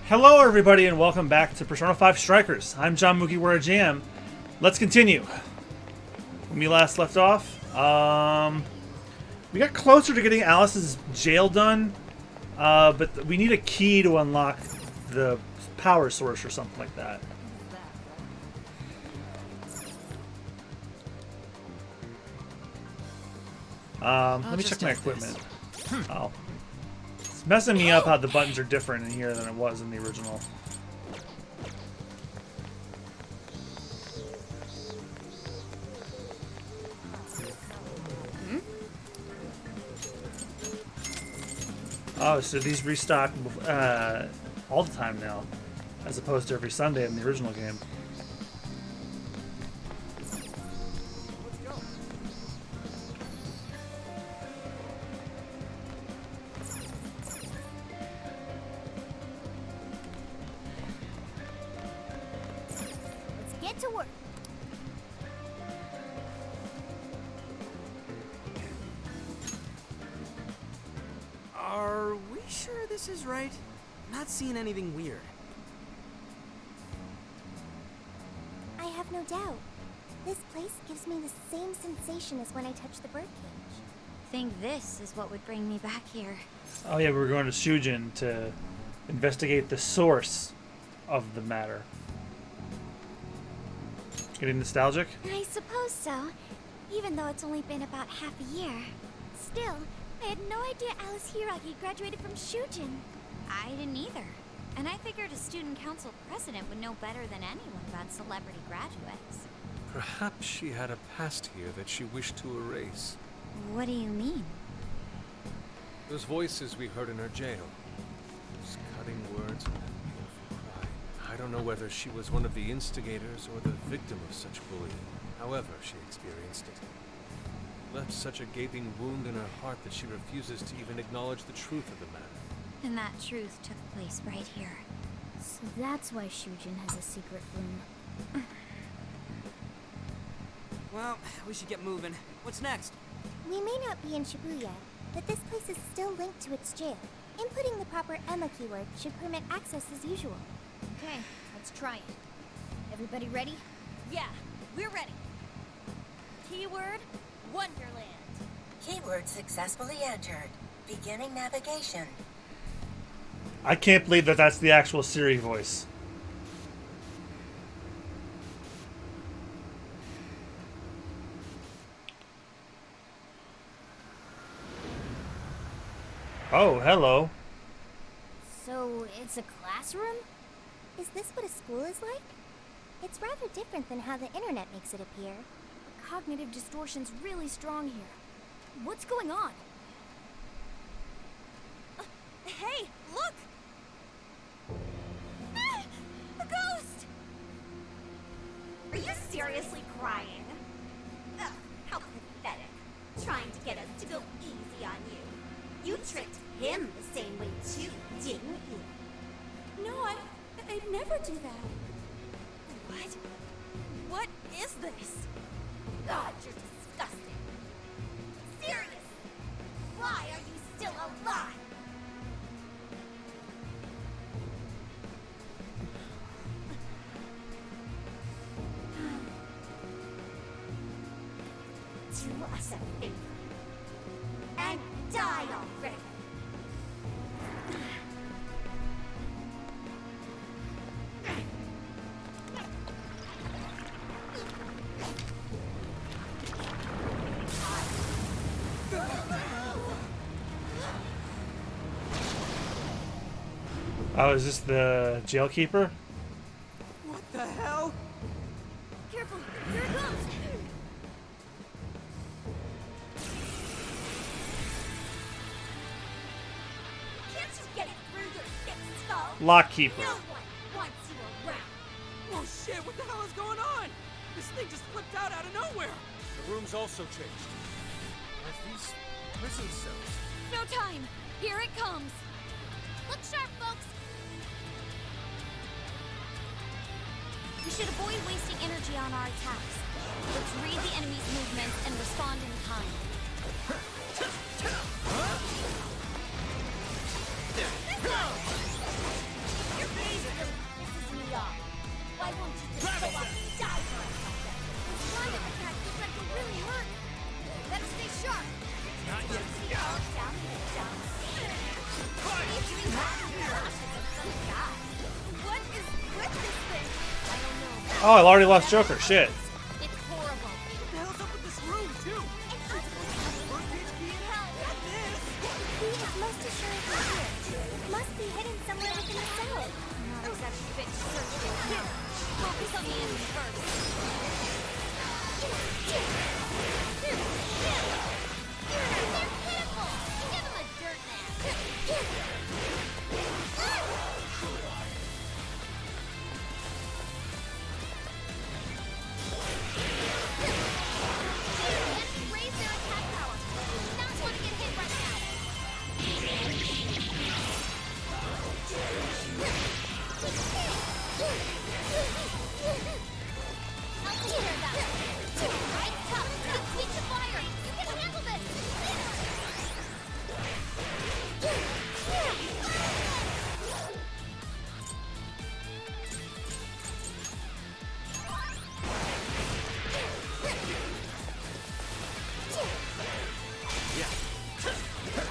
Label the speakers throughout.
Speaker 1: Hello everybody and welcome back to Persona 5 Strikers. I'm John Mugiwara Jam. Let's continue. When we last left off, we got closer to getting Alice's jail done, but we need a key to unlock the power source or something like that. Let me check my equipment. Oh. It's messing me up how the buttons are different in here than it was in the original. Oh, so these restock all the time now, as opposed to every Sunday in the original game.
Speaker 2: To work.
Speaker 3: Are we sure this is right? I'm not seeing anything weird.
Speaker 2: I have no doubt. This place gives me the same sensation as when I touched the birdcage.
Speaker 4: Think this is what would bring me back here.
Speaker 1: Oh yeah, we were going to Shujin to investigate the source of the matter. Getting nostalgic?
Speaker 2: I suppose so, even though it's only been about half a year. Still, I had no idea Alice Hiragi graduated from Shujin.
Speaker 4: I didn't either. And I figured a student council president would know better than anyone about celebrity graduates.
Speaker 5: Perhaps she had a past here that she wished to erase.
Speaker 4: What do you mean?
Speaker 5: Those voices we heard in her jail. Those cutting words and that beautiful cry. I don't know whether she was one of the instigators or the victim of such bullying. However she experienced it. Left such a gaping wound in her heart that she refuses to even acknowledge the truth of the matter.
Speaker 4: And that truth took place right here.
Speaker 2: So that's why Shujin has a secret room.
Speaker 3: Well, we should get moving. What's next?
Speaker 2: We may not be in Shibuya, but this place is still linked to its jail. Inputting the proper Emma keyword should permit access as usual.
Speaker 6: Okay, let's try it. Everybody ready?
Speaker 7: Yeah, we're ready. Keyword, Wonderland.
Speaker 8: Keyword successfully entered. Beginning navigation.
Speaker 1: I can't believe that that's the actual Siri voice. Oh, hello.
Speaker 2: So, it's a classroom? Is this what a school is like? It's rather different than how the internet makes it appear.
Speaker 6: The cognitive distortion's really strong here. What's going on?
Speaker 7: Hey, look! Ah, a ghost!
Speaker 9: Are you seriously crying? Ugh, how pathetic. Trying to get us to go easy on you. You tricked him the same way too, didn't you?
Speaker 7: No, I'd never do that. What? What is this?
Speaker 9: God, you're disgusting. Serious. Why are you still alive? Do us a favor. And die already.
Speaker 1: Oh, is this the jailkeeper?
Speaker 3: What the hell?
Speaker 6: Careful, here it comes!
Speaker 9: Can't you get it through your thick skull?
Speaker 1: Lockkeeper.
Speaker 9: No one wants you around.
Speaker 3: Oh shit, what the hell is going on? This thing just flipped out of nowhere.
Speaker 5: The room's also changed. Are these prison cells?
Speaker 6: No time! Here it comes!
Speaker 2: Look sharp, folks!
Speaker 4: We should avoid wasting energy on our attacks. Let's read the enemy's movements and respond in kind.
Speaker 3: You're
Speaker 1: Oh, I already lost Joker. Shit.
Speaker 4: It's horrible.
Speaker 3: What the hell's up with this room, too? First page key in hell. Not this.
Speaker 2: He is most assuredly here. Must be hidden somewhere within the cell.
Speaker 4: Not exactly fit to search in here. Focus on the enemy first. They're pitiful. Give him a dirt nap. Enemies raise their attack power. Do not want to get hit right now. I'll take care of that. Right, tough. It's weak to fire. You can handle this.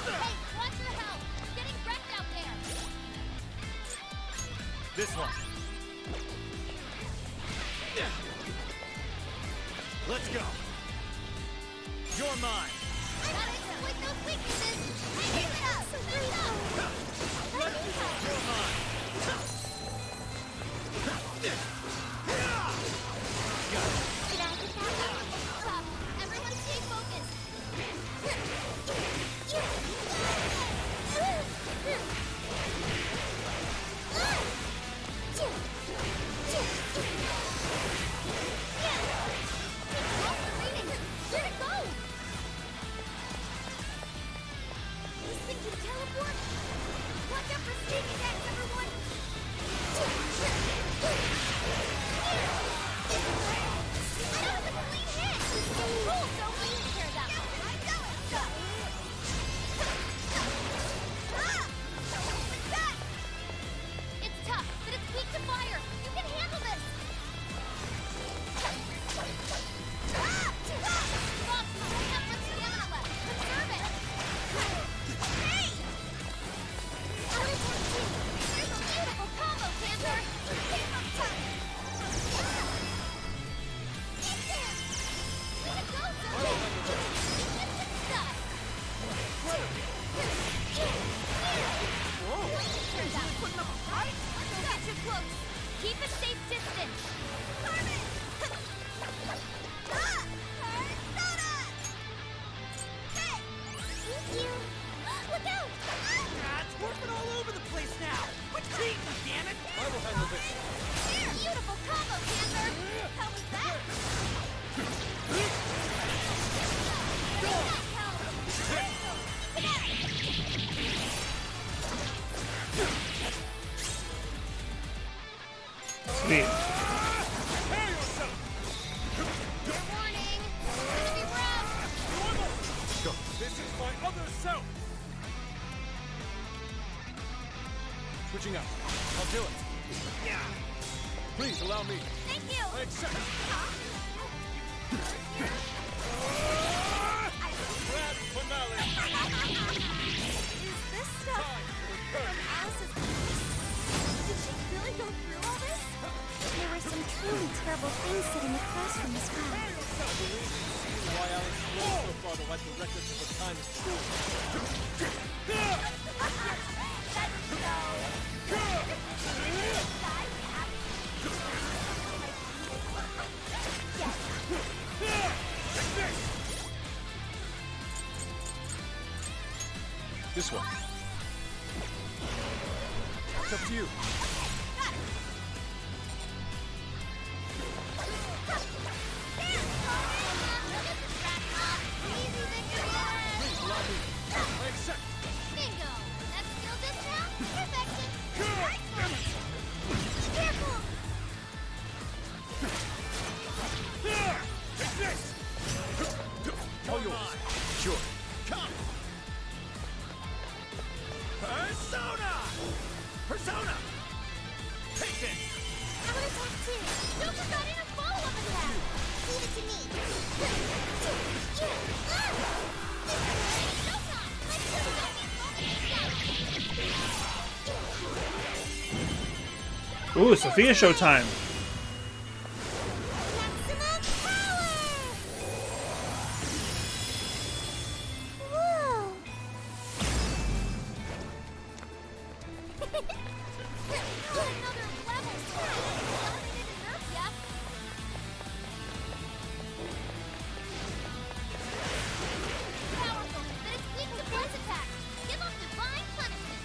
Speaker 4: Hey, watch your health. You're getting wrecked out there.
Speaker 3: This one. Let's go. You're mine.
Speaker 4: Gotta exploit those weaknesses. Hey, keep it up. Keep it up.
Speaker 3: You're mine.
Speaker 4: Tough. Everyone stay focused. Where'd it go? This thing can teleport? Watch out for sneak attacks, everyone! That was a clean hit! Cool, so we can care of that one. I know it! What's that? It's tough, but it's weak to fire. You can handle this! Boss, you don't have much stamina left. Conserve it! Hey! There's a beautiful combo, Panther! Keep up time! It's him! We can go, sir! Instant stuff! Turns out putting up a fight? Don't get too close! Keep a safe distance! Carmen!
Speaker 2: Thank you. Look out!
Speaker 3: It's working all over the place now. Quit cheating, damn it!
Speaker 5: I will handle this.
Speaker 4: Beautiful combo, Panther! How was that?
Speaker 1: Sweet.
Speaker 4: Warning! Enemy rough!
Speaker 5: Go. This is my other self. Switching up. I'll do it.
Speaker 3: Yeah.
Speaker 5: Please allow me.
Speaker 4: Thank you!
Speaker 5: I accept. Grand finale.
Speaker 7: Is this stuff from Alice's past? Did she really go through all this?
Speaker 2: There were some truly terrible things said in the classroom as well.
Speaker 5: Why Alice flowed so far to wipe the records of her time at school. This one. It's up to you. Please allow me. I accept.
Speaker 4: Bingo! That skill discount? Perfection! Excellent! Careful!
Speaker 5: Take this. All yours. Sure.
Speaker 3: Come. Persona! Persona! Take this!
Speaker 2: I want to talk too.
Speaker 4: Don't forget in a follow-up attack!
Speaker 2: Leave it to me.
Speaker 4: Showtime! Let's go!
Speaker 1: Ooh, Sophia showtime.
Speaker 6: Another level sword. Dominated and nerfed ya. Powerful, but it's weak to blitz attacks. Give up divine punishment.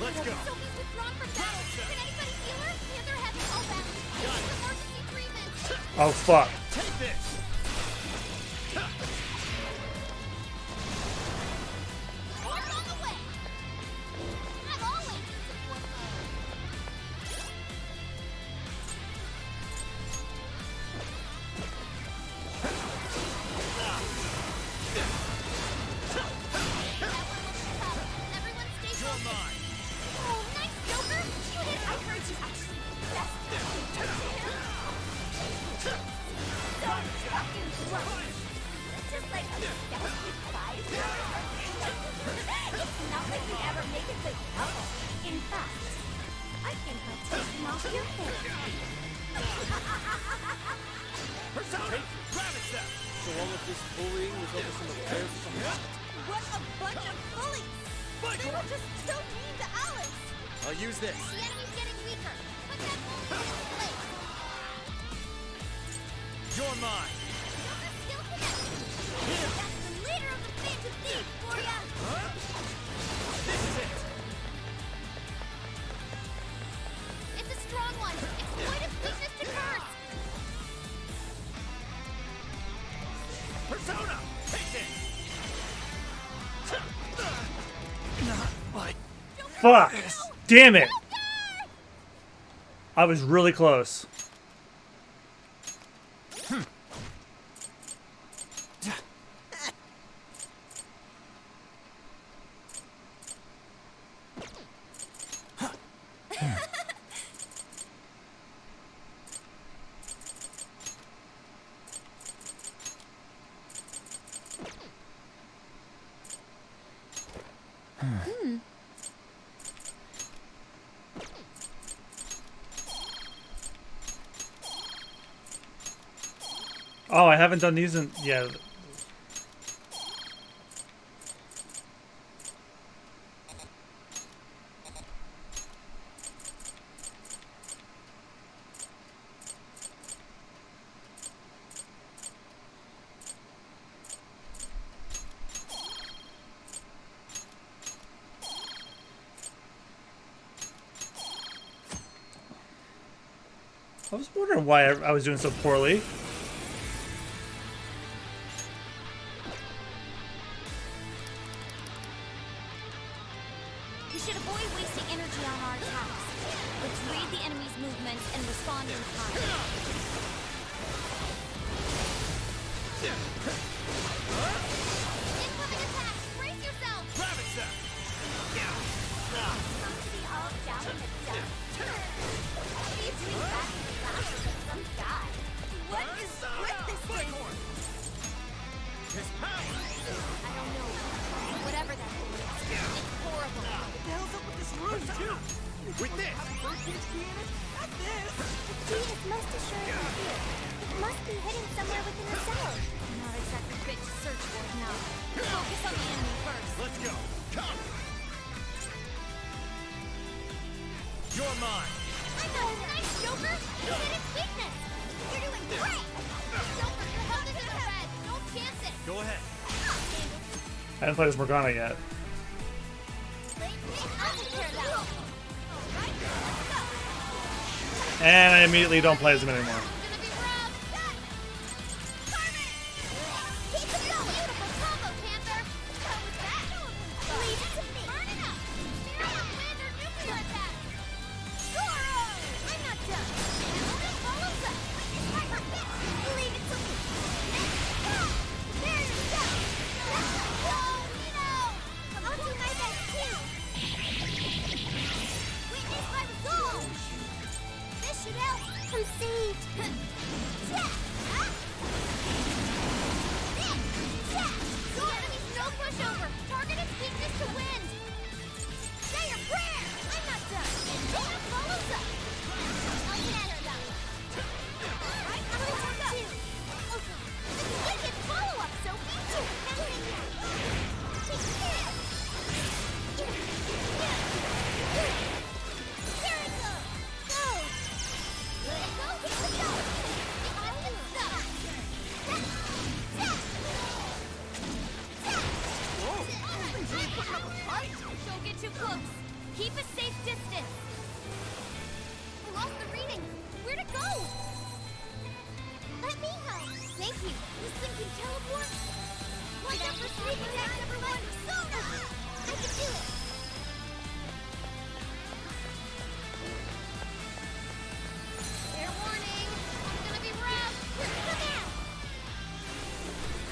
Speaker 3: Let's go.
Speaker 6: Sophie's withdrawn from battle. Can anybody heal her? Panther has all back. Emergency treatment.
Speaker 1: Oh fuck.
Speaker 3: Take this.
Speaker 6: Sword on the way. I'm always in support mode. Everyone stay
Speaker 3: You're
Speaker 6: focused.
Speaker 3: mine.
Speaker 6: Oh, nice, Joker. You hit.
Speaker 9: I heard you actually best so fucking close. Just like a skeleton fight. It's not like we ever make it to double. In fact, I think I'll take him off your head.
Speaker 3: Persona. Rabbit step.
Speaker 5: So all of this bullying was over some affairs or something?
Speaker 7: What a bunch of bullies! They were just so mean to Alice!
Speaker 3: I'll use this.
Speaker 6: The enemy's getting weaker. Put that bully in his place.
Speaker 3: You're mine.
Speaker 6: Joker's still connected. That's the leader of the Phantom Thieves for ya.
Speaker 3: This is it.
Speaker 6: It's a strong one. Exploit its weakness to curse.
Speaker 3: Persona. Take this.
Speaker 1: Fuck. Damn it. I was really close. Oh, I haven't done these in... Yeah. I was wondering why I was doing so poorly.
Speaker 4: We should avoid wasting energy on our attacks. Let's read the enemy's movements and respond in time.
Speaker 6: Incoming attack. Brace yourself.
Speaker 3: Rabbit step.
Speaker 9: Come to be all down in the dump. What are you doing back in the classroom with some guy?
Speaker 7: What is with this thing?
Speaker 3: His power.
Speaker 4: I don't know. Whatever that thing is, it's horrible.
Speaker 3: What the hell's up with this room, too? With this.
Speaker 7: Bird cage key in it? Not this!
Speaker 2: The key is most assuredly here. It must be hidden somewhere within the cell.
Speaker 4: Not exactly fit to search for it now. Focus on the enemy first.
Speaker 3: Let's go. Come. You're mine.
Speaker 6: I got it. Nice, Joker. You hit its weakness. You're doing great. Joker, your health is in the red. Don't chance it.
Speaker 3: Go ahead.
Speaker 1: I haven't played as Morgana yet.
Speaker 6: I'll take care of that. All right, let's go.
Speaker 1: And I immediately don't play as him anymore.
Speaker 6: Gonna be rough. Keep it going. Beautiful combo, Panther. How was that? Leave it to me. Burn it up. Fear of wind or nuclear attack. Goro! I'm not done. Now follows up. Leave it to me. There you go. Go, Nino. I'll do my best too. Witness my resolve. This should help.
Speaker 2: I'm saved.
Speaker 4: too close. Keep a safe distance.
Speaker 6: I lost the reading. Where'd it go? Let me help.
Speaker 4: Thank you.
Speaker 6: This thing can teleport. Watch out for sneak attacks, everyone. Sona! I can do it. Fair warning. It's gonna be rough. Come out.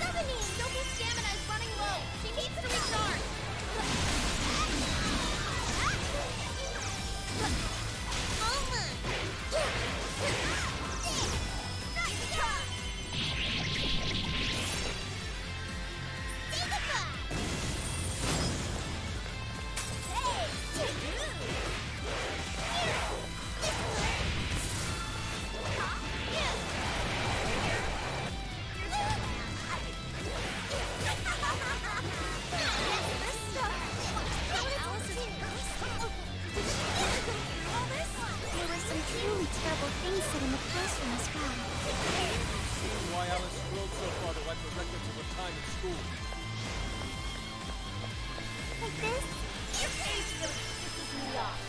Speaker 6: Summoning.
Speaker 4: Sophie's stamina is running low. She needs to recharge.
Speaker 2: There were some truly terrible things said in the classroom as well.
Speaker 5: Seeing why Alice strove so far to wipe the records of her time at school.
Speaker 2: Like this?
Speaker 9: Your face really pisses me off.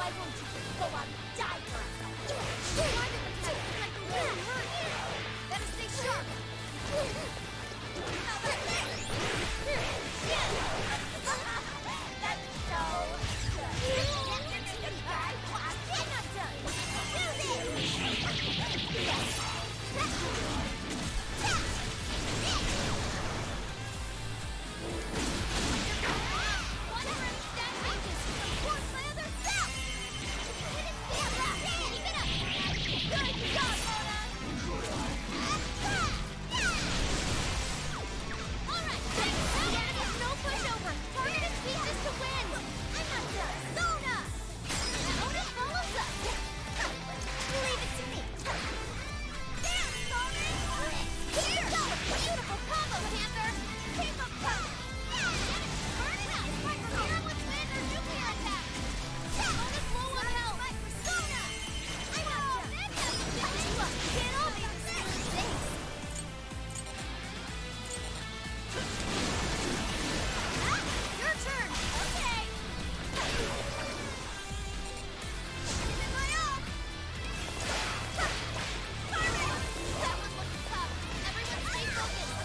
Speaker 9: Why won't you just go out and die for us?
Speaker 6: Climate attack is like the wind. Better stay sharp.
Speaker 9: How about this? That's so good. Get your chicken guy. I'm not done. Do this.
Speaker 6: Whatever any stat ranges, of course my other self. Hit it, keep it up. Good job, Mona. All right, no pushover. Targeted pieces to win. I'm not done. Sona. Mona follows up. Leave it to me. There, Mona. Here. Beautiful combo, Panther. Keep 'em coming. Burn it out. Prepare with wind or nuclear attack. Mona's low on health. Sona. I'm not done. Can't all be mistakes. Your turn. Okay. Keeping my off. Fire it. That one looks tough. Everyone stay focused.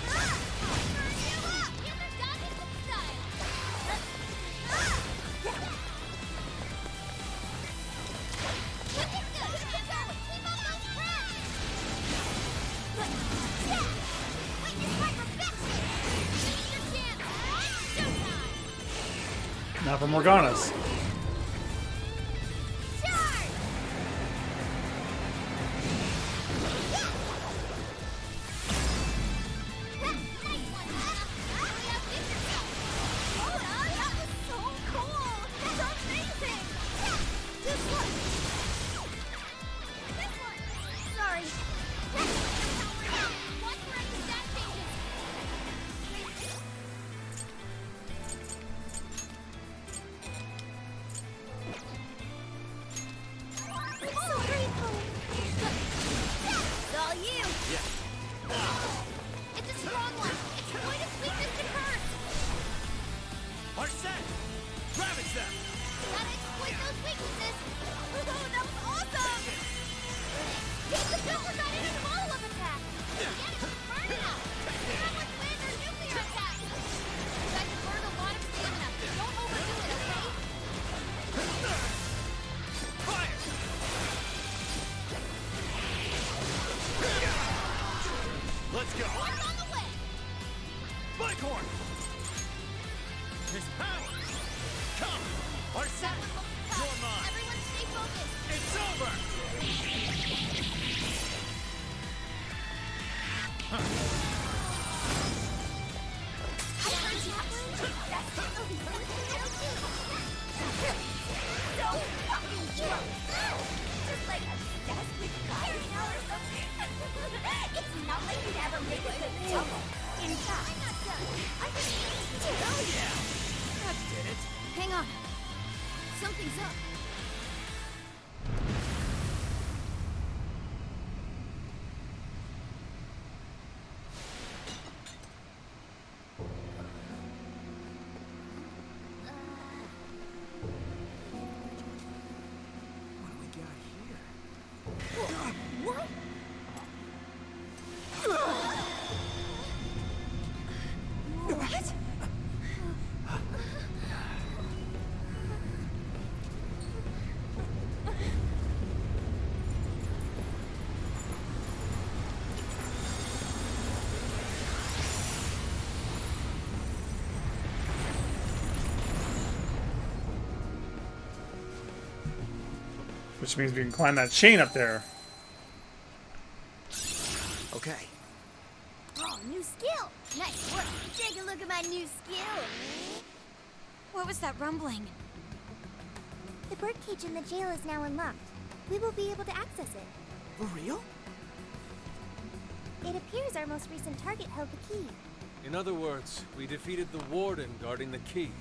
Speaker 6: Burn you up. Healer dodges in style. Looking good, Panther. Keep up those cracks. Witness my perfection! Here's your chance! Showtime!
Speaker 1: Now for Morgana's.
Speaker 6: Charge! Nice one, Hannah! We outdid yourself! Mona, that was so cool! That's amazing! This one! This one! Sorry. Watch for any stat changes! I'm so grateful! It's all you! It's a strong one! It's going to sweep this to curse!
Speaker 3: Are set! Ravage them!
Speaker 6: Gotta exploit those weaknesses! Oh, that was awesome! Keep the Joker got in a follow-up attack! Get it! Burn it out! Not with wind or nuclear attack! You guys have burned a lot of stamina. Don't overdo it, okay?
Speaker 3: Fire! Let's go!
Speaker 6: One's on the way!
Speaker 3: Bicorn! His power! Come! Are
Speaker 6: That
Speaker 3: set!
Speaker 6: one looks tough.
Speaker 3: You're mine!
Speaker 6: Everyone stay focused!
Speaker 3: It's over!
Speaker 6: I heard you! That's the
Speaker 9: So fucking drunk. Just like obsessed with guys now or something. It's not like you'd ever make a good couple. In fact,
Speaker 6: I'm not done!
Speaker 9: I just
Speaker 3: Hell yeah! That did it!
Speaker 6: Hang on. Something's up.
Speaker 1: Which means we can climb that chain up there.
Speaker 3: Okay.
Speaker 2: Oh, new skill! Nice work! Take a look at my new skill!
Speaker 4: What was that rumbling?
Speaker 2: The birdcage in the jail is now unlocked. We will be able to access it.
Speaker 3: For real?
Speaker 2: It appears our most recent target held the key.
Speaker 5: In other words, we defeated the warden guarding the key.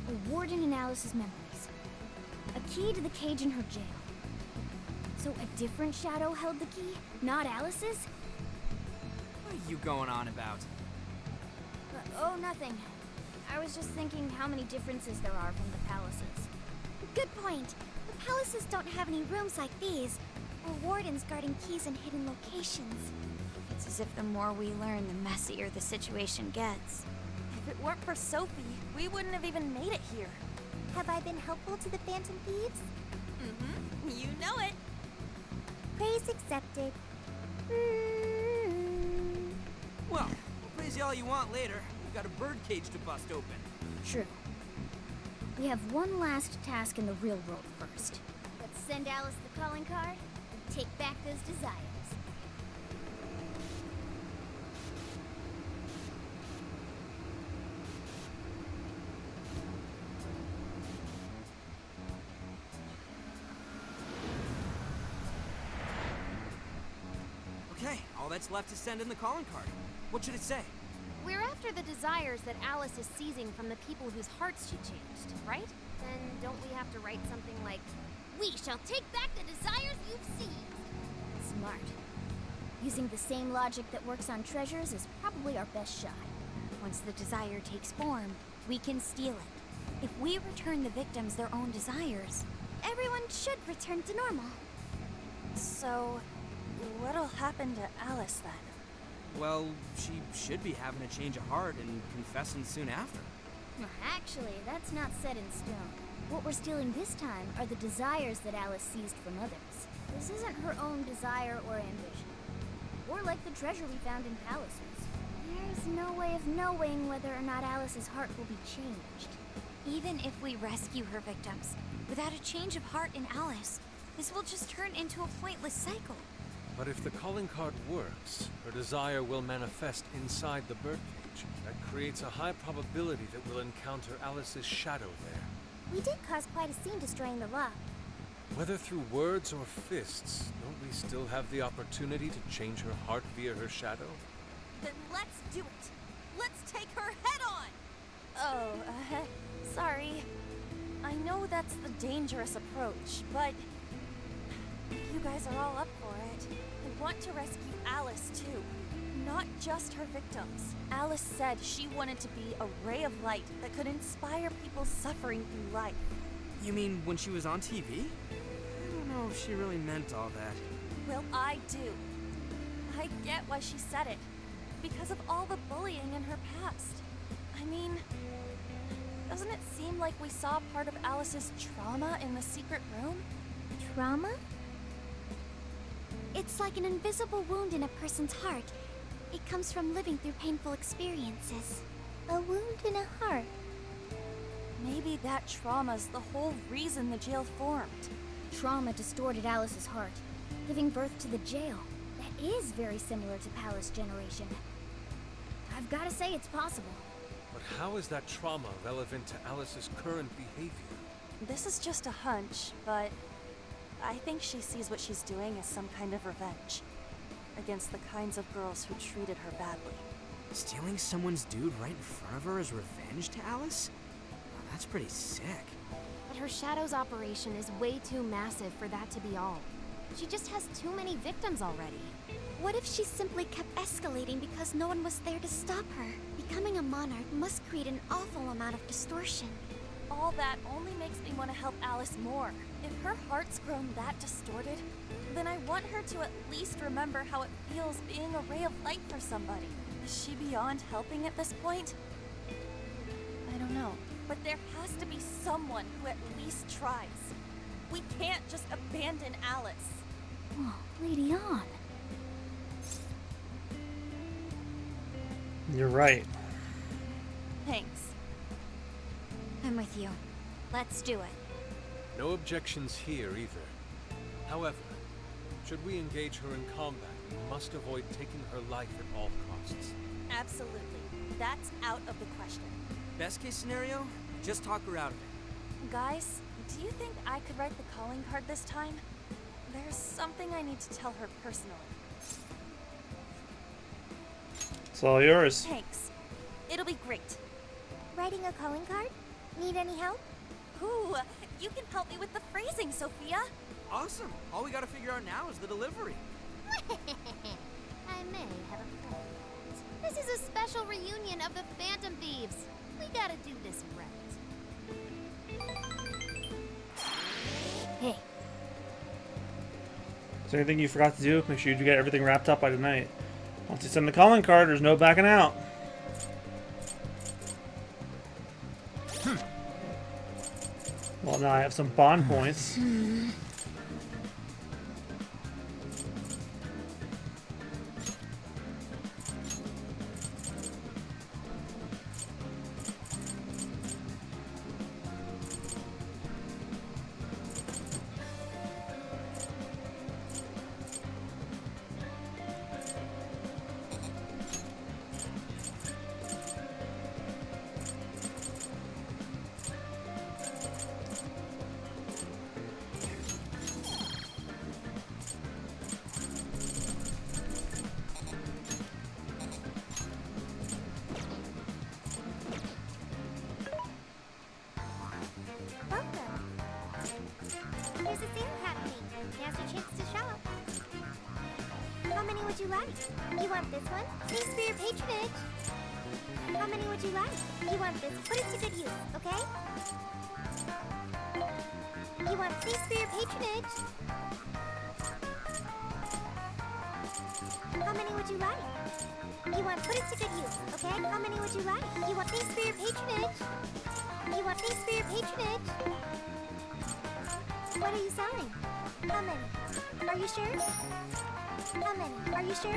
Speaker 4: A warden in Alice's memories. A key to the cage in her jail. So a different shadow held the key, not Alice's?
Speaker 3: What are you going on about?
Speaker 4: Oh, nothing. I was just thinking how many differences there are from the palaces.
Speaker 2: Good point. The palaces don't have any rooms like these, or wardens guarding keys in hidden locations.
Speaker 4: It's as if the more we learn, the messier the situation gets.
Speaker 7: If it weren't for Sophie, we wouldn't have even made it here.
Speaker 2: Have I been helpful to the Phantom Thieves?
Speaker 7: Mm-hmm. You know it.
Speaker 2: Praise accepted.
Speaker 3: Well, we'll praise you all you want later. We've got a birdcage to bust open.
Speaker 4: True. We have one last task in the real world first.
Speaker 2: Let's send Alice the calling card and take back those desires.
Speaker 3: Okay, all that's left is send in the calling card. What should it say?
Speaker 6: We're after the desires that Alice is seizing from the people whose hearts she changed, right? Then don't we have to write something like, "We shall take back the desires you've seized"?
Speaker 4: Smart. Using the same logic that works on treasures is probably our best shot. Once the desire takes form, we can steal it. If we return the victims their own desires,
Speaker 2: Everyone should return to normal.
Speaker 7: So, what'll happen to Alice then?
Speaker 3: Well, she should be having a change of heart and confessing soon after.
Speaker 4: actually, that's not set in stone. What we're stealing this time are the desires that Alice seized from others. This isn't her own desire or ambition. Or like the treasure we found in palaces. There's no way of knowing whether or not Alice's heart will be changed. Even if we rescue her victims, without a change of heart in Alice, this will just turn into a pointless cycle.
Speaker 5: But if the calling card works, her desire will manifest inside the birdcage. That creates a high probability that we'll encounter Alice's shadow there.
Speaker 2: We did cause quite a scene destroying the lock.
Speaker 5: Whether through words or fists, don't we still have the opportunity to change her heart via her shadow?
Speaker 7: Then let's do it. Let's take her head on. Oh, sorry. I know that's the dangerous approach, but you guys are all up for it. I want to rescue Alice too, not just her victims. Alice said she wanted to be a ray of light that could inspire people suffering through life.
Speaker 3: You mean when she was on TV? I don't know if she really meant all that.
Speaker 7: Well, I do. I get why she said it. Because of all the bullying in her past. I mean, doesn't it seem like we saw part of Alice's trauma in the secret room?
Speaker 2: Trauma? It's like an invisible wound in a person's heart. It comes from living through painful experiences. A wound in a heart.
Speaker 7: Maybe that trauma's the whole reason the jail formed.
Speaker 4: Trauma distorted Alice's heart, giving birth to the jail. That is very similar to Palace Generation. I've got to say it's possible.
Speaker 5: But how is that trauma relevant to Alice's current behavior?
Speaker 7: This is just a hunch, but I think she sees what she's doing as some kind of revenge against the kinds of girls who treated her badly.
Speaker 3: Stealing someone's dude right in front of her as revenge to Alice? Wow, that's pretty sick.
Speaker 6: But her Shadow's operation is way too massive for that to be all. She just has too many victims already.
Speaker 2: What if she simply kept escalating because no one was there to stop her? Becoming a monarch must create an awful amount of distortion.
Speaker 7: All that only makes me want to help Alice more. If her heart's grown that distorted, then I want her to at least remember how it feels being a ray of light for somebody. Is she beyond helping at this point? I don't know. But there has to be someone who at least tries. We can't just abandon Alice.
Speaker 4: Oh, Lady On.
Speaker 1: You're right.
Speaker 7: Thanks.
Speaker 4: I'm with you. Let's do it.
Speaker 5: No objections here either. However, should we engage her in combat, we must avoid taking her life at all costs.
Speaker 7: Absolutely. That's out of the question.
Speaker 3: Best case scenario, just talk her out of it.
Speaker 7: Guys, do you think I could write the calling card this time? There's something I need to tell her personally.
Speaker 1: It's all yours.
Speaker 7: Thanks. It'll be great.
Speaker 2: Writing a calling card? Need any help?
Speaker 7: Ooh, you can help me with the phrasing, Sophia.
Speaker 3: Awesome. All we gotta figure out now is the delivery.
Speaker 2: I may have a plan.
Speaker 6: This is a special reunion of the Phantom Thieves. We gotta do this right.
Speaker 2: Hey,
Speaker 1: Is there anything you forgot to do? Make sure you get everything wrapped up by tonight. Once you send the calling card, there's no backing out. Well, now I have some bond points.
Speaker 2: welcome. There's a sale happening. Now's your chance to shop. How many would you like? You want this one? Thanks for your patronage. How many would you like? You want this? Put it to good use, okay? You want thanks for your patronage. How many would you like? You want put it to good use, okay? How many would you like? You want thanks for your patronage. You want thanks for your patronage. What are you selling? How many? Are you sure? How many? Are you sure?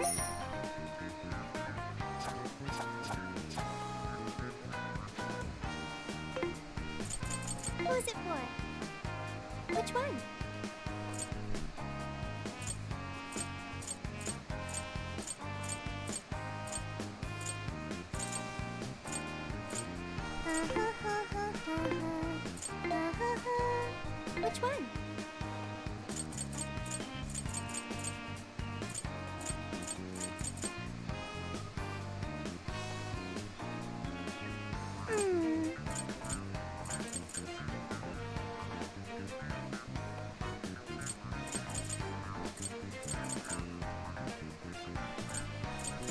Speaker 2: Who is it for? Which one? Which one?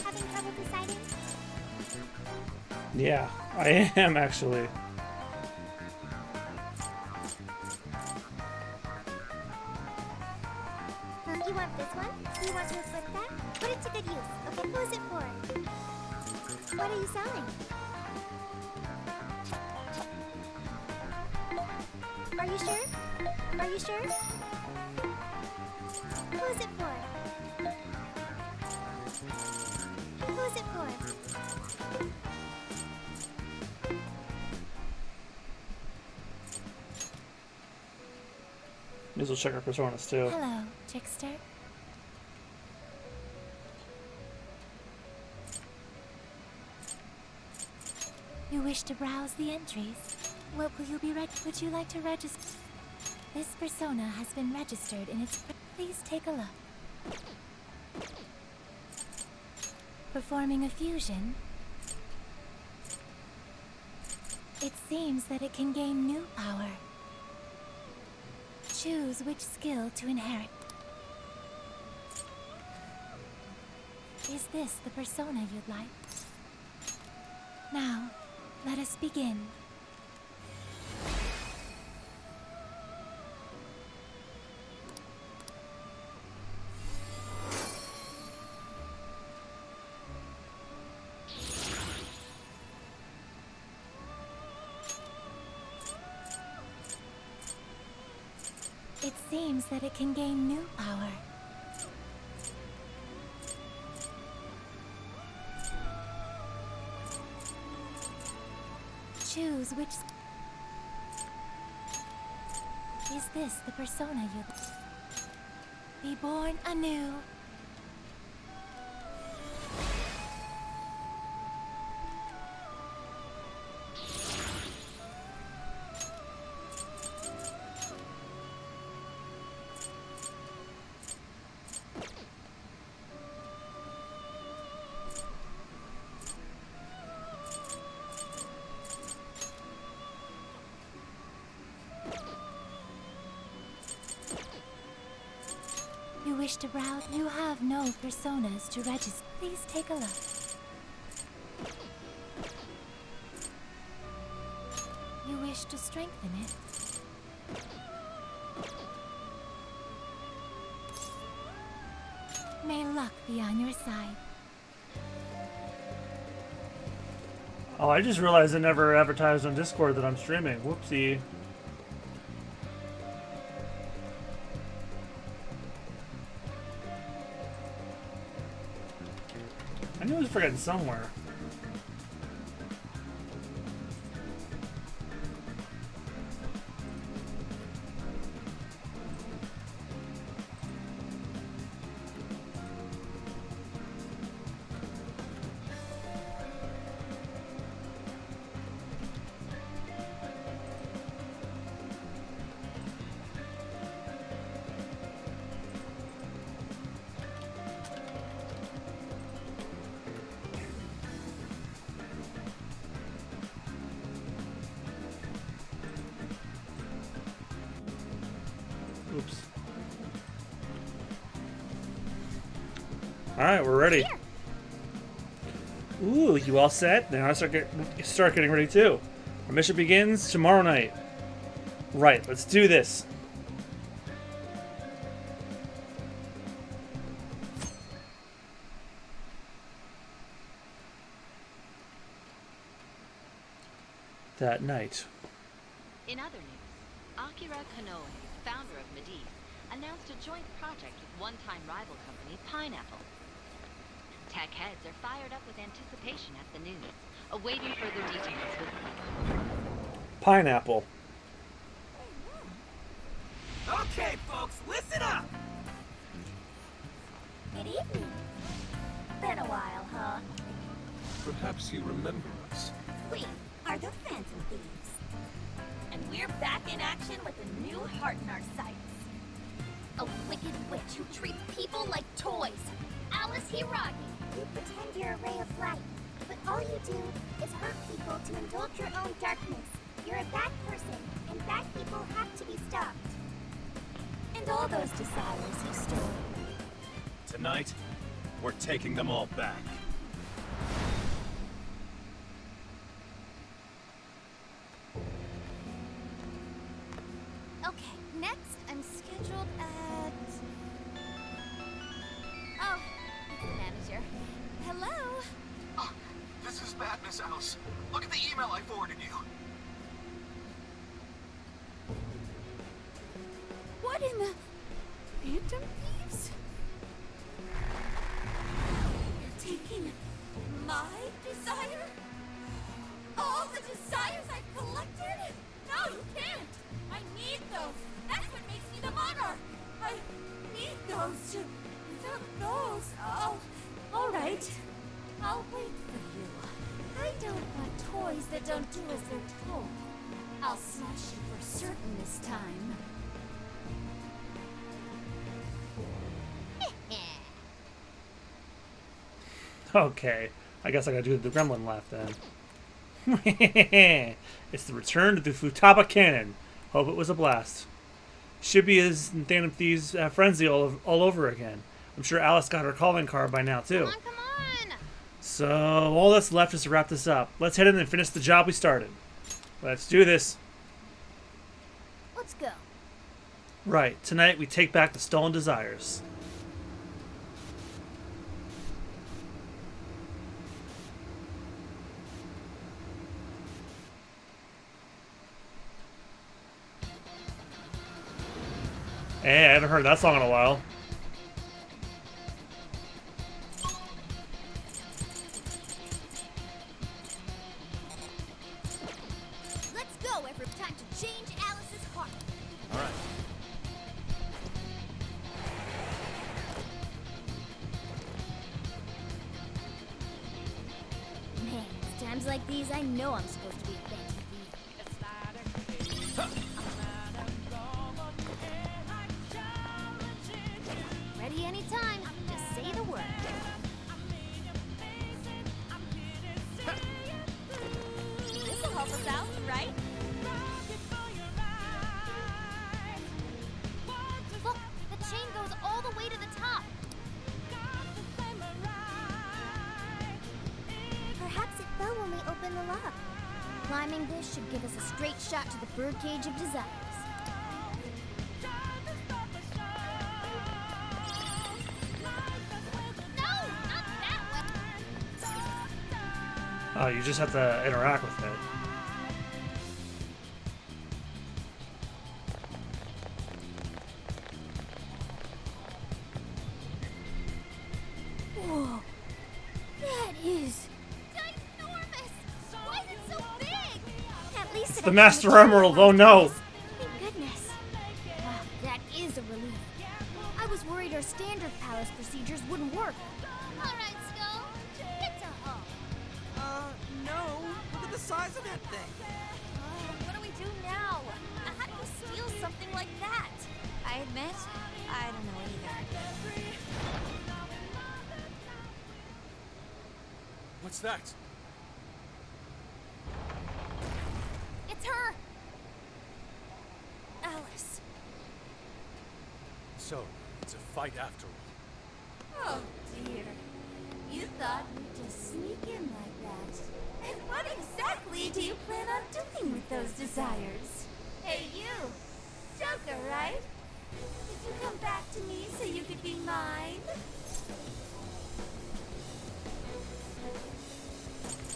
Speaker 2: Having trouble deciding?
Speaker 1: Yeah, I am actually.
Speaker 2: You want this one? Do you want to equip that? Put it to good use. Okay, who is it for? What are you selling? Are you sure? Are you sure? Who is it for? Who is it for?
Speaker 1: May as well check our personas too.
Speaker 2: Hello, trickster. You wish to browse the entries? What will you be would you like to register? This persona has been registered in its... Please take a look. Performing a fusion? It seems that it can gain new power. Choose which skill to inherit. Is this the persona you'd like? Now, let us begin. It seems that it can gain new power. Choose which... Is this the persona you...
Speaker 7: be born anew. You wish to browse? You have no personas to register. Please take a look. You wish to strengthen it? May luck be on your side.
Speaker 1: Oh, I just realized I never advertised on Discord that I'm streaming. Whoopsie. I knew I was forgetting somewhere. Oops. All right, we're ready. Ooh, you all set? Now I start getting ready too. Our mission begins tomorrow night. Right, let's do this. That night.
Speaker 10: In other news, Akira Konoe, founder of Medivh, announced a joint project with one-time rival company Pineapple. Tech heads are fired up with anticipation at the news, awaiting further details with
Speaker 1: Pineapple.
Speaker 3: Okay, folks, listen up!
Speaker 4: Good evening. Been a while, huh?
Speaker 5: Perhaps you remember us.
Speaker 9: We are the Phantom Thieves. And we're back in action with a new heart in our sights. A wicked witch who treats people like toys. Alice Hiragi.
Speaker 2: You pretend you're a ray of light, but all you do is hurt people to indulge your own darkness. You're a bad person, and bad people have to be stopped.
Speaker 9: And all those desires you stole.
Speaker 11: Tonight, we're taking them all back.
Speaker 7: Okay, next I'm scheduled at... Oh, it's the manager. Hello?
Speaker 11: Oh, this is bad, Miss Alice. Look at the email I forwarded you.
Speaker 7: What in the... Phantom Thieves? You're taking my desire? All the desires I've collected? No, you can't! I need those! That's what makes me the monarch! I need those to... Without those, alright. I'll wait for you. I don't want toys that don't do as they're told. I'll smash you for certain this time.
Speaker 1: Okay, I guess I gotta do the gremlin laugh then. It's the return to the Futaba Cannon. Hope it was a blast. Shibuya's and Phantom Thieves frenzy all over again. I'm sure Alice got her calling card by now too.
Speaker 6: Come on!
Speaker 1: So all that's left is to wrap this up. Let's head in and finish the job we started. Let's do this.
Speaker 4: Let's go.
Speaker 1: Right, tonight we take back the stolen desires. Hey, I haven't heard that song in a while.
Speaker 7: Let's go, every time to change Alice's heart.
Speaker 11: All right.
Speaker 4: Times like these, I know I'm supposed to be a phantom thief. Ready anytime. Just say the word.
Speaker 7: This'll help us out, right?
Speaker 4: Look, the chain goes all the way to the top. Perhaps it fell when we opened the lock. Climbing this should give us a straight shot to the birdcage of desires.
Speaker 1: Oh, you just have to interact with it.
Speaker 4: Whoa. That is
Speaker 6: Ginormous! Why is it so big?
Speaker 4: at least
Speaker 1: It's the Master Emerald, oh no!
Speaker 4: Thank goodness. Wow, that is a relief. I was worried our standard palace procedures wouldn't work.
Speaker 6: Alright, Skull. Get to home.
Speaker 3: No. Look at the size of that thing.
Speaker 7: What do we do now? How do you steal something like that?
Speaker 4: I admit, I don't know either.
Speaker 5: What's that?
Speaker 7: It's her! Alice.
Speaker 5: So, it's a fight after all.
Speaker 9: Oh dear. You thought we'd just sneak in like that. And what exactly do you plan on doing with those desires? Hey you! Joker, right? Did you come back to me so you could be mine?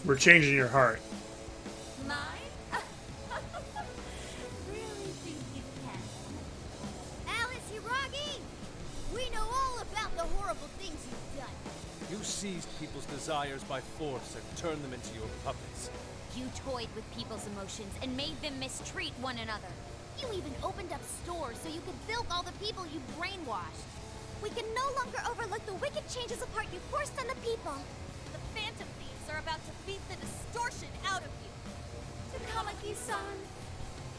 Speaker 1: We're changing your heart.
Speaker 9: Mine? Really think you can?
Speaker 2: Alice Hiragi! We know all about the horrible things you've done.
Speaker 5: You seized people's desires by force and turned them into your puppets.
Speaker 4: You toyed with people's emotions and made them mistreat one another. You even opened up stores so you could bilk all the people you brainwashed.
Speaker 2: We can no longer overlook the wicked changes of heart you forced on the people.
Speaker 7: The Phantom Thieves are about to beat the distortion out of you.
Speaker 9: Takamaki-san,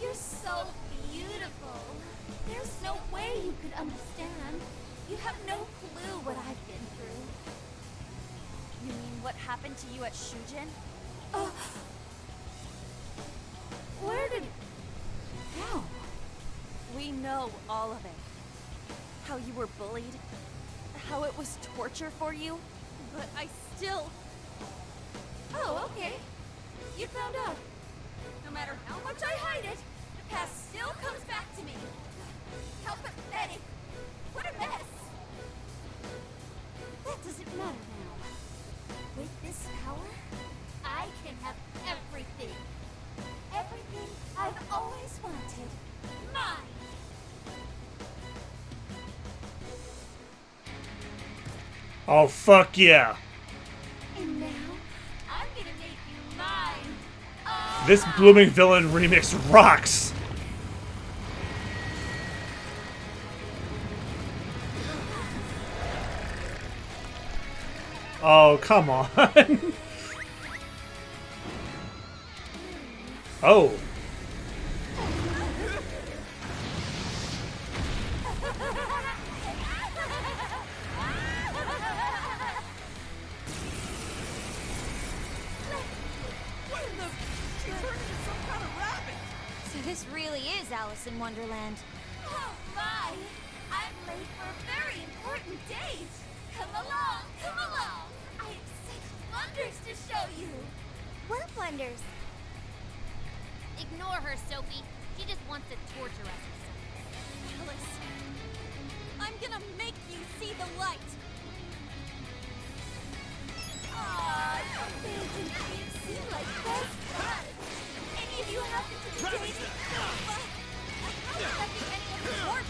Speaker 9: you're so beautiful. There's no way you could understand. You have no clue what I've been through.
Speaker 7: You mean what happened to you at Shujin?
Speaker 9: Where did... How?
Speaker 7: We know all of it. How you were bullied, how it was torture for you, but I still...
Speaker 9: Oh, okay. You found out. No matter how much I hide it, the past still comes back to me. How pathetic. What a mess. That doesn't matter now. With this power, I can have everything. Everything I've always wanted. Mine.
Speaker 1: Oh, fuck yeah.
Speaker 9: And now, I'm gonna make you mine.
Speaker 1: This Blooming Villain remix rocks. Oh, come on. Oh.
Speaker 4: So this really is Alice in Wonderland.
Speaker 9: Oh my! I'm late for a very important date. Come along, come along. I have such wonders to show you.
Speaker 2: What wonders?
Speaker 4: Ignore her, Sophie. She just wants to torture us.
Speaker 7: Alice, I'm gonna make you see the light.
Speaker 9: Aw, Phantom Thieves seem like best buds. Any of you happen to be dating?
Speaker 7: I don't think any of them work.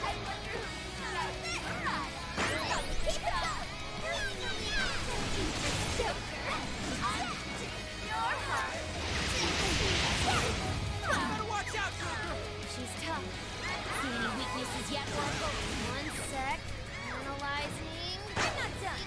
Speaker 9: I wonder who you are. Keep it up! Joker, I'm taking your heart.
Speaker 3: Better watch out, Joker!
Speaker 4: She's tough. See any weaknesses yet, Oracle? One sec. Analyzing.
Speaker 7: I'm not done.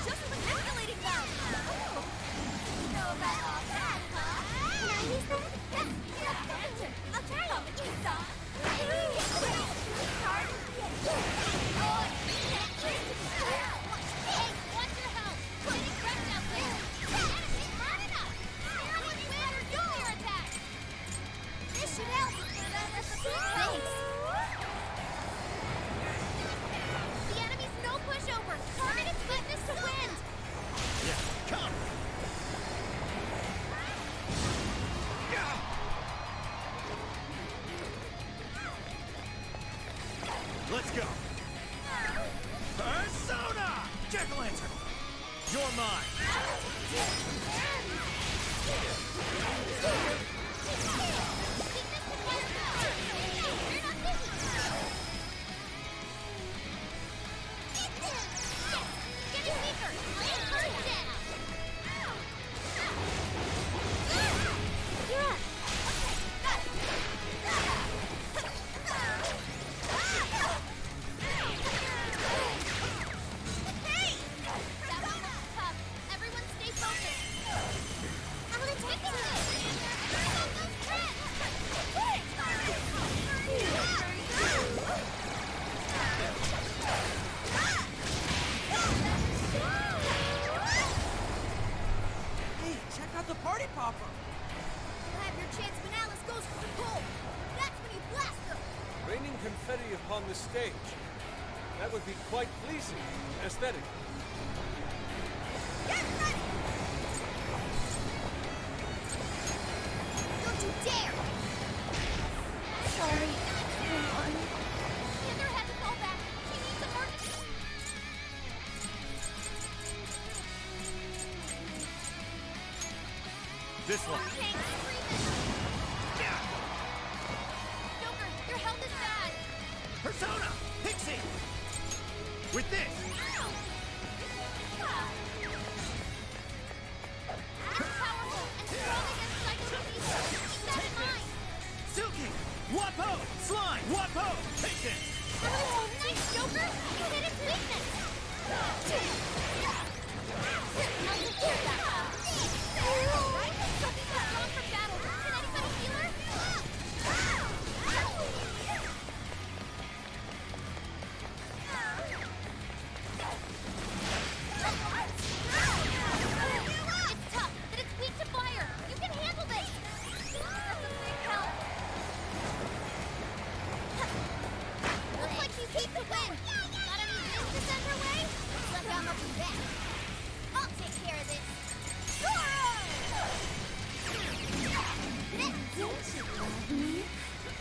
Speaker 7: just manipulating them!
Speaker 9: You know about all that, huh?
Speaker 2: Can I use that?
Speaker 9: I'll try it. You saw.
Speaker 6: Hey, watch your health! Getting wrecked out there! Enemy burning up! Spear with wind or nuclear attack!
Speaker 2: This should help.
Speaker 6: Thanks! The enemy's no pushover! Target its weakness to wind!
Speaker 11: Yeah, come! Let's go! Persona! Jack-o'-lantern! You're mine!
Speaker 6: Getting weaker! Land first down!
Speaker 2: You're up.
Speaker 6: Hey! That one was tough. Everyone stay focused. Alex, we can do
Speaker 3: Hey, check out the party popper!
Speaker 4: You'll have your chance when Alice goes for the goal. That's when you blast them.
Speaker 5: Raining confetti upon the stage. That would be quite pleasing, aesthetic.
Speaker 4: Get ready! Don't you dare!
Speaker 2: Sorry, everyone.
Speaker 6: Heather had to fall back. She needs emergency.
Speaker 11: This one!
Speaker 6: Tank screaming. Joker, your health is bad.
Speaker 11: Persona! Pixie! With this!
Speaker 6: You're powerful and strong against psychokinesis. Keep that in mind.
Speaker 11: Silky! Wapo! Slime! Wapo! Take this!
Speaker 6: Oh, nice, Joker. You hit its weakness. I'll take care of that. Right? Sophie's not wrong for battle. Can anybody heal her? It's tough, but it's weak to fire. You can handle this. That's a big help. Looks like she's deep to win. Got any things to send her way?
Speaker 4: Looks like I'm up and back. I'll take care of this.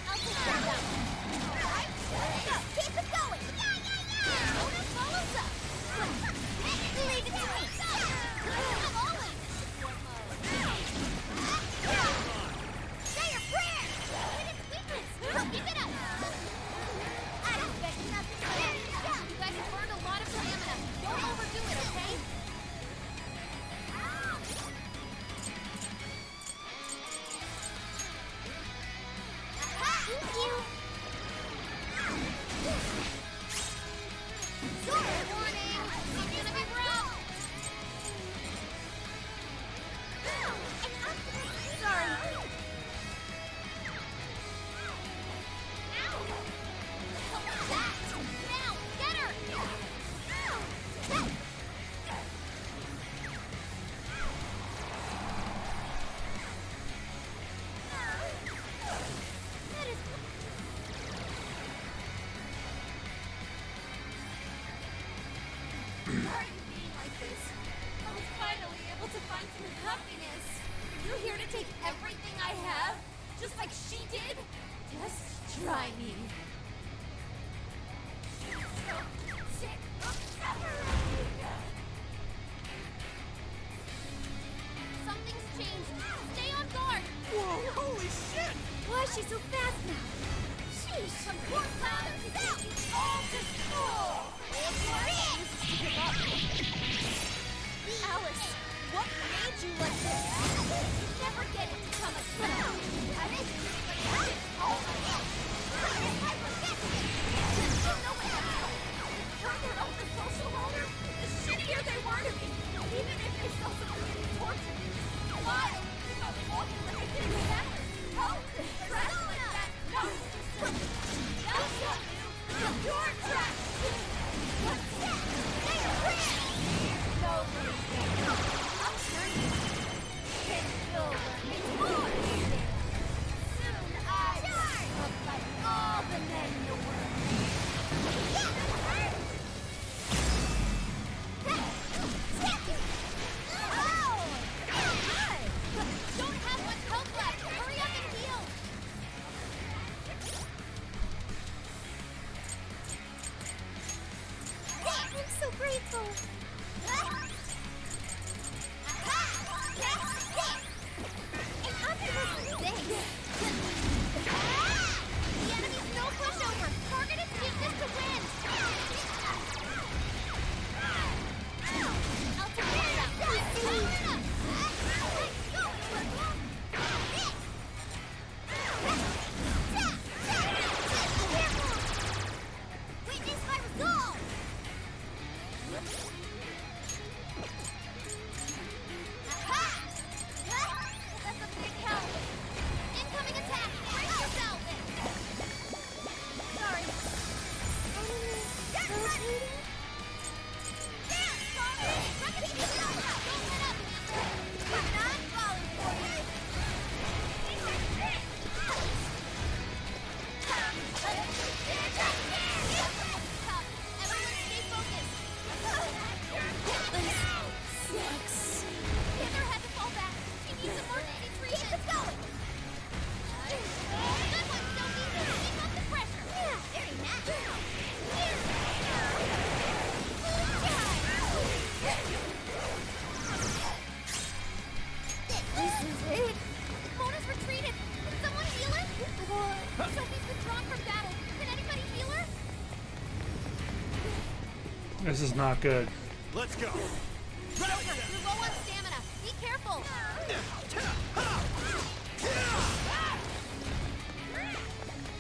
Speaker 6: I'll take care of that one.
Speaker 4: Alright, go. Keep it going.
Speaker 6: Bonus follows up.
Speaker 4: Leave it to me.
Speaker 6: I'm always.
Speaker 4: Say your prayers.
Speaker 6: Hit its weakness. Keep it up.
Speaker 4: I expect nothing less.
Speaker 6: You guys have burned a lot of stamina. Don't overdo it, okay?
Speaker 2: Thank you.
Speaker 6: Warning! He's gonna be rough.
Speaker 4: Sorry.
Speaker 6: That! Now, get her!
Speaker 7: Why are you being like this? I was finally able to find some happiness. You're here to take everything I have? Just like she did? Just try me. So sick of separating.
Speaker 6: Something's changed. Stay on guard.
Speaker 3: Whoa, holy shit!
Speaker 2: Why is she so fast now?
Speaker 6: Sheesh. Some poor clown himself. All destroy.
Speaker 7: Alice, what made you like this?
Speaker 6: You never get it to come a clown. I didn't. Oh my God.
Speaker 7: You know what? Turn their own the social order? The shittier they were to
Speaker 1: This is not good.
Speaker 11: Let's go.
Speaker 6: Joker, you're low on stamina. Be careful.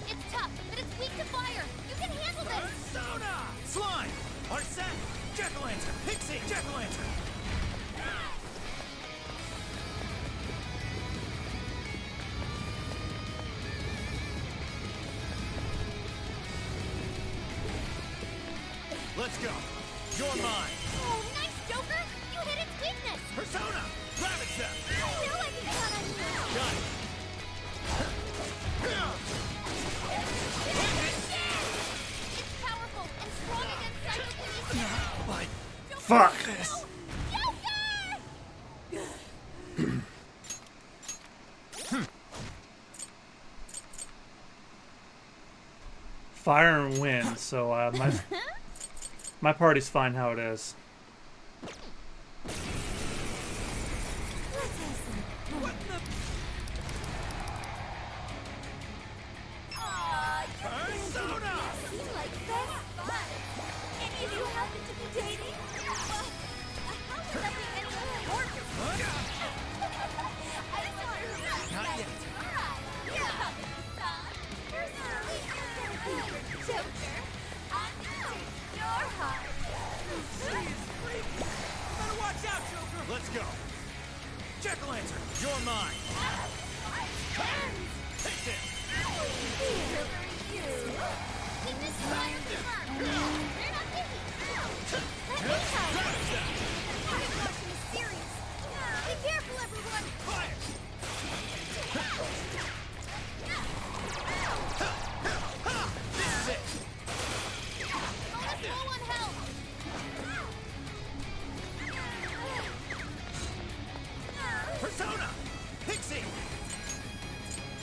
Speaker 6: It's tough, but it's weak to fire. You can handle this.
Speaker 11: Persona! Slime! Arsene! Jack-o'-lantern! Pixie! Jack-o'-lantern! Let's go. You're mine.
Speaker 6: Oh, nice, Joker. You hit its weakness.
Speaker 11: Persona! Rabbit Step!
Speaker 6: I knew I could count on you.
Speaker 11: Got it.
Speaker 6: It's powerful and strong against psychokinesis.
Speaker 11: But
Speaker 1: Fuck! Fire and wind, so my party's fine how it is.
Speaker 11: Persona!
Speaker 6: Seem like best fun. Any of you happen to be dating? How would that be any more
Speaker 11: Not yet.
Speaker 6: Joker, I'm gonna take your heart.
Speaker 11: Better watch out, Joker! Let's go. Jack-o'-lantern, you're mine. Take this.
Speaker 6: Weakness fire confirmed. You're not picky. Let me try. This caution is serious. Be careful, everyone.
Speaker 11: Fire! This is it.
Speaker 6: Bonus low on health.
Speaker 11: Persona! Pixie!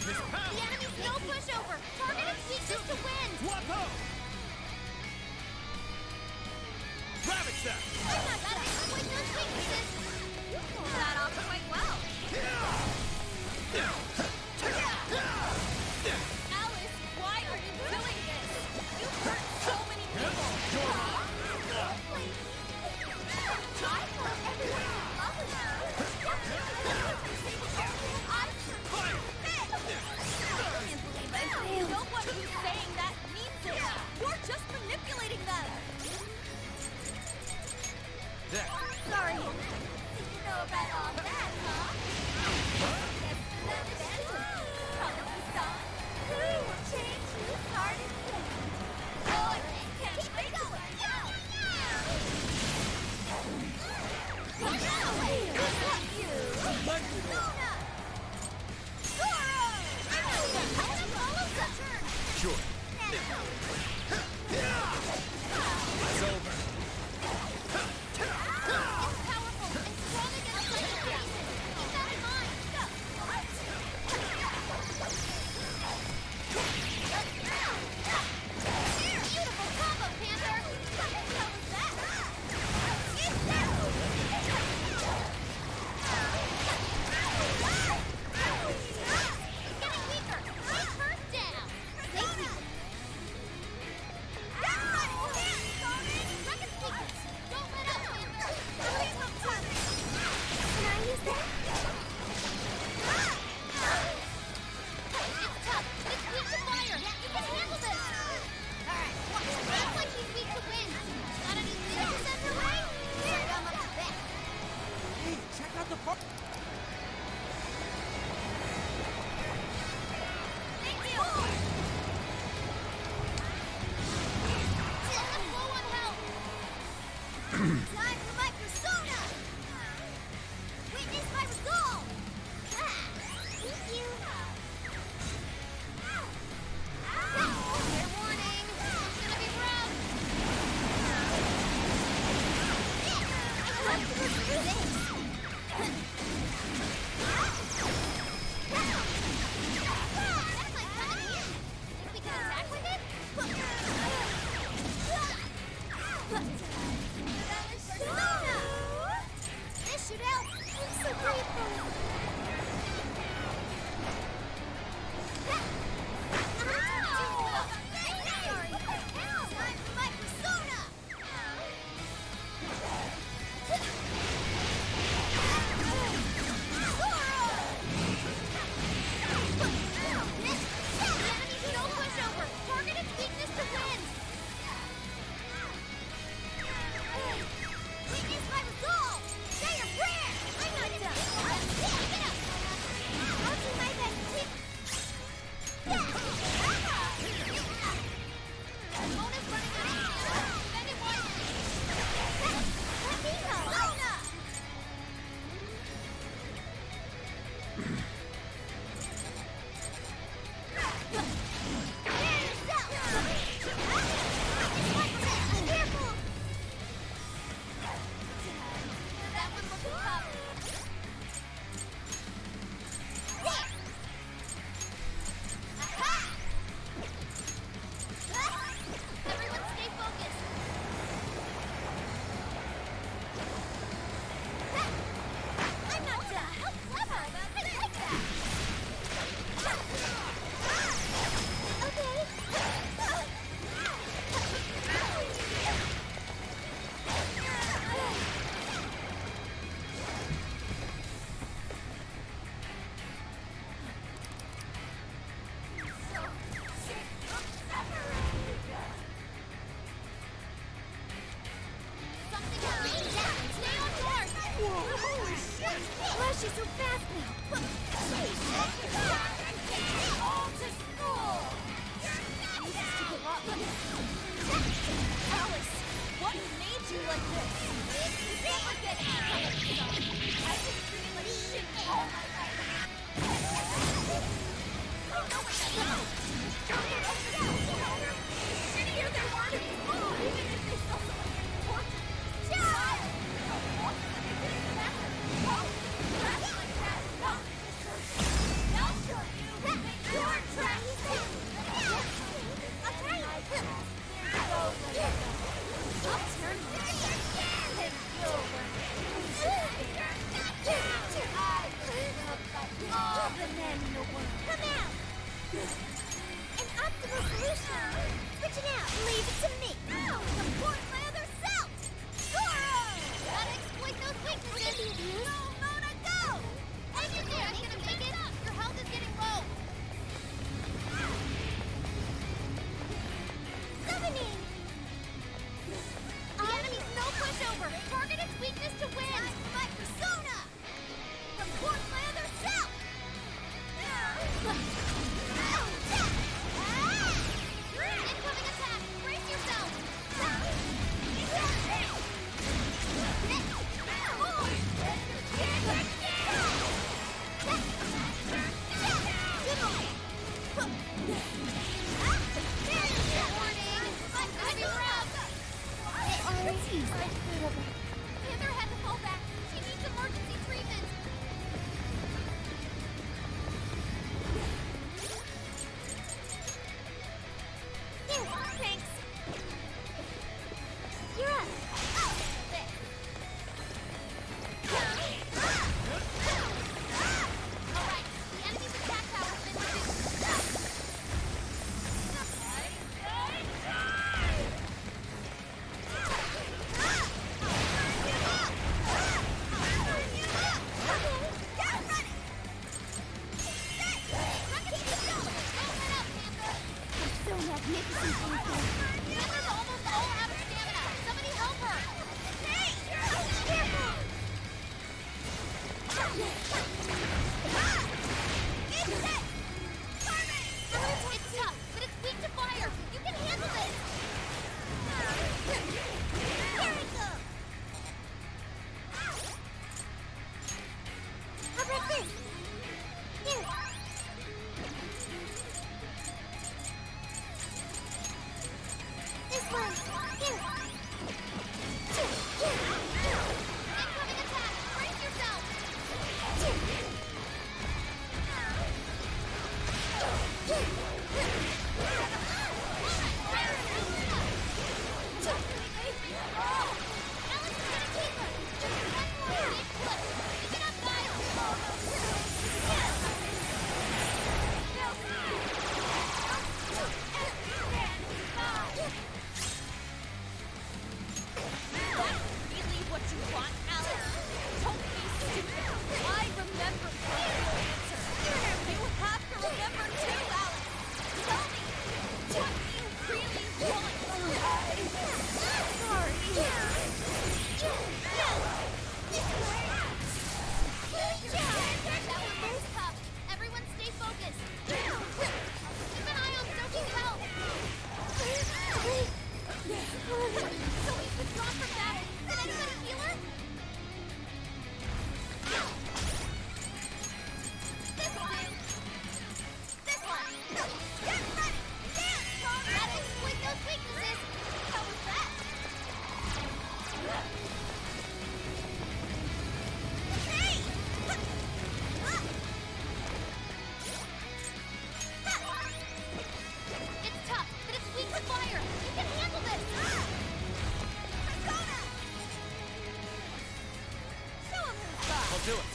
Speaker 11: Miss
Speaker 6: The
Speaker 11: Pound!
Speaker 6: enemy's no pushover. Target its weakness to win.
Speaker 11: Wapo! Rabbit Step!
Speaker 6: I'm not gonna exploit those weaknesses. You pulled that off quite well. Alice, why are you doing this? You've hurt so many people. Please. I thought everyone would love you. I can't believe I don't want you saying that means it. You're just manipulating them.
Speaker 11: There.
Speaker 6: Sorry. You know about all that, huh? Guess that's abandoned. Probably saw. Who will change whose heart is clean? Oh, I can't wait to let go. Come on, not you. Luna! Zoro! Follow the turn.
Speaker 11: Sure. It's over.
Speaker 6: It's powerful and strong against psychokinesis. Keep that in mind. Beautiful combo, Panther. What the hell was that? It's getting weaker. Take her down. Thank you. Dragon's weakness. Don't let up, Panther. Can I use that? It's tough. It's weak to fire. You can handle this. Alright. Looks like he's weak to wind. Got any leader to send her way? Here, I'm up to bat.
Speaker 3: Hey, check out the park.
Speaker 6: Thank you. Just low on health. Time for my persona. Witness my resolve. Thank you. Fair warning. It's gonna be rough. I like to pursue this. That's like coming in. Think we can attack with it? Persona! This should help. I'm so grateful. Sorry. Time for my persona. Holy shit!
Speaker 4: Why is she so fast now?
Speaker 6: All to school!
Speaker 7: Alice, what made you like this?
Speaker 6: Never get out of this. I've been treated like shit all my life. I don't know what to do. Shittier than one of school, even if they saw someone get tortured. Child! I'll show you. You're trash. I'll try it.
Speaker 4: I'll turn my all the men in the world.
Speaker 2: Come out! An optimal solution! Switch it out! Leave it to me!
Speaker 6: Support my other self! Goro! Gotta exploit those weaknesses! Go, Mona, go! And you're gonna make it up! Your health is getting low!
Speaker 2: Summoning!
Speaker 6: The enemy's no pushover! Target its weakness to win! My persona! Support my other self! Incoming attack! Brace yourself! Panther had to fall back. She needs emergency treatment.
Speaker 2: Here, thanks! You're up!
Speaker 6: Alright, the enemy's attack power's been reduced.
Speaker 4: So magnificent, Panther.
Speaker 6: Panther's almost all out of stamina. Somebody help her.
Speaker 2: Careful!
Speaker 6: It's tough, but it's weak to fire. You can handle this.
Speaker 2: Here we go! How about this? Here! This one! Here!
Speaker 6: Incoming attack. Brace yourself. Alex is gonna keep her. Just one more big push. Keep it up, That's really what you want, Alex? Don't be stupid. I remember your answer. You have to remember too, Alex. Tell me what you really want. That one was tough. Everyone stay focused. Keep an eye on Sophie's health. So we've withdrawn from battle. Did anybody heal her? This one. This one. Get ready. Dance, Connor. Gotta exploit those weaknesses. How was that? Hey! It's tough, but it's weak to fire. You can handle this. Persona! Show him who's boss.
Speaker 5: I'll do it.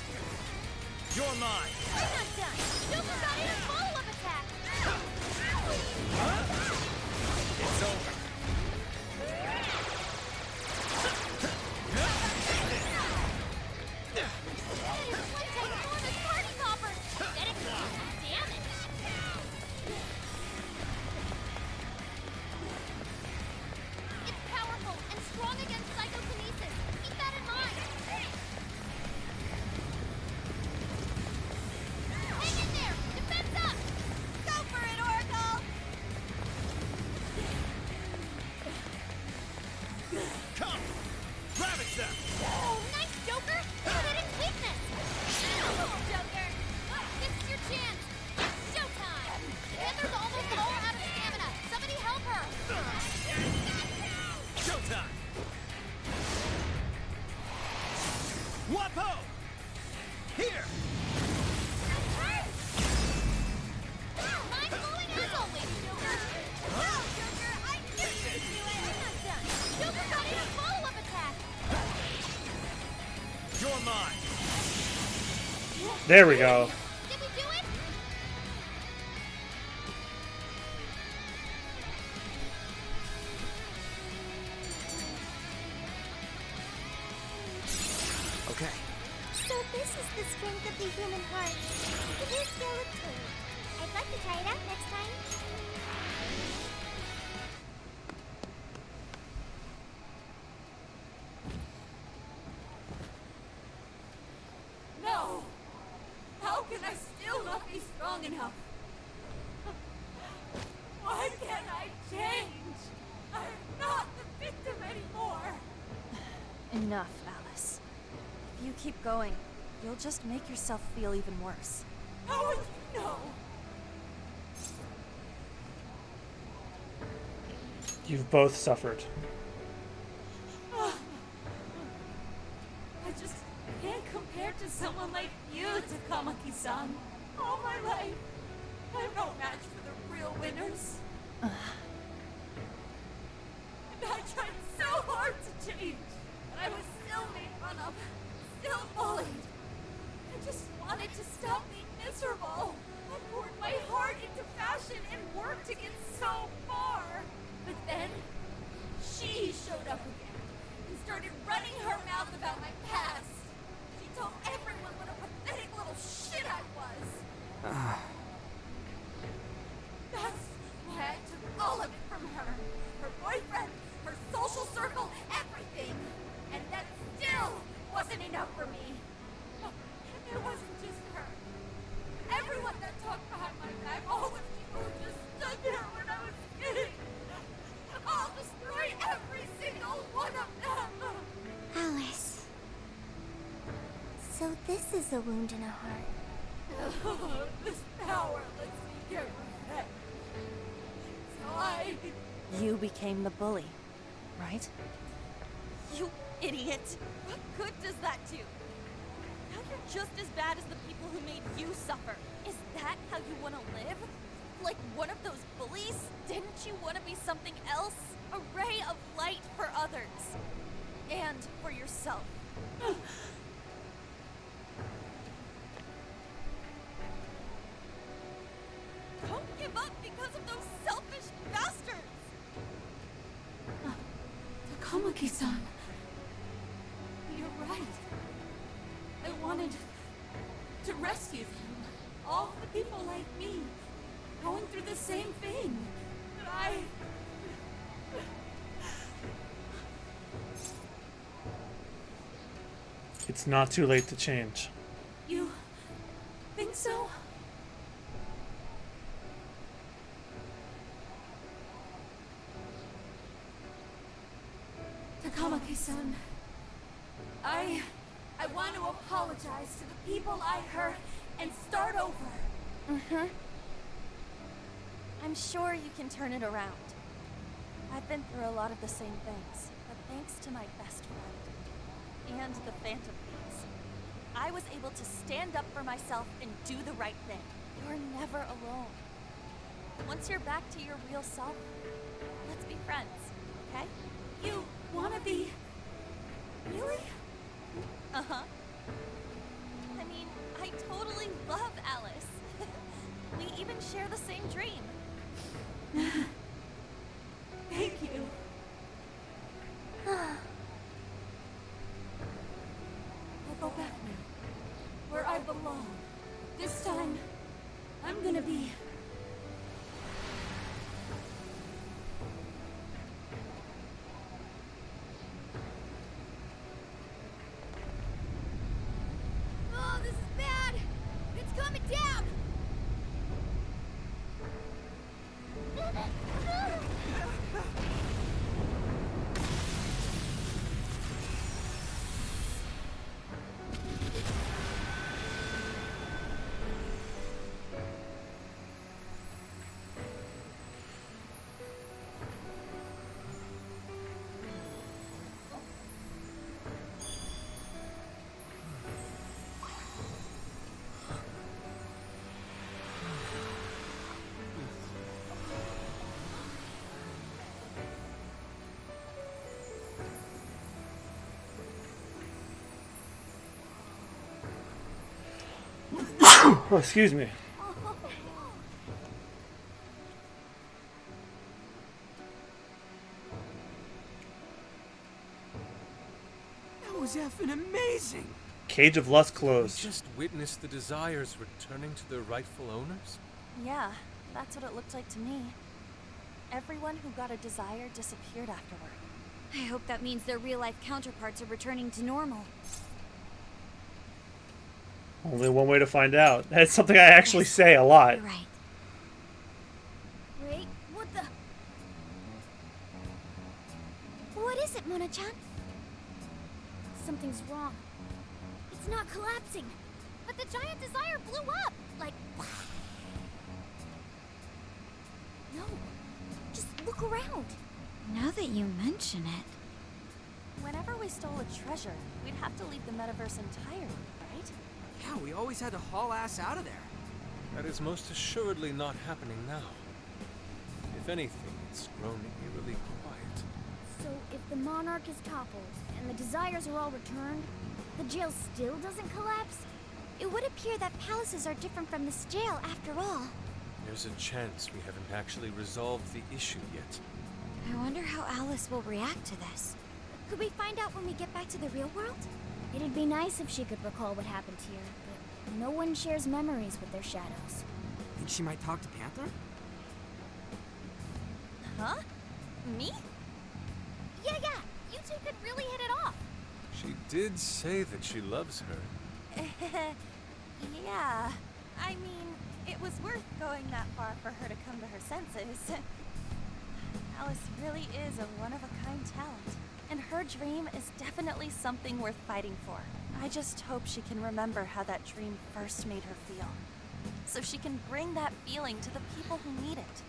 Speaker 5: You're mine.
Speaker 6: I'm not done. Joker got in a follow-up attack.
Speaker 5: It's over.
Speaker 6: One take more than party poppers. Get it? Damage. It's powerful and strong against psychokinesis. Keep that in mind.
Speaker 12: Wapo! Here!
Speaker 6: Mind blowing as always, Joker! No, Joker! I knew you'd do it! I'm not done! Joker got in a follow-up attack!
Speaker 12: You're mine!
Speaker 1: There we go.
Speaker 6: Did we do it?
Speaker 3: Okay.
Speaker 2: So this is the strength of the human heart. It is skeletal.
Speaker 6: I'd like to try it out next time.
Speaker 9: No! How can I still not be strong enough? Why can't I change? I'm not the victim anymore!
Speaker 7: Enough, Alice. If you keep going, you'll just make yourself feel even worse.
Speaker 9: How would you know?
Speaker 1: You've both suffered.
Speaker 9: I just can't compare to someone like you, Takamaki-san. All my life, I'm no match for the real winners. And I tried so hard to change, but I was still made fun of, still bullied. I just wanted to stop being miserable. I poured my heart into fashion and worked to get so far. But then, she showed up again and started running her mouth about my past. She told everyone what a pathetic little shit I was. That's why I took all of it from her. Her boyfriend, her social circle, everything. And that still wasn't enough for me. It wasn't just her. Everyone that talked behind my back, all the people who just stood there when I was kidding. I'll destroy every single one of them!
Speaker 2: Alice. So this is a wound in a heart.
Speaker 9: This power lets me get revenge. So I...
Speaker 7: You became the bully, right?
Speaker 13: You idiot! What good does that do? Now you're just as bad as the people who made you suffer. Is that how you want to live? Like one of those bullies? Didn't you want to be something else? A ray of light for others. And for yourself. Don't give up because of those selfish bastards!
Speaker 9: Takamaki-san. You're right. I wanted to rescue them. All the people like me. Going through the same thing. But I...
Speaker 1: It's not too late to change.
Speaker 9: You think so? Takamaki-san, I want to apologize to the people I hurt and start over.
Speaker 7: Mm-hmm. I'm sure you can turn it around. I've been through a lot of the same things, but thanks to my best friend and the Phantom Thieves, I was able to stand up for myself and do the right thing. You're never alone. Once you're back to your real self, let's be friends, okay?
Speaker 9: You wanna be... Really?
Speaker 13: Uh-huh. I mean, I totally love Alice. We even share the same dream.
Speaker 9: Thank you. I'll go back now, where I belong. This time, I'm gonna be...
Speaker 6: Oh, this is bad! It's coming down!
Speaker 1: Oh, excuse me.
Speaker 3: That was effing amazing.
Speaker 1: Cage of Lust
Speaker 5: We
Speaker 1: closed.
Speaker 5: just witnessed the desires returning to their rightful owners?
Speaker 13: Yeah, that's what it looked like to me. Everyone who got a desire disappeared afterward.
Speaker 4: I hope that means their real-life counterparts are returning to normal.
Speaker 1: Only one way to find out. That's something I actually say a lot.
Speaker 4: You're right.
Speaker 2: Wait, what the? What is it, Mona-chan? Something's wrong. It's not collapsing. But the giant desire blew up! Like... No. Just look around.
Speaker 4: Now that you mention it.
Speaker 13: Whenever we stole a treasure, we'd have to leave the metaverse entirely, right?
Speaker 3: Yeah, we always had to haul ass out of there.
Speaker 5: That is most assuredly not happening now. If anything, it's grown eerily quiet.
Speaker 2: So if the monarch is toppled, and the desires are all returned, the jail still doesn't collapse? It would appear that palaces are different from this jail after all.
Speaker 5: There's a chance we haven't actually resolved the issue yet.
Speaker 4: I wonder how Alice will react to this.
Speaker 2: Could we find out when we get back to the real world? It'd be nice if she could recall what happened here, but no one shares memories with their shadows.
Speaker 3: Think she might talk to Panther?
Speaker 13: Huh? Me?
Speaker 2: Yeah, you two could really hit it off.
Speaker 5: She did say that she loves her.
Speaker 13: Yeah. I mean, it was worth going that far for her to come to her senses. Alice really is a one-of-a-kind talent, and her dream is definitely something worth fighting for. I just hope she can remember how that dream first made her feel, so she can bring that feeling to the people who need it.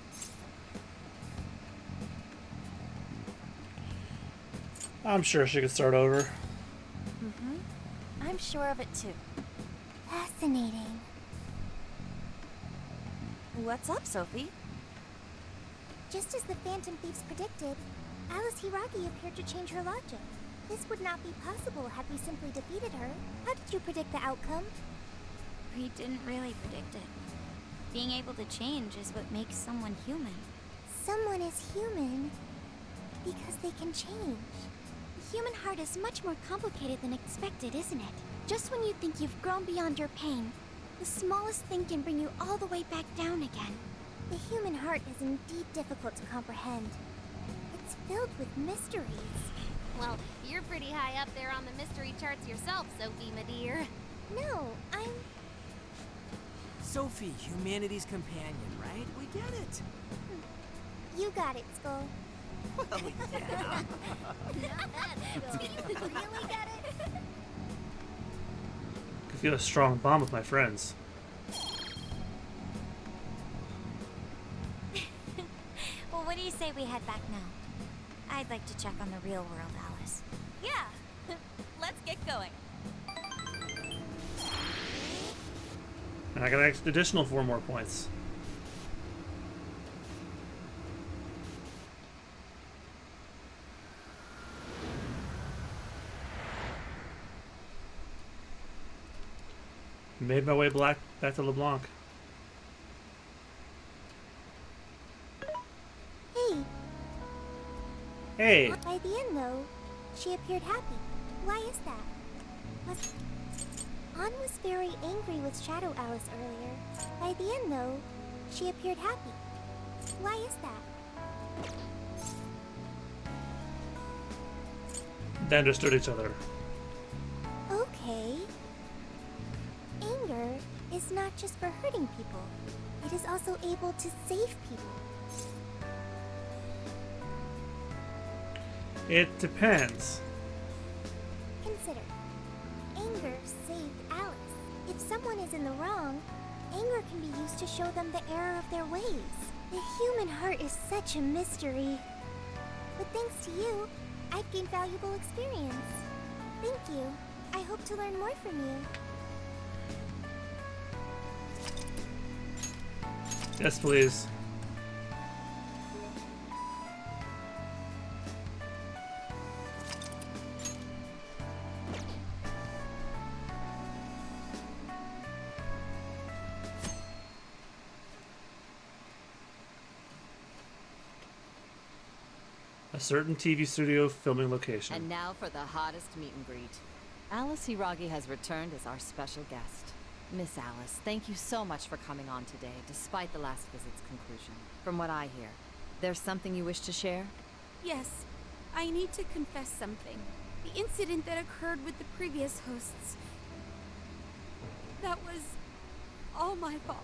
Speaker 1: I'm sure she could start over.
Speaker 13: I'm sure of it too.
Speaker 2: Fascinating.
Speaker 13: What's up, Sophie?
Speaker 2: Just as the Phantom Thieves predicted, Alice Hiragi appeared to change her logic. This would not be possible had we simply defeated her. How did you predict the outcome?
Speaker 4: We didn't really predict it. Being able to change is what makes someone human.
Speaker 2: Someone is human because they can change. The human heart is much more complicated than expected, isn't it? Just when you think you've grown beyond your pain, the smallest thing can bring you all the way back down again. The human heart is indeed difficult to comprehend. It's filled with mysteries.
Speaker 6: Well, you're pretty high up there on the mystery charts yourself, Sophie, my dear.
Speaker 2: No, I'm...
Speaker 3: Sophie, humanity's companion, right? We get it.
Speaker 2: You got it, Skull.
Speaker 3: Well, yeah.
Speaker 2: Do you really get it?
Speaker 1: Could feel a strong bond with my friends.
Speaker 4: Well, what do you say we head back now? I'd like to check on the real world, Alice.
Speaker 13: Yeah! Let's get going.
Speaker 1: And I got an additional 4 more points. Made my way back to LeBlanc.
Speaker 2: Hey.
Speaker 1: Hey!
Speaker 2: By the end, though, she appeared happy. Why is that? Ann was very angry with Shadow Alice earlier. By the end, though, she appeared happy. Why is that?
Speaker 1: They understood each other.
Speaker 2: Okay. Anger is not just for hurting people. It is also able to save people.
Speaker 1: It depends.
Speaker 2: Consider. Anger saved Alice. If someone is in the wrong, anger can be used to show them the error of their ways. The human heart is such a mystery. But thanks to you, I've gained valuable experience. Thank you. I hope to learn more from you.
Speaker 1: Yes, please. A certain TV studio filming location.
Speaker 14: And now for the hottest meet and greet. Alice Hiragi has returned as our special guest. Miss Alice, thank you so much for coming on today, despite the last visit's conclusion. From what I hear, there's something you wish to share?
Speaker 15: Yes, I need to confess something. The incident that occurred with the previous hosts. That was all my fault.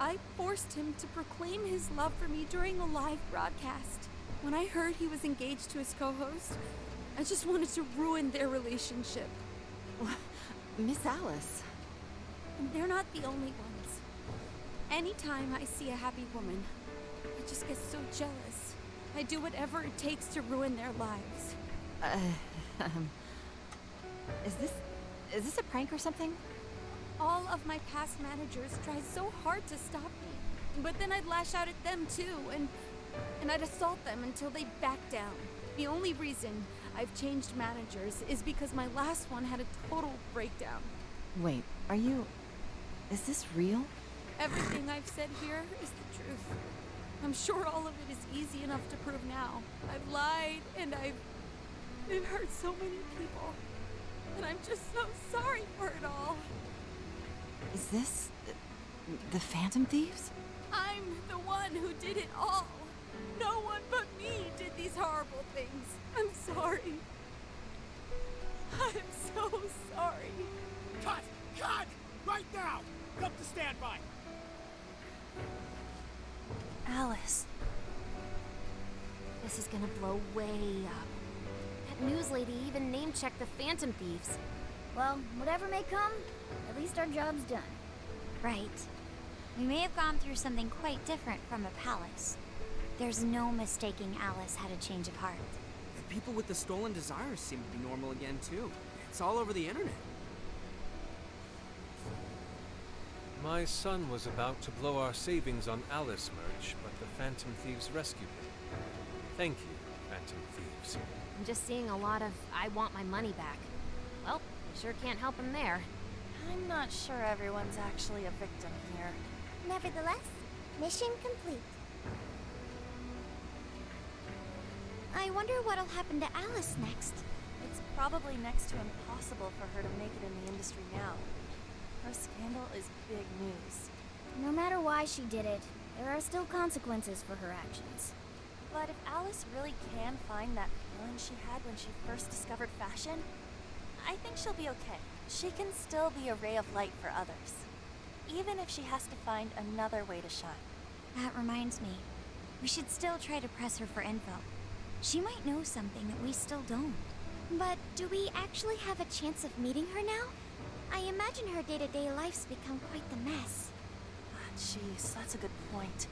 Speaker 15: I forced him to proclaim his love for me during a live broadcast. When I heard he was engaged to his co-host, I just wanted to ruin their relationship.
Speaker 14: Miss Alice.
Speaker 15: And they're not the only ones. Anytime I see a happy woman, I just get so jealous. I do whatever it takes to ruin their lives.
Speaker 14: Is this a prank or something?
Speaker 15: All of my past managers tried so hard to stop me. But then I'd lash out at them too, and I'd assault them until they backed down. The only reason I've changed managers is because my last one had a total breakdown.
Speaker 14: Wait, is this real?
Speaker 15: Everything I've said here is the truth. I'm sure all of it is easy enough to prove now. I've lied and I've hurt so many people. And I'm just so sorry for it all.
Speaker 14: Is this the Phantom Thieves?
Speaker 15: I'm the one who did it all. No one but me did these horrible things. I'm sorry. I'm so sorry.
Speaker 12: Cut! Cut! Right now! Come to standby!
Speaker 4: Alice. This is gonna blow way up. That news lady even name-checked the Phantom Thieves.
Speaker 2: Well, whatever may come, at least our job's done.
Speaker 4: Right. We may have gone through something quite different from a palace. There's no mistaking Alice had a change of heart.
Speaker 3: The people with the stolen desires seem to be normal again, too. It's all over the internet.
Speaker 5: My son was about to blow our savings on Alice merch, but the Phantom Thieves rescued him. Thank you, Phantom Thieves.
Speaker 4: I'm just seeing a lot of I want my money back. Well, we sure can't help him there.
Speaker 7: I'm not sure everyone's actually a victim here.
Speaker 2: Nevertheless, mission complete.
Speaker 4: I wonder what'll happen to Alice next.
Speaker 7: It's probably next to impossible for her to make it in the industry now. Her scandal is big news.
Speaker 2: No matter why she did it, there are still consequences for her actions.
Speaker 7: But if Alice really can find that feeling she had when she first discovered fashion, I think she'll be okay. She can still be a ray of light for others, even if she has to find another way to shine.
Speaker 4: That reminds me. We should still try to press her for info. She might know something that we still don't.
Speaker 2: But do we actually have a chance of meeting her now? I imagine her day-to-day life's become quite the mess.
Speaker 7: Jeez, that's a good point.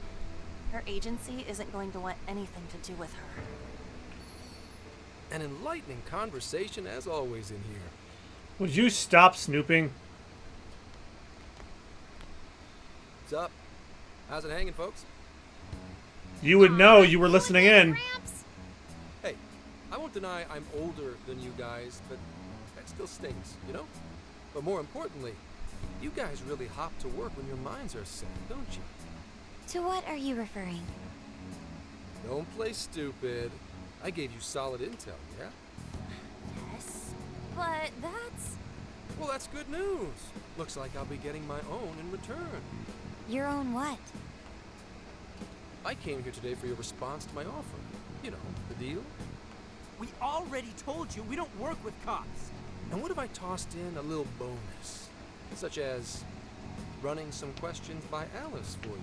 Speaker 7: Her agency isn't going to want anything to do with her.
Speaker 16: An enlightening conversation as always in here.
Speaker 1: Would you stop snooping?
Speaker 16: What's up? How's it hanging, folks?
Speaker 1: You would know you were listening in.
Speaker 16: Hey, I won't deny I'm older than you guys, but that still stings, you know? But more importantly, you guys really hop to work when your minds are set, don't you?
Speaker 4: To what are you referring?
Speaker 16: Don't play stupid. I gave you solid intel, yeah?
Speaker 7: Yes, but that's...
Speaker 16: Well, that's good news. Looks like I'll be getting my own in return.
Speaker 4: Your own what?
Speaker 16: I came here today for your response to my offer. You know, the deal.
Speaker 12: We already told you we don't work with cops.
Speaker 16: And what if I tossed in a little bonus? Such as running some questions by Alice for you.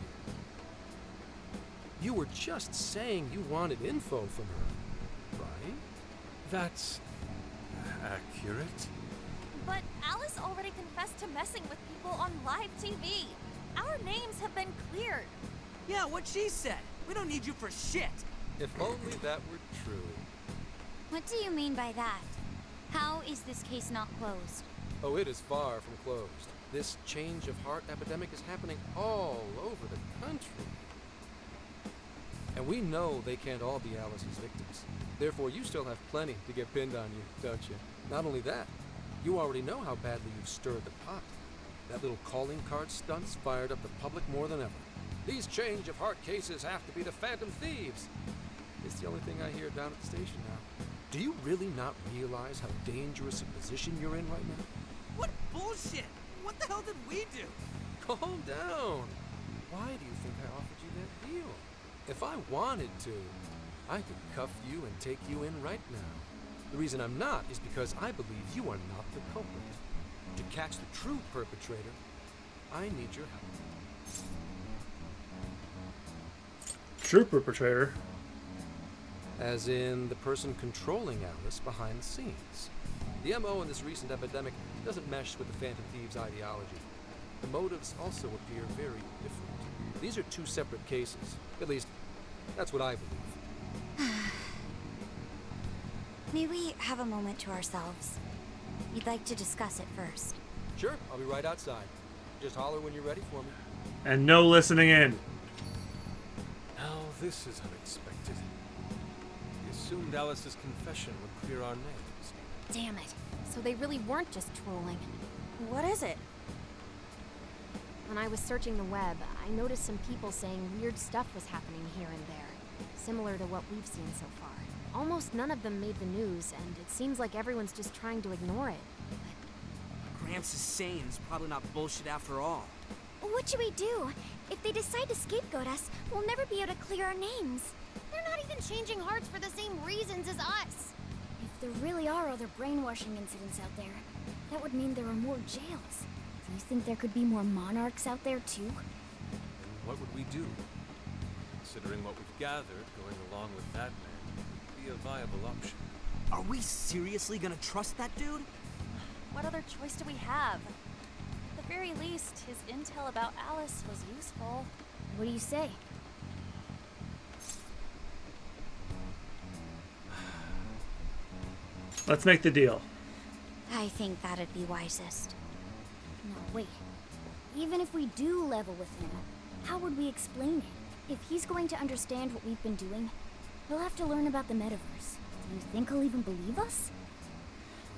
Speaker 16: You were just saying you wanted info from her, right?
Speaker 5: That's accurate.
Speaker 7: But Alice already confessed to messing with people on live TV. Our names have been cleared.
Speaker 12: Yeah, what she said. We don't need you for shit.
Speaker 16: If only that were true.
Speaker 4: What do you mean by that? How is this case not closed?
Speaker 16: Oh, it is far from closed. This change of heart epidemic is happening all over the country. And we know they can't all be Alice's victims. Therefore, you still have plenty to get pinned on you, don't you? Not only that, you already know how badly you've stirred the pot. That little calling card stunt's fired up the public more than ever. These change of heart cases have to be the Phantom Thieves. It's the only thing I hear down at the station now. Do you really not realize how dangerous a position you're in right now?
Speaker 3: What bullshit! What the hell did we do?
Speaker 16: Calm down. Why do you think I offered you that deal? If I wanted to, I could cuff you and take you in right now. The reason I'm not is because I believe you are not the culprit. To catch the true perpetrator, I need your help.
Speaker 1: True perpetrator?
Speaker 16: As in the person controlling Alice behind the scenes. The MO in this recent epidemic doesn't mesh with the Phantom Thieves' ideology. The motives also appear very different. These are two separate cases. At least, that's what I believe.
Speaker 4: May we have a moment to ourselves? We'd like to discuss it first.
Speaker 16: Sure, I'll be right outside. Just holler when you're ready for me.
Speaker 1: And no listening in.
Speaker 5: Now this is unexpected. We assumed Alice's confession would clear our names.
Speaker 15: Damn it. So they really weren't just trolling.
Speaker 13: What is it?
Speaker 15: When I was searching the web, I noticed some people saying weird stuff was happening here and there, similar to what we've seen so far. Almost none of them made the news, and it seems like everyone's just trying to ignore it.
Speaker 3: Gramps is saying it's probably not bullshit after all.
Speaker 2: What should we do? If they decide to scapegoat us, we'll never be able to clear our names. They're not even changing hearts for the same reasons as us.
Speaker 4: If there really are other brainwashing incidents out there, that would mean there are more jails. Do you think there could be more monarchs out there too?
Speaker 5: And what would we do? Considering what we've gathered, going along with that man would be a viable option.
Speaker 3: Are we seriously gonna trust that dude?
Speaker 13: What other choice do we have? At the very least, his intel about Alice was useful.
Speaker 4: What do you say?
Speaker 1: Let's make the deal.
Speaker 4: I think that'd be wisest. No, wait. Even if we do level with him, how would we explain it? If he's going to understand what we've been doing, he'll have to learn about the metaverse. Do you think he'll even believe us?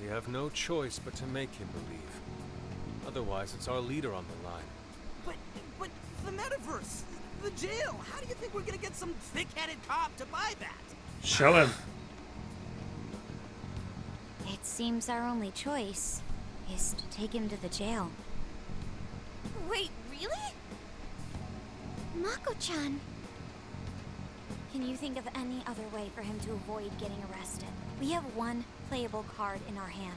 Speaker 5: We have no choice but to make him believe. Otherwise, it's our leader on the line.
Speaker 3: But the metaverse, the jail. How do you think we're gonna get some thick-headed cop to buy that?
Speaker 1: Show him.
Speaker 4: It seems our only choice is to take him to the jail.
Speaker 13: Wait, really?
Speaker 2: Mako-chan.
Speaker 4: Can you think of any other way for him to avoid getting arrested? We have one playable card in our hand.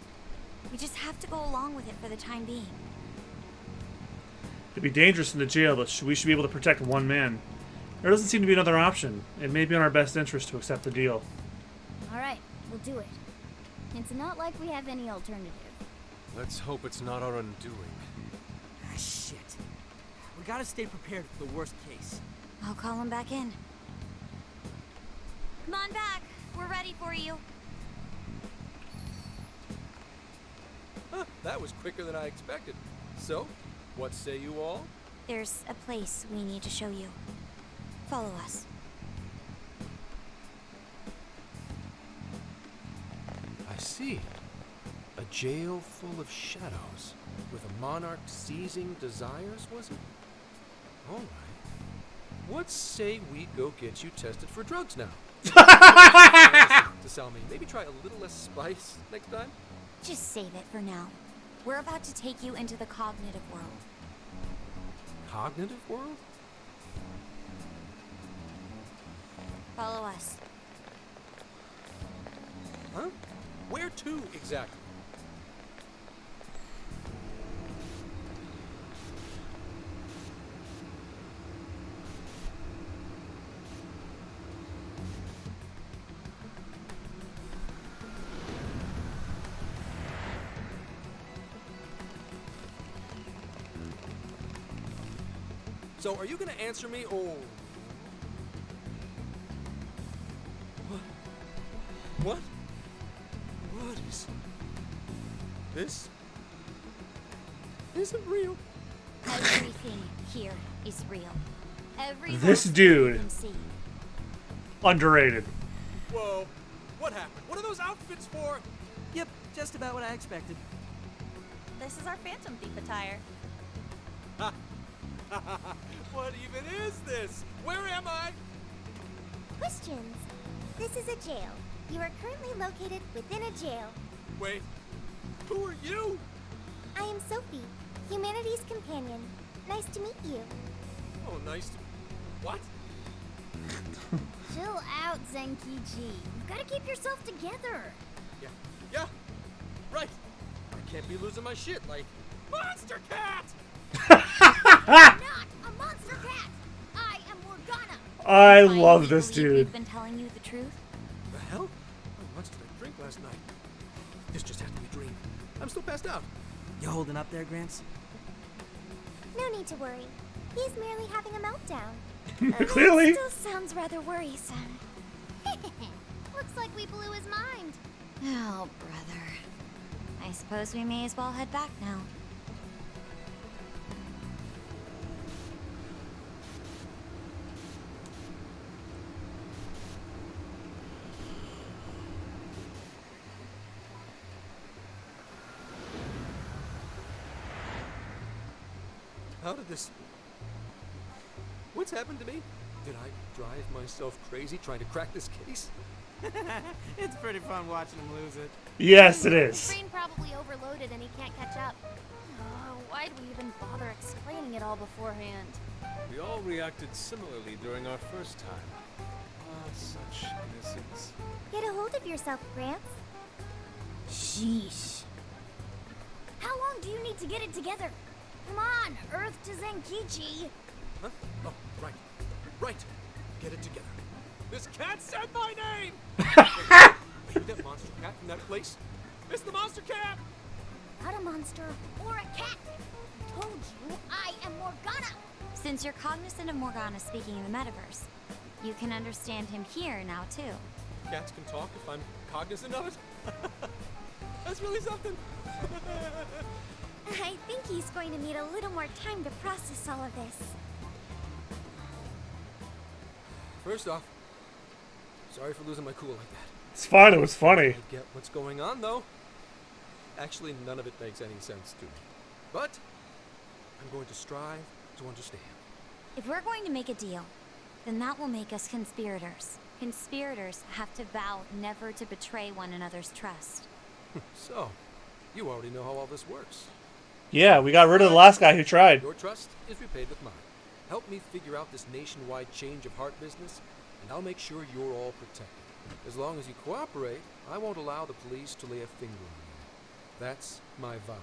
Speaker 4: We just have to go along with it for the time being.
Speaker 1: It'd be dangerous in the jail, but we should be able to protect one man. There doesn't seem to be another option. It may be in our best interest to accept the deal.
Speaker 4: Alright, we'll do it. It's not like we have any alternative.
Speaker 5: Let's hope it's not our undoing.
Speaker 3: Ah, shit. We gotta stay prepared for the worst case.
Speaker 4: I'll call him back in.
Speaker 2: Come on back. We're ready for you.
Speaker 16: Huh, that was quicker than I expected. So, what say you all?
Speaker 4: There's a place we need to show you. Follow us.
Speaker 16: I see. A jail full of shadows, with a monarch seizing desires, was it? All right. What say we go get you tested for drugs now? To sell me. Maybe try a little less spice next time?
Speaker 4: Just save it for now. We're about to take you into the cognitive world.
Speaker 16: Cognitive world?
Speaker 4: Follow us.
Speaker 16: Huh? Where to, exactly? So, are you gonna answer me, or... What? What is... This... isn't real.
Speaker 4: Everything here is real. Everything
Speaker 1: This dude.
Speaker 4: you can see.
Speaker 1: Underrated.
Speaker 16: Whoa. What happened? What are those outfits for?
Speaker 3: Yep, just about what I expected.
Speaker 13: This is our Phantom Thief attire.
Speaker 16: What even is this? Where am I?
Speaker 2: Questions. This is a jail. You are currently located within a jail.
Speaker 16: Wait, who are you?
Speaker 2: I am Sophie, humanity's companion. Nice to meet you.
Speaker 16: Oh, nice to... What?
Speaker 4: Chill out, Zenkichi. You've got to keep yourself together.
Speaker 16: Yeah, right. I can't be losing my shit like... Monster Cat!
Speaker 4: Not a monster cat! I am Morgana!
Speaker 1: I love this dude.
Speaker 7: We've been telling you the truth?
Speaker 16: The hell? How much did I drink last night? This just had to be a dream. I'm still passed out.
Speaker 3: You holding up there, Gramps?
Speaker 2: No need to worry. He's merely having a meltdown.
Speaker 1: Clearly.
Speaker 4: Still sounds rather worrisome.
Speaker 6: Looks like we blew his mind.
Speaker 4: Oh, brother.
Speaker 7: I suppose we may as well head back now.
Speaker 16: How did this... What's happened to me? Did I drive myself crazy trying to crack this case?
Speaker 3: It's pretty fun watching him lose it.
Speaker 1: Yes, it
Speaker 6: His
Speaker 1: is.
Speaker 6: brain probably overloaded and he can't catch up.
Speaker 7: Why'd we even bother explaining it all beforehand?
Speaker 5: We all reacted similarly during our first time. Ah, such innocence.
Speaker 2: Get a hold of yourself, Gramps.
Speaker 4: Sheesh. How long do you need to get it together? Come on, Earth to Zenkichi.
Speaker 16: Huh? Oh, right. Right. Get it together. This cat said my name! Are you that monster cat from that place? It's the monster cat!
Speaker 4: Not a monster or a cat. I told you I am Morgana.
Speaker 7: Since you're cognizant of Morgana speaking in the metaverse, you can understand him here now too.
Speaker 16: Cats can talk if I'm cognizant of it? That's really something.
Speaker 2: I think he's going to need a little more time to process all of this.
Speaker 16: First off, sorry for losing my cool like that.
Speaker 1: It's fine. It was funny.
Speaker 16: I get what's going on, though. Actually, none of it makes any sense to me. But I'm going to strive to understand.
Speaker 7: If we're going to make a deal, then that will make us conspirators. Conspirators have to vow never to betray one another's trust.
Speaker 16: So, you already know how all this works.
Speaker 1: Yeah, we got rid of the last guy who tried.
Speaker 16: Your trust is repaid with mine. Help me figure out this nationwide change of heart business, and I'll make sure you're all protected. As long as you cooperate, I won't allow the police to lay a finger on you. That's my vow.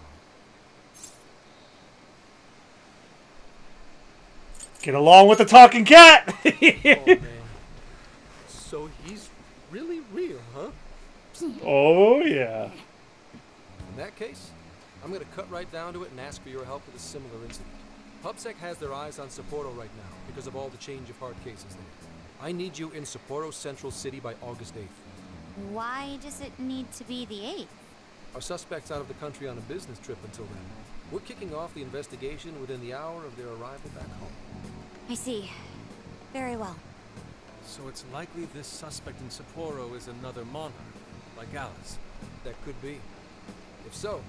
Speaker 1: Get along with the talking cat.
Speaker 16: Oh, man. So he's really real, huh?
Speaker 1: Oh, yeah.
Speaker 16: In that case, I'm going to cut right down to it and ask for your help with a similar incident. PubSec has their eyes on Sapporo right now because of all the change of heart cases there. I need you in Sapporo Central City by August 8th.
Speaker 7: Why does it need to be the 8th?
Speaker 16: Our suspect's out of the country on a business trip until then. We're kicking off the investigation within the hour of their arrival back home.
Speaker 7: I see. Very well.
Speaker 5: So it's likely this suspect in Sapporo is another monarch, like Alice.
Speaker 16: That could be. If so,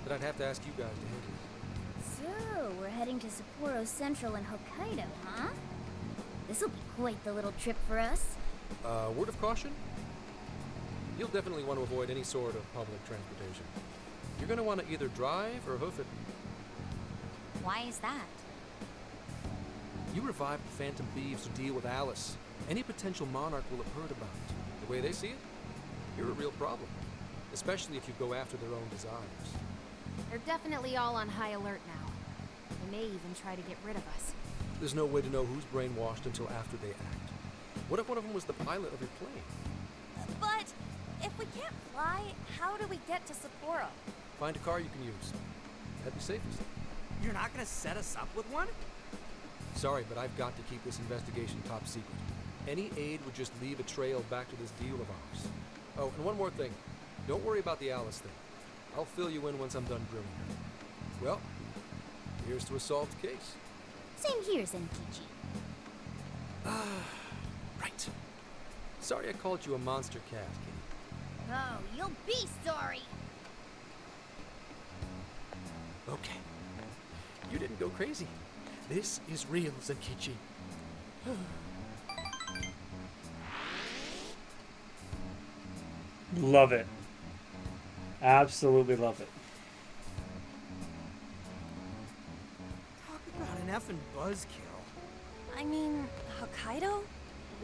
Speaker 16: then I'd have to ask you guys to handle it.
Speaker 4: So, we're heading to Sapporo Central in Hokkaido, huh? This'll be quite the little trip for us.
Speaker 16: Word of caution? You'll definitely want to avoid any sort of public transportation. You're going to want to either drive or hoof it.
Speaker 7: Why is that?
Speaker 16: You revived the Phantom Thieves to deal with Alice. Any potential monarch will have heard about it. The way they see it, you're a real problem. Especially if you go after their own desires.
Speaker 6: They're definitely all on high alert now. They may even try to get rid of us.
Speaker 16: There's no way to know who's brainwashed until after they act. What if one of them was the pilot of your plane?
Speaker 13: But if we can't fly, how do we get to Sapporo?
Speaker 16: Find a car you can use. That'd be safest.
Speaker 3: You're not gonna set us up with one?
Speaker 16: Sorry, but I've got to keep this investigation top secret. Any aid would just leave a trail back to this deal of ours. Oh, and one more thing. Don't worry about the Alice thing. I'll fill you in once I'm done grilling her. Well, here's to a solved case.
Speaker 4: Same here, Zenkichi.
Speaker 16: Right. Sorry I called you a monster cat, Kitty.
Speaker 4: Oh, you'll be sorry.
Speaker 16: Okay. You didn't go crazy. This is real, Zenkichi.
Speaker 1: Love it. Absolutely love it.
Speaker 3: Talk about an effing buzzkill.
Speaker 7: I mean, Hokkaido?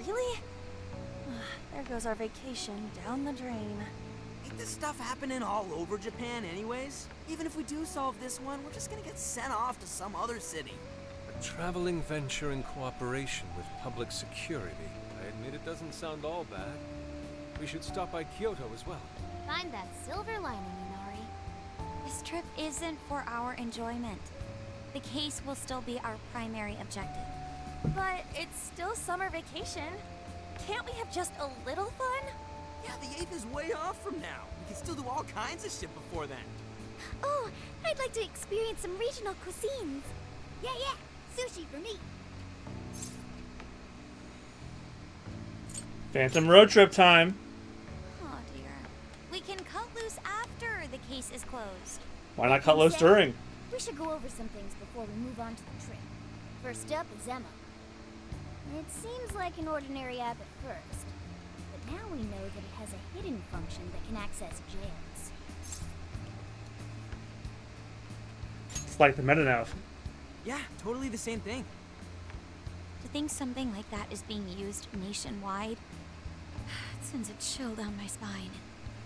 Speaker 7: Really? There goes our vacation down the drain.
Speaker 3: Ain't this stuff happening all over Japan anyways? Even if we do solve this one, we're just gonna get sent off to some other city.
Speaker 5: A traveling venture in cooperation with public security. I admit it doesn't sound all bad. We should stop by Kyoto as well.
Speaker 4: Find that silver lining, Inari.
Speaker 6: This trip isn't for our enjoyment. The case will still be our primary objective.
Speaker 7: But it's still summer vacation. Can't we have just a little fun?
Speaker 3: Yeah, the 8th is way off from now. We can still do all kinds of shit before then.
Speaker 2: Oh, I'd like to experience some regional cuisines. Yeah, sushi for me.
Speaker 1: Phantom road trip time.
Speaker 6: Oh dear. We can cut loose after the case is closed.
Speaker 1: Why not cut loose during?
Speaker 4: We should go over some things before we move on to the trip. First up is Emma. It seems like an ordinary app at first, but now we know that it has a hidden function that can access jails.
Speaker 1: It's like the meta-nav.
Speaker 3: Yeah, totally the same thing.
Speaker 6: To think something like that is being used nationwide, it sends a chill down my spine.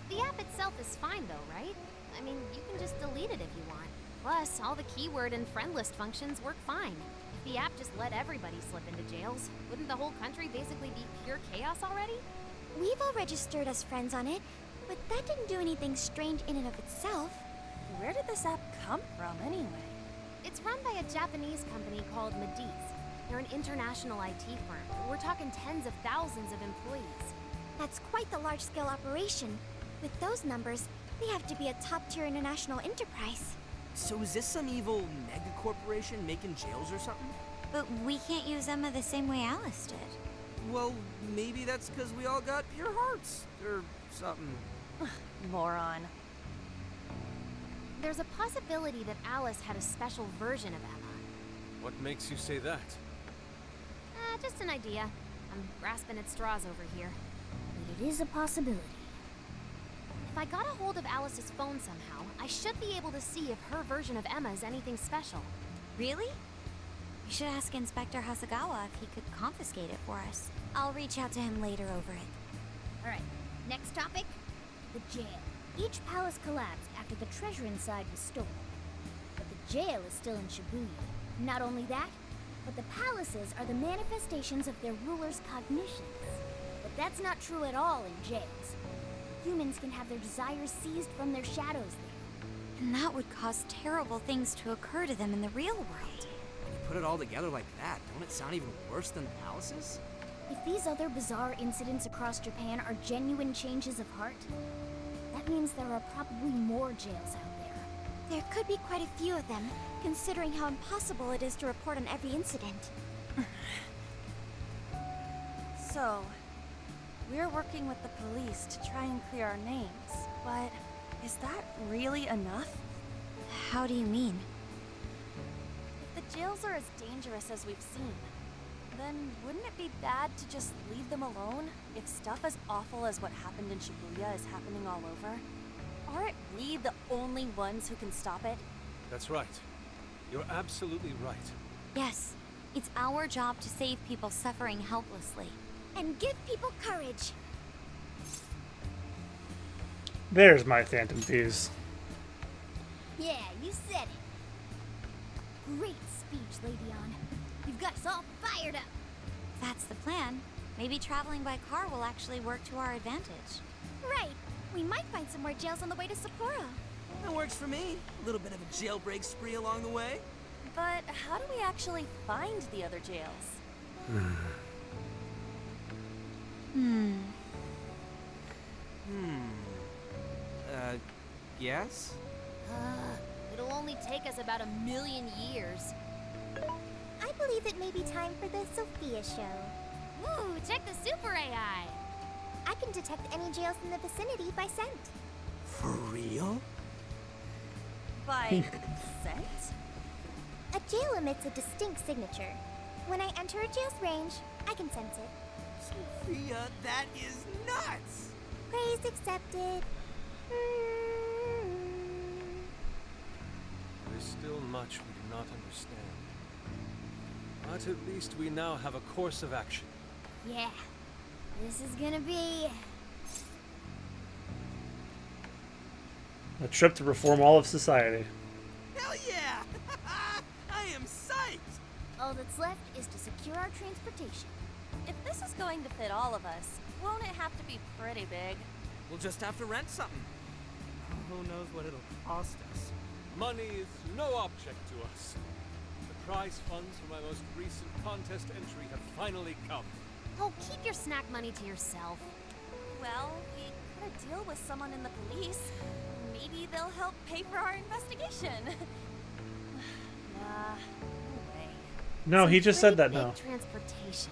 Speaker 13: The app itself is fine though, right? I mean, you can just delete it if you want. Plus, all the keyword and friend list functions work fine. If the app just let everybody slip into jails, wouldn't the whole country basically be pure chaos already?
Speaker 2: We've all registered as friends on it, but that didn't do anything strange in and of itself.
Speaker 7: Where did this app come from anyway?
Speaker 13: It's run by a Japanese company called Mediz. They're an international IT firm. We're talking tens of thousands of employees.
Speaker 2: That's quite the large-scale operation. With those numbers, they have to be a top-tier international enterprise.
Speaker 3: So is this some evil mega corporation making jails or something?
Speaker 6: But we can't use Emma the same way Alice did.
Speaker 3: Well, maybe that's because we all got pure hearts, or something.
Speaker 7: Moron.
Speaker 13: There's a possibility that Alice had a special version of Emma.
Speaker 5: What makes you say that?
Speaker 13: Just an idea. I'm grasping at straws over here.
Speaker 4: But it is a possibility.
Speaker 13: If I got a hold of Alice's phone somehow, I should be able to see if her version of Emma is anything special.
Speaker 6: Really? We should ask Inspector Hasagawa if he could confiscate it for us. I'll reach out to him later over it.
Speaker 4: Alright, next topic. The jail. Each palace collapsed after the treasure inside was stolen. But the jail is still in Shibuya. Not only that, but the palaces are the manifestations of their rulers' cognitions. But that's not true at all in jails. Humans can have their desires seized from their shadows there.
Speaker 6: And that would cause terrible things to occur to them in the real world.
Speaker 3: When you put it all together like that, don't it sound even worse than palaces?
Speaker 4: If these other bizarre incidents across Japan are genuine changes of heart, that means there are probably more jails out there.
Speaker 2: There could be quite a few of them, considering how impossible it is to report on every incident.
Speaker 7: So, we're working with the police to try and clear our names, but is that really enough?
Speaker 6: How do you mean?
Speaker 7: If the jails are as dangerous as we've seen, then wouldn't it be bad to just leave them alone if stuff as awful as what happened in Shibuya is happening all over? Aren't we the only ones who can stop it?
Speaker 5: That's right. You're absolutely right.
Speaker 6: Yes, it's our job to save people suffering helplessly.
Speaker 2: And give people courage.
Speaker 1: There's my Phantom Thieves.
Speaker 4: Yeah, you said it. Great speech, Lady On. You've got us all fired up.
Speaker 6: That's the plan. Maybe traveling by car will actually work to our advantage.
Speaker 2: Right. We might find some more jails on the way to Sapporo.
Speaker 3: That works for me. A little bit of a jailbreak spree along the way.
Speaker 7: But how do we actually find the other jails?
Speaker 3: Yes?
Speaker 13: It'll only take us about 1,000,000 years.
Speaker 2: I believe it may be time for the Sophia show.
Speaker 13: Ooh, check the super AI!
Speaker 2: I can detect any jails in the vicinity by scent.
Speaker 3: For real?
Speaker 7: By scent?
Speaker 2: A jail emits a distinct signature. When I enter a jail's range, I can sense it.
Speaker 3: Sophia, that is nuts!
Speaker 2: Praise accepted.
Speaker 5: There is still much we do not understand. But at least we now have a course of action.
Speaker 4: Yeah. This is gonna be...
Speaker 1: A trip to reform all of society.
Speaker 3: Hell yeah! I am psyched!
Speaker 4: All that's left is to secure our transportation.
Speaker 7: If this is going to fit all of us, won't it have to be pretty big?
Speaker 3: We'll just have to rent something. Who knows what it'll cost us?
Speaker 5: Money is no object to us. The prize funds for my most recent contest entry have finally come.
Speaker 2: Oh, keep your snack money to yourself.
Speaker 7: Well, we cut a deal with someone in the police. Maybe they'll help pay for our investigation. Nah, no way.
Speaker 1: No, he just said that
Speaker 2: Big
Speaker 1: now.
Speaker 2: Transportation.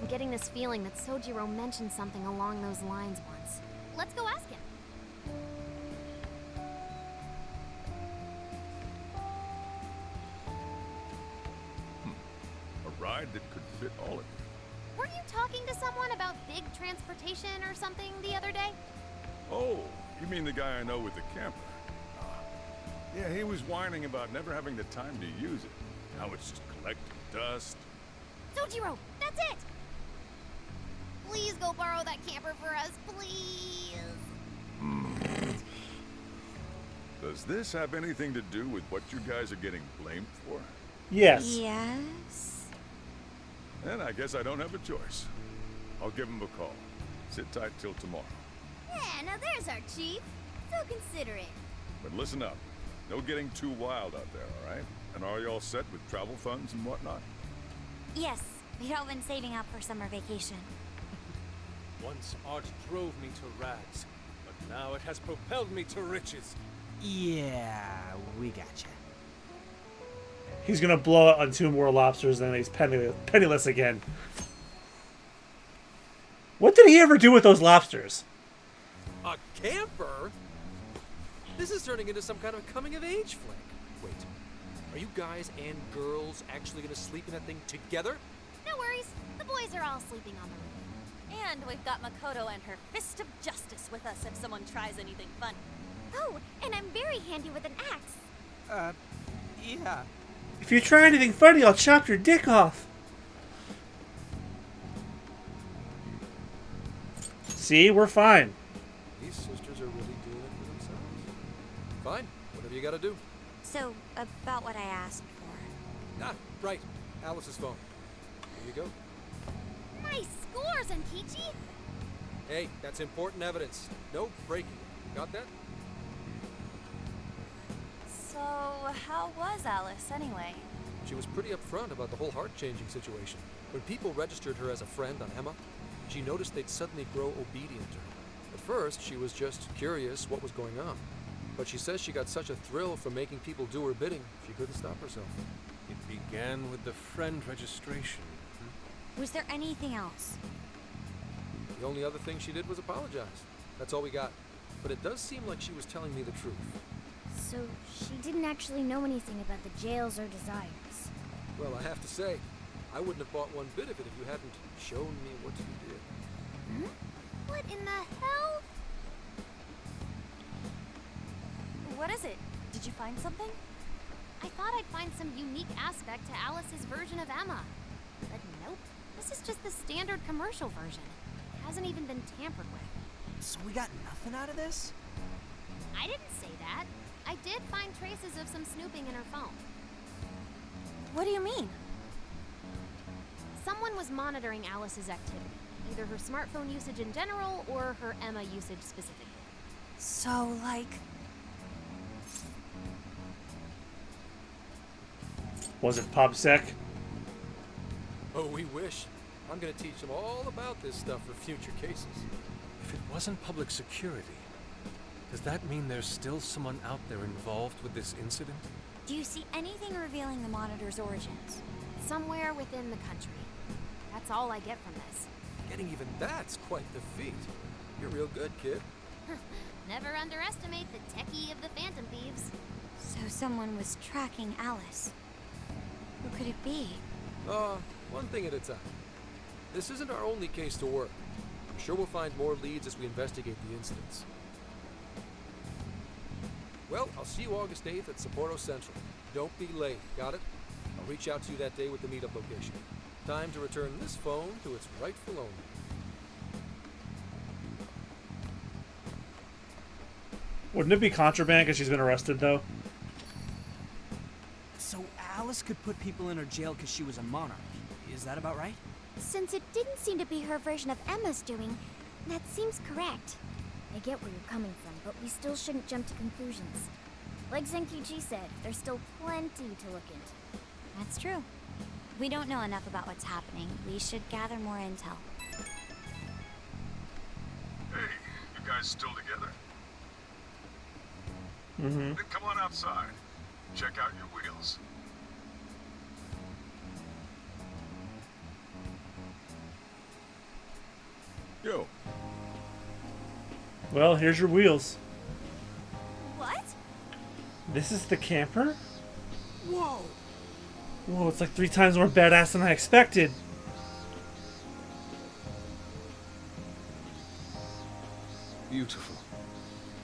Speaker 2: I'm getting this feeling that Sojiro mentioned something along those lines once. Let's go ask him.
Speaker 17: A ride that could fit all of you.
Speaker 2: Were you talking to someone about big transportation or something the other day?
Speaker 17: Oh, you mean the guy I know with the camper? Yeah, he was whining about never having the time to use it. How it's just collecting dust.
Speaker 2: Sojiro, that's it! Please go borrow that camper for us, please.
Speaker 17: Does this have anything to do with what you guys are getting blamed for?
Speaker 1: Yes.
Speaker 2: Yes.
Speaker 17: Then I guess I don't have a choice. I'll give him a call. Sit tight till tomorrow.
Speaker 4: Yeah, now there's our chief. So considerate.
Speaker 17: But listen up. No getting too wild out there, all right? And are you all set with travel funds and whatnot?
Speaker 2: Yes, we've all been saving up for summer vacation.
Speaker 5: Once art drove me to rags, but now it has propelled me to riches.
Speaker 3: Yeah, we gotcha.
Speaker 1: He's gonna blow it on 2 more lobsters and then he's penniless again. What did he ever do with those lobsters?
Speaker 16: A camper? This is turning into some kind of coming-of-age flick. Wait, are you guys and girls actually gonna sleep in that thing together?
Speaker 2: No worries, the boys are all sleeping on the roof.
Speaker 7: And we've got Makoto and her fist of justice with us if someone tries anything funny.
Speaker 2: Oh, and I'm very handy with an axe.
Speaker 3: Yeah.
Speaker 1: If you try anything funny, I'll chop your dick off. See, we're fine.
Speaker 16: These sisters are really doing it for themselves. Fine, whatever you gotta do.
Speaker 2: So, about what I asked for.
Speaker 16: Ah, right. Alice's phone. Here you go.
Speaker 2: Nice scores, Ankichi!
Speaker 16: Hey, that's important evidence. No breaking. Got that?
Speaker 7: So, how was Alice anyway?
Speaker 16: She was pretty upfront about the whole heart-changing situation. When people registered her as a friend on Emma, she noticed they'd suddenly grow obedient to her. At first, she was just curious what was going on. But she says she got such a thrill from making people do her bidding, she couldn't stop herself.
Speaker 5: It began with the friend registration.
Speaker 2: Was there anything else?
Speaker 16: The only other thing she did was apologize. That's all we got. But it does seem like she was telling me the truth.
Speaker 4: So she didn't actually know anything about the jails or desires.
Speaker 16: Well, I have to say, I wouldn't have bought one bit of it if you hadn't shown me what you did.
Speaker 2: What in the hell?
Speaker 7: What is it? Did you find something?
Speaker 2: I thought I'd find some unique aspect to Alice's version of Emma. But nope. This is just the standard commercial version. It hasn't even been tampered with.
Speaker 3: So we got nothing out of this?
Speaker 2: I didn't say that. I did find traces of some snooping in her phone.
Speaker 7: What do you mean?
Speaker 2: Someone was monitoring Alice's activity. Either her smartphone usage in general or her Emma usage specifically.
Speaker 7: So, like...
Speaker 1: Was it PubSec?
Speaker 16: Oh, we wish. I'm gonna teach them all about this stuff for future cases.
Speaker 5: If it wasn't public security, does that mean there's still someone out there involved with this incident?
Speaker 2: Do you see anything revealing the monitor's origins? Somewhere within the country. That's all I get from this.
Speaker 16: Getting even that's quite the feat. You're real good, kid.
Speaker 2: Never underestimate the techie of the Phantom Thieves.
Speaker 18: So someone was tracking Alice. Who could it be?
Speaker 16: One thing at a time. This isn't our only case to work. I'm sure we'll find more leads as we investigate the incidents. Well, I'll see you August 8th at Sapporo Central. Don't be late, got it? I'll reach out to you that day with the meetup location. Time to return this phone to its rightful owner.
Speaker 1: Wouldn't it be contraband because she's been arrested, though?
Speaker 3: So Alice could put people in her jail because she was a monarch. Is that about right?
Speaker 2: Since it didn't seem to be her version of Emma's doing, that seems correct.
Speaker 4: I get where you're coming from, but we still shouldn't jump to conclusions. Like Zenkichi said, there's still plenty to look into.
Speaker 18: That's true. We don't know enough about what's happening. We should gather more intel.
Speaker 17: Hey, you guys still together?
Speaker 1: Mm-hmm.
Speaker 17: Then come on outside. Check out your wheels. Yo.
Speaker 1: Well, here's your wheels.
Speaker 13: What?
Speaker 1: This is the camper?
Speaker 3: Whoa!
Speaker 1: Whoa, it's like 3 times more badass than I expected.
Speaker 5: Beautiful.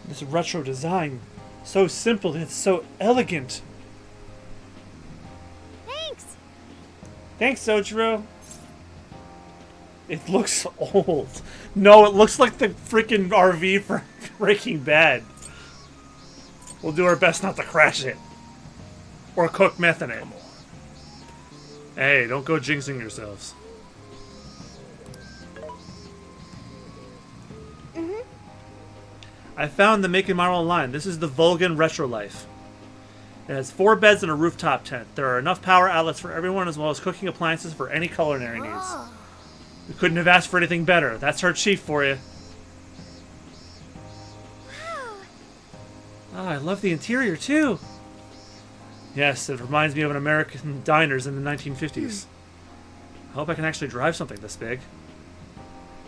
Speaker 1: This retro design. So simple and it's so elegant.
Speaker 2: Thanks!
Speaker 1: Thanks, Sojiro. It looks old. No, it looks like the freaking RV for Breaking Bad. We'll do our best not to crash it. Or cook meth in it. Hey, don't go jinxing yourselves. I found the make and model line. This is the Vulcan Retro Life. It has 4 beds and a rooftop tent. There are enough power outlets for everyone as well as cooking appliances for any culinary needs. We couldn't have asked for anything better. That's our chief for you. Oh, I love the interior too. Yes, it reminds me of an American diners in the 1950s. I hope I can actually drive something this big.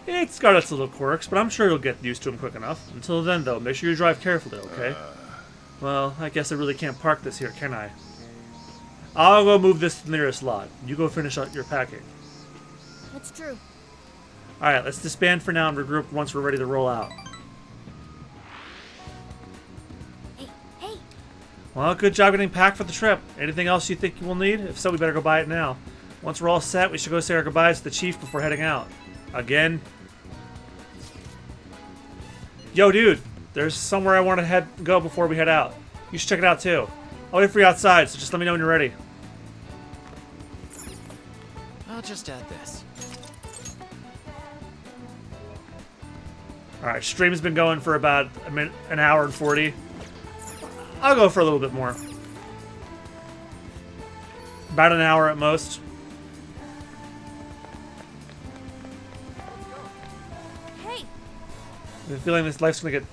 Speaker 1: It's got its little quirks, but I'm sure you'll get used to them quick enough. Until then, though, make sure you drive carefully, okay? Well, I guess I really can't park this here, can I? I'll go move this to the nearest lot. You go finish out your packing.
Speaker 4: That's true.
Speaker 1: Alright, let's disband for now and regroup once we're ready to roll out.
Speaker 4: Hey!
Speaker 1: Well, good job getting packed for the trip. Anything else you think you will need? If so, we better go buy it now. Once we're all set, we should go say our goodbyes to the chief before heading out. Again. Yo, dude. There's somewhere I want to go before we head out. You should check it out, too. I'll wait for you outside, so just let me know when you're ready.
Speaker 19: I'll just add this.
Speaker 1: Alright, stream has been going for about an hour and 40. I'll go for a little bit more. About an hour at most.
Speaker 13: Hey!
Speaker 1: I have a feeling this life's gonna get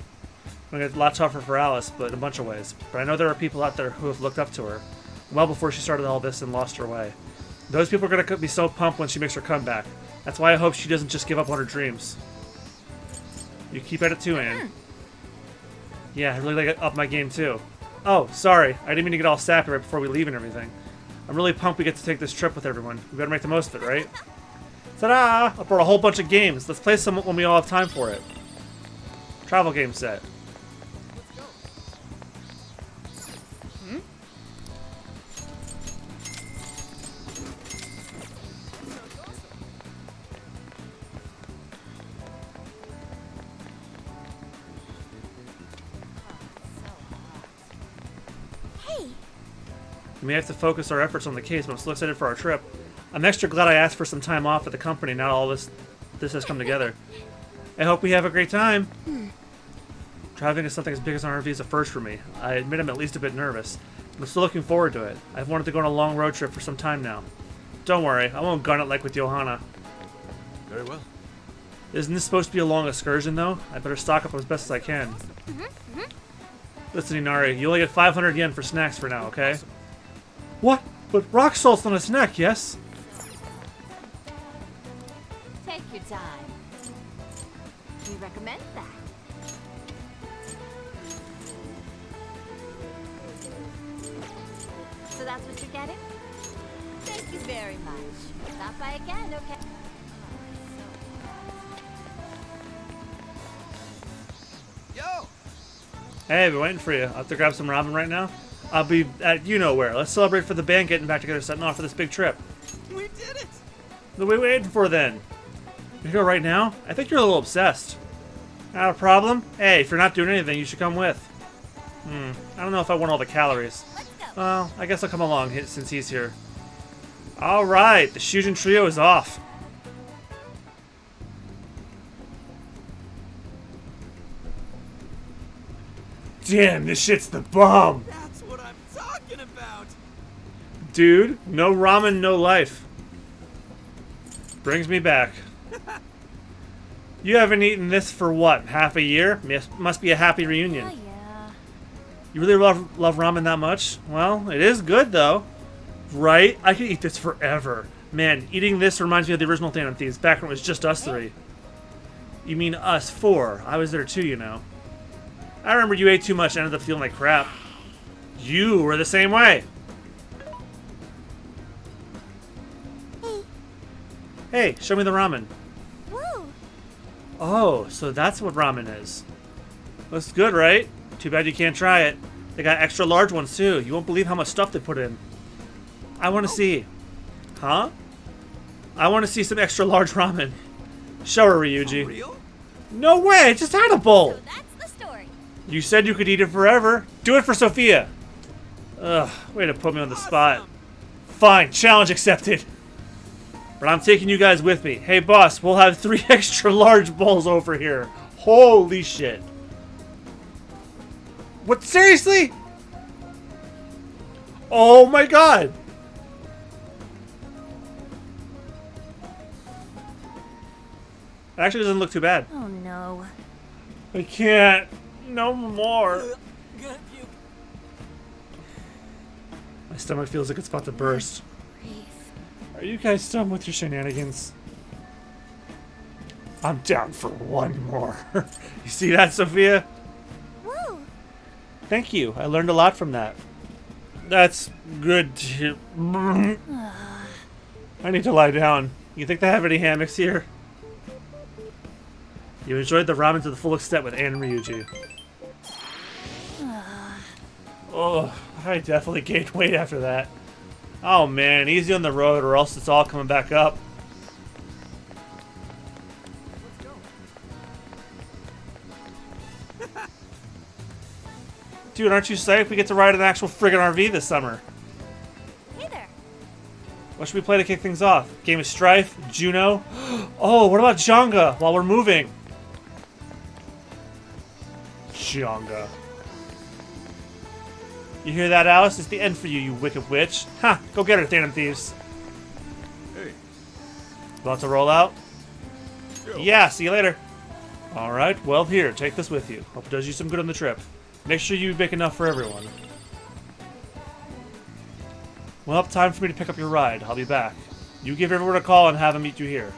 Speaker 1: a lot tougher for Alice, but in a bunch of ways. But I know there are people out there who have looked up to her well before she started all this and lost her way. Those people are gonna be so pumped when she makes her comeback. That's why I hope she doesn't just give up on her dreams. You keep at it too, Anne. Yeah, I really like up my game too. Oh, sorry. I didn't mean to get all sappy right before we leave and everything. I'm really pumped we get to take this trip with everyone. We better make the most of it, right? Ta-da! I brought a whole bunch of games. Let's play some when we all have time for it. Travel game set. We may have to focus our efforts on the case, but I'm still excited for our trip. I'm extra glad I asked for some time off at the company. Now all this has come together. I hope we have a great time. Driving is something as big as an RV is a first for me. I admit I'm at least a bit nervous. I'm still looking forward to it. I've wanted to go on a long road trip for some time now. Don't worry, I won't gun it like with Johanna.
Speaker 5: Very well.
Speaker 1: Isn't this supposed to be a long excursion, though? I better stock up as best as I can. Listen, Inari, you only get 500 yen for snacks for now, okay? What? But rock salt's not a snack, yes?
Speaker 7: Take your time. We recommend that. So that's what you're getting? Thank you very much. Stop by again, okay?
Speaker 1: Hey, I've been waiting for you. I'll have to grab some ramen right now. I'll be at you-know-where. Let's celebrate for the band getting back together, setting off for this big trip.
Speaker 3: We did it!
Speaker 1: What are we waiting for then? You go right now? I think you're a little obsessed. Not a problem? Hey, if you're not doing anything, you should come with. I don't know if I want all the calories. Well, I guess I'll come along since he's here. Alright, the Shujin trio is off. Damn, this shit's the bomb!
Speaker 3: That's what I'm talking about!
Speaker 1: Dude, no ramen, no life. Brings me back. You haven't eaten this for what, half a year? Must be a happy reunion.
Speaker 7: Yeah.
Speaker 1: You really love ramen that much? Well, it is good though. Right? I could eat this forever. Man, eating this reminds me of the original Phantom Thieves, back when it was just us three. You mean us four. I was there too, you know. I remember you ate too much and ended up feeling like crap. You were the same way. Hey, show me the ramen.
Speaker 2: Whoa.
Speaker 1: Oh, so that's what ramen is. Looks good, right? Too bad you can't try it. They got extra large ones too. You won't believe how much stuff they put in. I want to see. Huh? I want to see some extra large ramen. Show her, Ryuji.
Speaker 3: For real?
Speaker 1: No way! I just had a bowl!
Speaker 7: So that's the story.
Speaker 1: You said you could eat it forever. Do it for Sophia. Ugh, way to put me on the spot. Fine, challenge accepted. But I'm taking you guys with me. Hey boss, we'll have 3 extra large bowls over here. Holy shit. What, seriously? Oh my god. It actually doesn't look too bad.
Speaker 7: Oh no.
Speaker 1: I can't. No more. My stomach feels like it's about to burst. Are you guys done with your shenanigans? I'm down for one more. You see that, Sophia?
Speaker 2: Whoa.
Speaker 1: Thank you. I learned a lot from that. That's good. I need to lie down. You think they have any hammocks here? You enjoyed the ramen to the full extent with Anne and Ryuji. Oh, I definitely gained weight after that. Oh man, easy on the road or else it's all coming back up. Dude, aren't you psyched? We get to ride an actual friggin' RV this summer.
Speaker 2: Hey there.
Speaker 1: What should we play to kick things off? Game of Strife? Juno? Oh, what about Jenga while we're moving? Jenga. You hear that, Alice? It's the end for you, you wicked witch. Ha! Go get her, Phantom Thieves.
Speaker 17: Hey.
Speaker 1: About to roll out?
Speaker 17: Yo.
Speaker 1: Yeah, see you later. Alright, well here, take this with you. Hope it does you some good on the trip. Make sure you make enough for everyone. Well, time for me to pick up your ride. I'll be back. You give everyone a call and have them meet you here.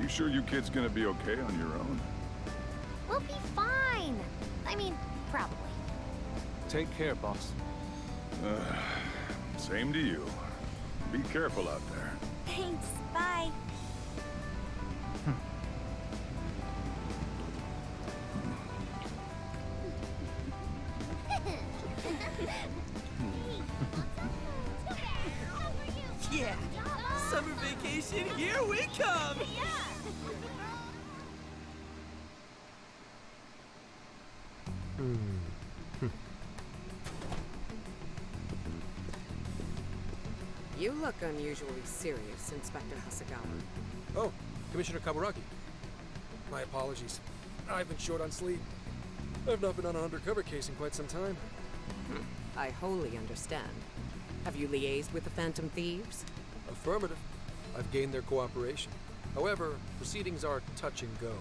Speaker 17: You sure you kids gonna be okay on your own?
Speaker 2: We'll be fine. I mean, probably.
Speaker 5: Take care, boss.
Speaker 17: Same to you. Be careful out there.
Speaker 2: Thanks. Bye.
Speaker 3: Yeah! Summer vacation, here we come!
Speaker 20: You look unusually serious, Inspector Hasagawa.
Speaker 16: Oh, Commissioner Kaburaki. My apologies. I've been short on sleep. I've not been on an undercover case in quite some time.
Speaker 20: I wholly understand. Have you liaised with the Phantom Thieves?
Speaker 16: Affirmative. I've gained their cooperation. However, proceedings are touch and go.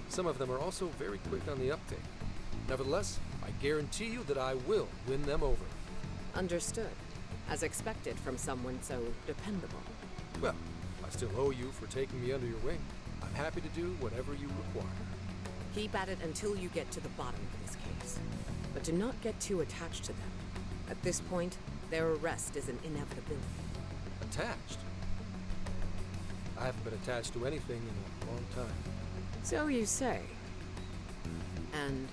Speaker 16: Some of them are also very quick on the uptake. Nevertheless, I guarantee you that I will win them over.
Speaker 20: Understood. As expected from someone so dependable.
Speaker 16: Well, I still owe you for taking me under your wing. I'm happy to do whatever you require.
Speaker 20: Keep at it until you get to the bottom of this case. But do not get too attached to them. At this point, their arrest is an inevitability.
Speaker 16: Attached? I haven't been attached to anything in a long time.
Speaker 20: So you say. And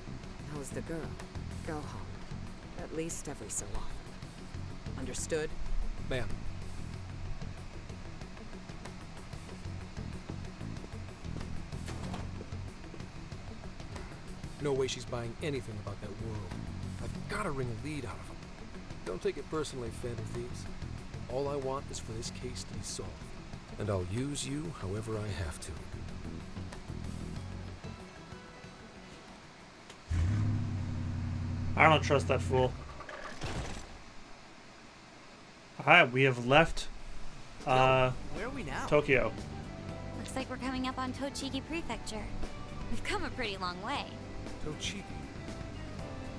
Speaker 20: how's the girl? Go home. At least every so often. Understood?
Speaker 16: Ma'am. No way she's buying anything about that world. I've got to wring a lead out of them. Don't take it personally, Phantom Thieves. All I want is for this case to be solved. And I'll use you however I have to.
Speaker 1: I don't trust that fool. Alright, we have left
Speaker 3: Where are we now?
Speaker 1: Tokyo.
Speaker 18: Looks like we're coming up on Tochigi Prefecture. We've come a pretty long way.
Speaker 5: Tochigi.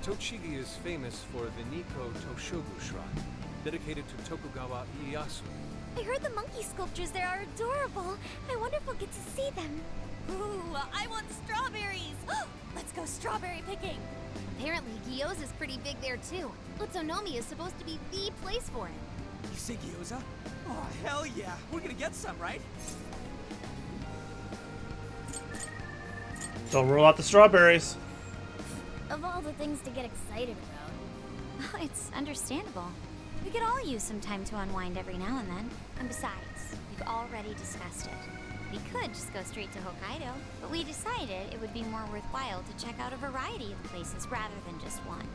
Speaker 5: Tochigi is famous for the Nikko Toshogu Shrine, dedicated to Tokugawa Ieyasu.
Speaker 18: I heard the monkey sculptures there are adorable. I wonder if we'll get to see them.
Speaker 7: Ooh, I want strawberries! Let's go strawberry picking!
Speaker 4: Apparently, gyoza is pretty big there too. Utsunomiya is supposed to be the place for it.
Speaker 3: You say gyoza? Oh, hell yeah. We're gonna get some, right?
Speaker 1: Don't roll out the strawberries.
Speaker 18: Of all the things to get excited about, oh, it's understandable. We could all use some time to unwind every now and then. And besides, we've already discussed it. We could just go straight to Hokkaido, but we decided it would be more worthwhile to check out a variety of places rather than just one.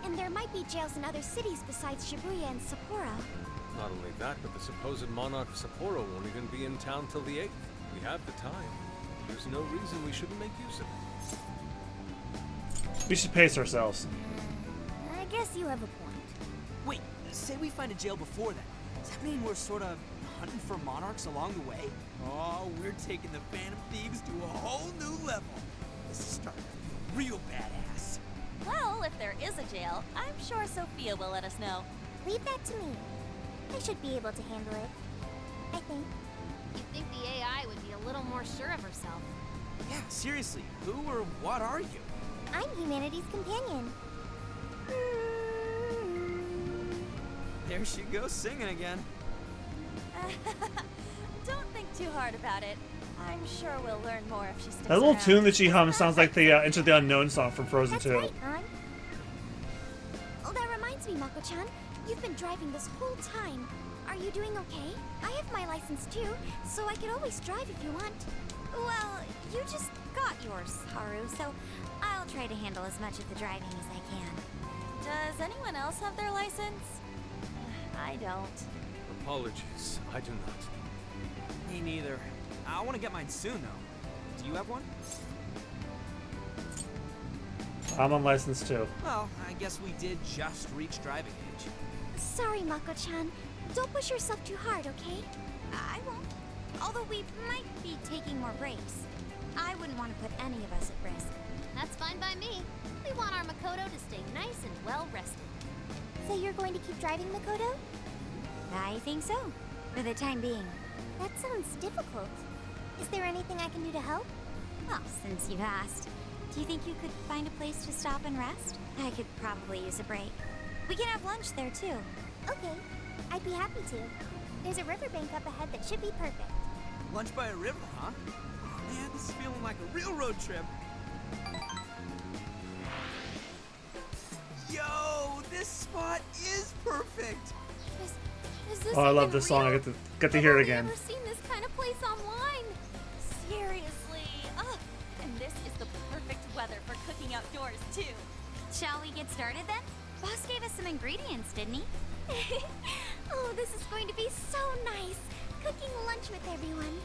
Speaker 2: And there might be jails in other cities besides Shibuya and Sapporo.
Speaker 5: Not only that, but the supposed monarch of Sapporo won't even be in town till the 8th. We have the time. There's no reason we shouldn't make use of it.
Speaker 1: We should pace ourselves.
Speaker 18: I guess you have a point.
Speaker 3: Wait, say we find a jail before that. Does that mean we're sort of hunting for monarchs along the way? Oh, we're taking the Phantom Thieves to a whole new level. This is starting to feel real badass.
Speaker 7: Well, if there is a jail, I'm sure Sophia will let us know.
Speaker 2: Leave that to me. I should be able to handle it. I think.
Speaker 4: You'd think the AI would be a little more sure of herself.
Speaker 3: Yeah, seriously, who or what are you?
Speaker 2: I'm humanity's companion.
Speaker 3: There she goes singing again.
Speaker 7: Don't think too hard about it. I'm sure we'll learn more if she sticks
Speaker 1: That little
Speaker 7: around.
Speaker 1: tune that she hums sounds like the Enter the Unknown song from Frozen
Speaker 2: That's
Speaker 1: 2.
Speaker 2: right, hon. Oh, that reminds me, Mako-chan. You've been driving this whole time. Are you doing okay? I have my license too, so I could always drive if you want.
Speaker 18: Well, you just got yours, Haru, so I'll try to handle as much of the driving as I can.
Speaker 7: Does anyone else have their license? I don't.
Speaker 5: Apologies, I do not.
Speaker 3: Me neither. I want to get mine soon, though. Do you have one?
Speaker 1: I'm on license too.
Speaker 3: Well, I guess we did just reach driving age.
Speaker 2: Sorry, Mako-chan. Don't push yourself too hard, okay?
Speaker 18: I won't. Although we might be taking more breaks. I wouldn't want to put any of us at risk.
Speaker 4: That's fine by me. We want our Makoto to stay nice and well rested.
Speaker 2: So you're going to keep driving, Makoto?
Speaker 18: I think so, for the time being.
Speaker 2: That sounds difficult. Is there anything I can do to help?
Speaker 18: Well, since you've asked, do you think you could find a place to stop and rest? I could probably use a break. We can have lunch there, too.
Speaker 2: Okay, I'd be happy to. There's a riverbank up ahead that should be perfect.
Speaker 3: Lunch by a river, huh? Oh, man, this is feeling like a real road trip. Yo, this spot is perfect.
Speaker 18: Is this
Speaker 1: Oh, I love
Speaker 18: even
Speaker 1: this song. I
Speaker 18: real?
Speaker 1: get to hear it again.
Speaker 18: I've never seen this kind of place online.
Speaker 7: Seriously. Ugh. And this is the perfect weather for cooking outdoors, too.
Speaker 18: Shall we get started then? Boss gave us some ingredients, didn't he?
Speaker 2: Oh, this is going to be so nice. Cooking lunch with everyone.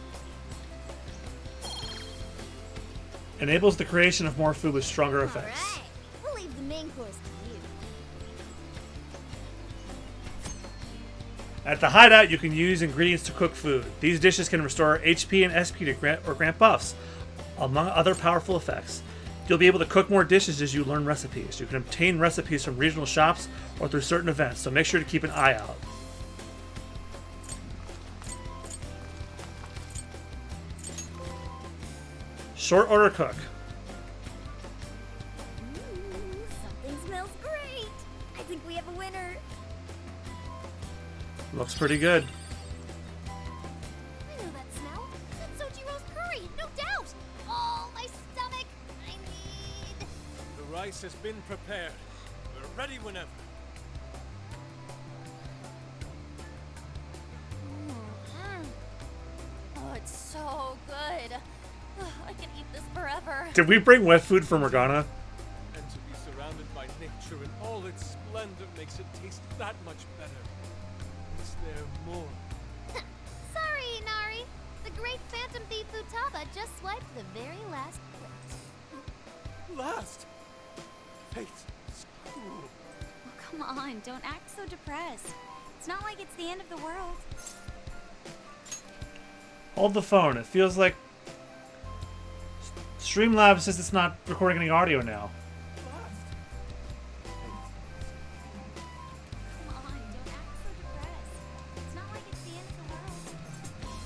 Speaker 1: Enables the creation of more food with stronger effects.
Speaker 4: Alright, we'll leave the main course to you.
Speaker 1: At the hideout, you can use ingredients to cook food. These dishes can restore HP and SP to grant buffs, among other powerful effects. You'll be able to cook more dishes as you learn recipes. You can obtain recipes from regional shops or through certain events, so make sure to keep an eye out. Short order cook.
Speaker 18: Something smells great. I think we have a winner.
Speaker 1: Looks pretty good.
Speaker 4: I know that smell. That's Sojiro's curry, no doubt. Oh, my stomach. I
Speaker 5: rice has been prepared. We're ready whenever.
Speaker 7: Oh, it's so good. I can eat this forever.
Speaker 1: Did we bring wet food for Morgana?
Speaker 5: And to be surrounded by nature in all its splendor makes it taste that much better. Is there more?
Speaker 18: Sorry, Inari. The great Phantom Thief Futaba just swiped the very last plate.
Speaker 5: Last? Fate is cruel.
Speaker 18: Oh, come on, don't act so depressed. It's not like it's the end of the world.
Speaker 1: Hold the phone. It feels like Streamlabs says it's not recording any audio now.
Speaker 18: Come on, don't act so depressed. It's not like it's the end of the world.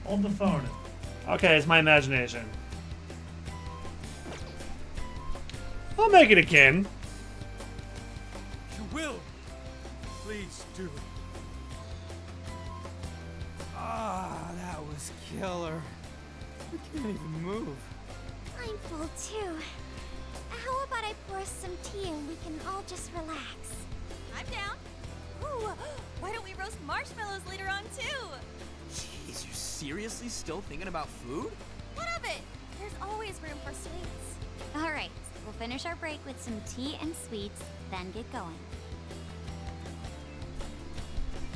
Speaker 1: Hold the phone. Okay, it's my imagination. I'll make it again.
Speaker 5: You will. Please do.
Speaker 3: Ah, that was killer. I can't even move.
Speaker 2: I'm full too. How about I pour some tea and we can all just relax?
Speaker 7: I'm down. Ooh, why don't we roast marshmallows later on too?
Speaker 3: Jeez, you're seriously still thinking about food?
Speaker 7: What of it? There's always room for sweets.
Speaker 18: All right, we'll finish our break with some tea and sweets, then get going.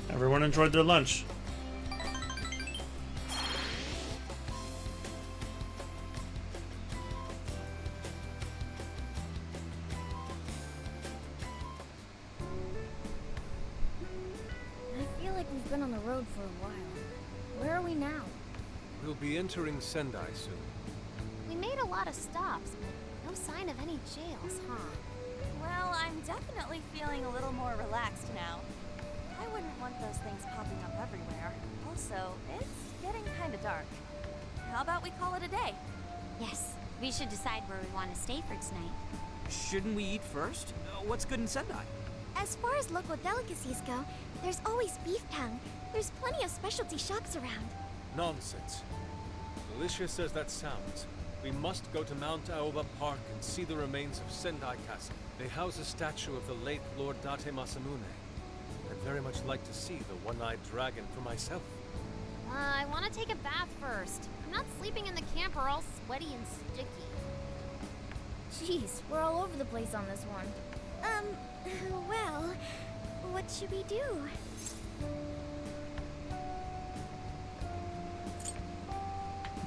Speaker 1: Everyone enjoyed their lunch.
Speaker 4: I feel like we've been on the road for a while. Where are we now?
Speaker 5: We'll be entering Sendai soon.
Speaker 18: We made a lot of stops, but no sign of any jails, huh?
Speaker 7: Well, I'm definitely feeling a little more relaxed now. I wouldn't want those things popping up everywhere. Also, it's getting kind of dark. How about we call it a day?
Speaker 18: Yes, we should decide where we want to stay for tonight.
Speaker 3: Shouldn't we eat first? What's good in Sendai?
Speaker 2: As far as local delicacies go, there's always beef tongue. There's plenty of specialty shops around.
Speaker 5: Nonsense. Delicious as that sounds, we must go to Mount Aoba Park and see the remains of Sendai Castle. They house a statue of the late Lord Date Masamune. I'd very much like to see the one-eyed dragon for myself.
Speaker 18: I want to take a bath first. I'm not sleeping in the camper all sweaty and sticky.
Speaker 4: Jeez, we're all over the place on this one.
Speaker 2: Well, what should we do?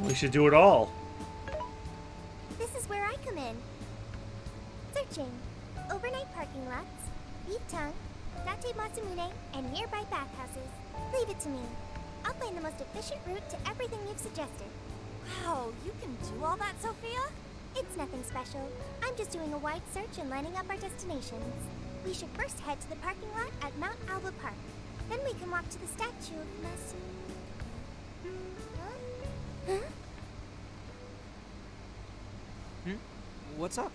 Speaker 1: We should do it all.
Speaker 2: This is where I come in. Searching. Overnight parking lots, beef tongue, Date Masamune, and nearby bathhouses. Leave it to me. I'll find the most efficient route to everything you've suggested.
Speaker 7: Wow, you can do all that, Sophia?
Speaker 2: It's nothing special. I'm just doing a wide search and lining up our destinations. We should first head to the parking lot at Mount Alba Park. Then we can walk to the statue of Masamune. Huh?
Speaker 3: What's up?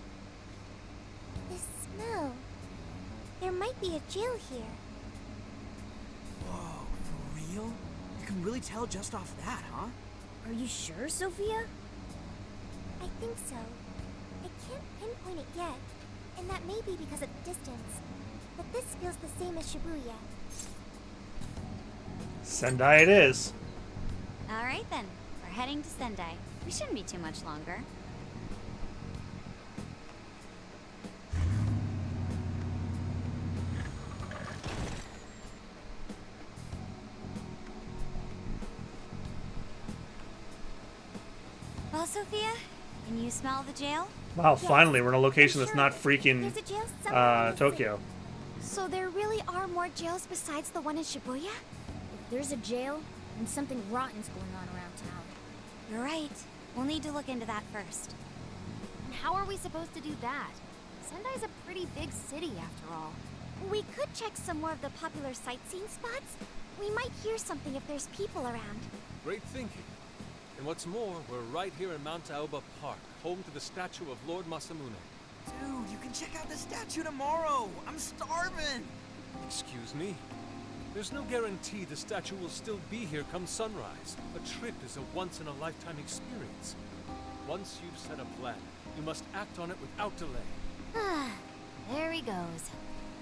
Speaker 2: This smell. There might be a jail here.
Speaker 3: Whoa, for real? You can really tell just off that, huh?
Speaker 4: Are you sure, Sophia?
Speaker 2: I think so. I can't pinpoint it yet, and that may be because of the distance. But this feels the same as Shibuya.
Speaker 1: Sendai it is.
Speaker 18: All right then, we're heading to Sendai. We shouldn't be too much longer. Well, Sophia, can you smell the jail?
Speaker 1: Wow, finally, we're in a location that's not freaking
Speaker 2: There's a jail somewhere in the
Speaker 1: Tokyo.
Speaker 2: So there really are more jails besides the one in Shibuya?
Speaker 4: If there's a jail, then something rotten's going on around town.
Speaker 18: You're right. We'll need to look into that first. And how are we supposed to do that? Sendai's a pretty big city, after all.
Speaker 2: We could check some more of the popular sightseeing spots. We might hear something if there's people around.
Speaker 5: Great thinking. And what's more, we're right here in Mount Aoba Park, home to the statue of Lord Masamune.
Speaker 3: Dude, you can check out the statue tomorrow. I'm starving.
Speaker 5: Excuse me? There's no guarantee the statue will still be here come sunrise. A trip is a once-in-a-lifetime experience. Once you've set a plan, You must act on it without delay.
Speaker 4: Ah, there he goes.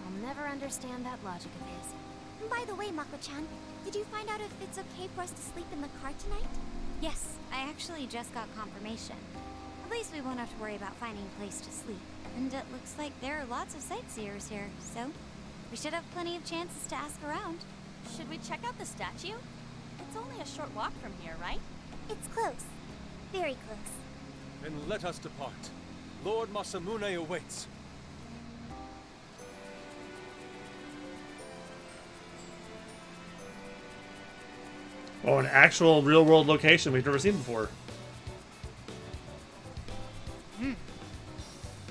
Speaker 4: I'll never understand that logic of his.
Speaker 2: By the way, Mako-chan, did you find out if it's okay for us to sleep in the car tonight?
Speaker 18: Yes, I actually just got confirmation. At least we won't have to worry about finding a place to sleep. And it looks like there are lots of sightseers here, so we should have plenty of chances to ask around.
Speaker 7: Should we check out the statue? It's only a short walk from here, right?
Speaker 2: It's close. Very close.
Speaker 5: Then let us depart. Lord Masamune awaits.
Speaker 1: Oh, an actual real-world location we've never seen before.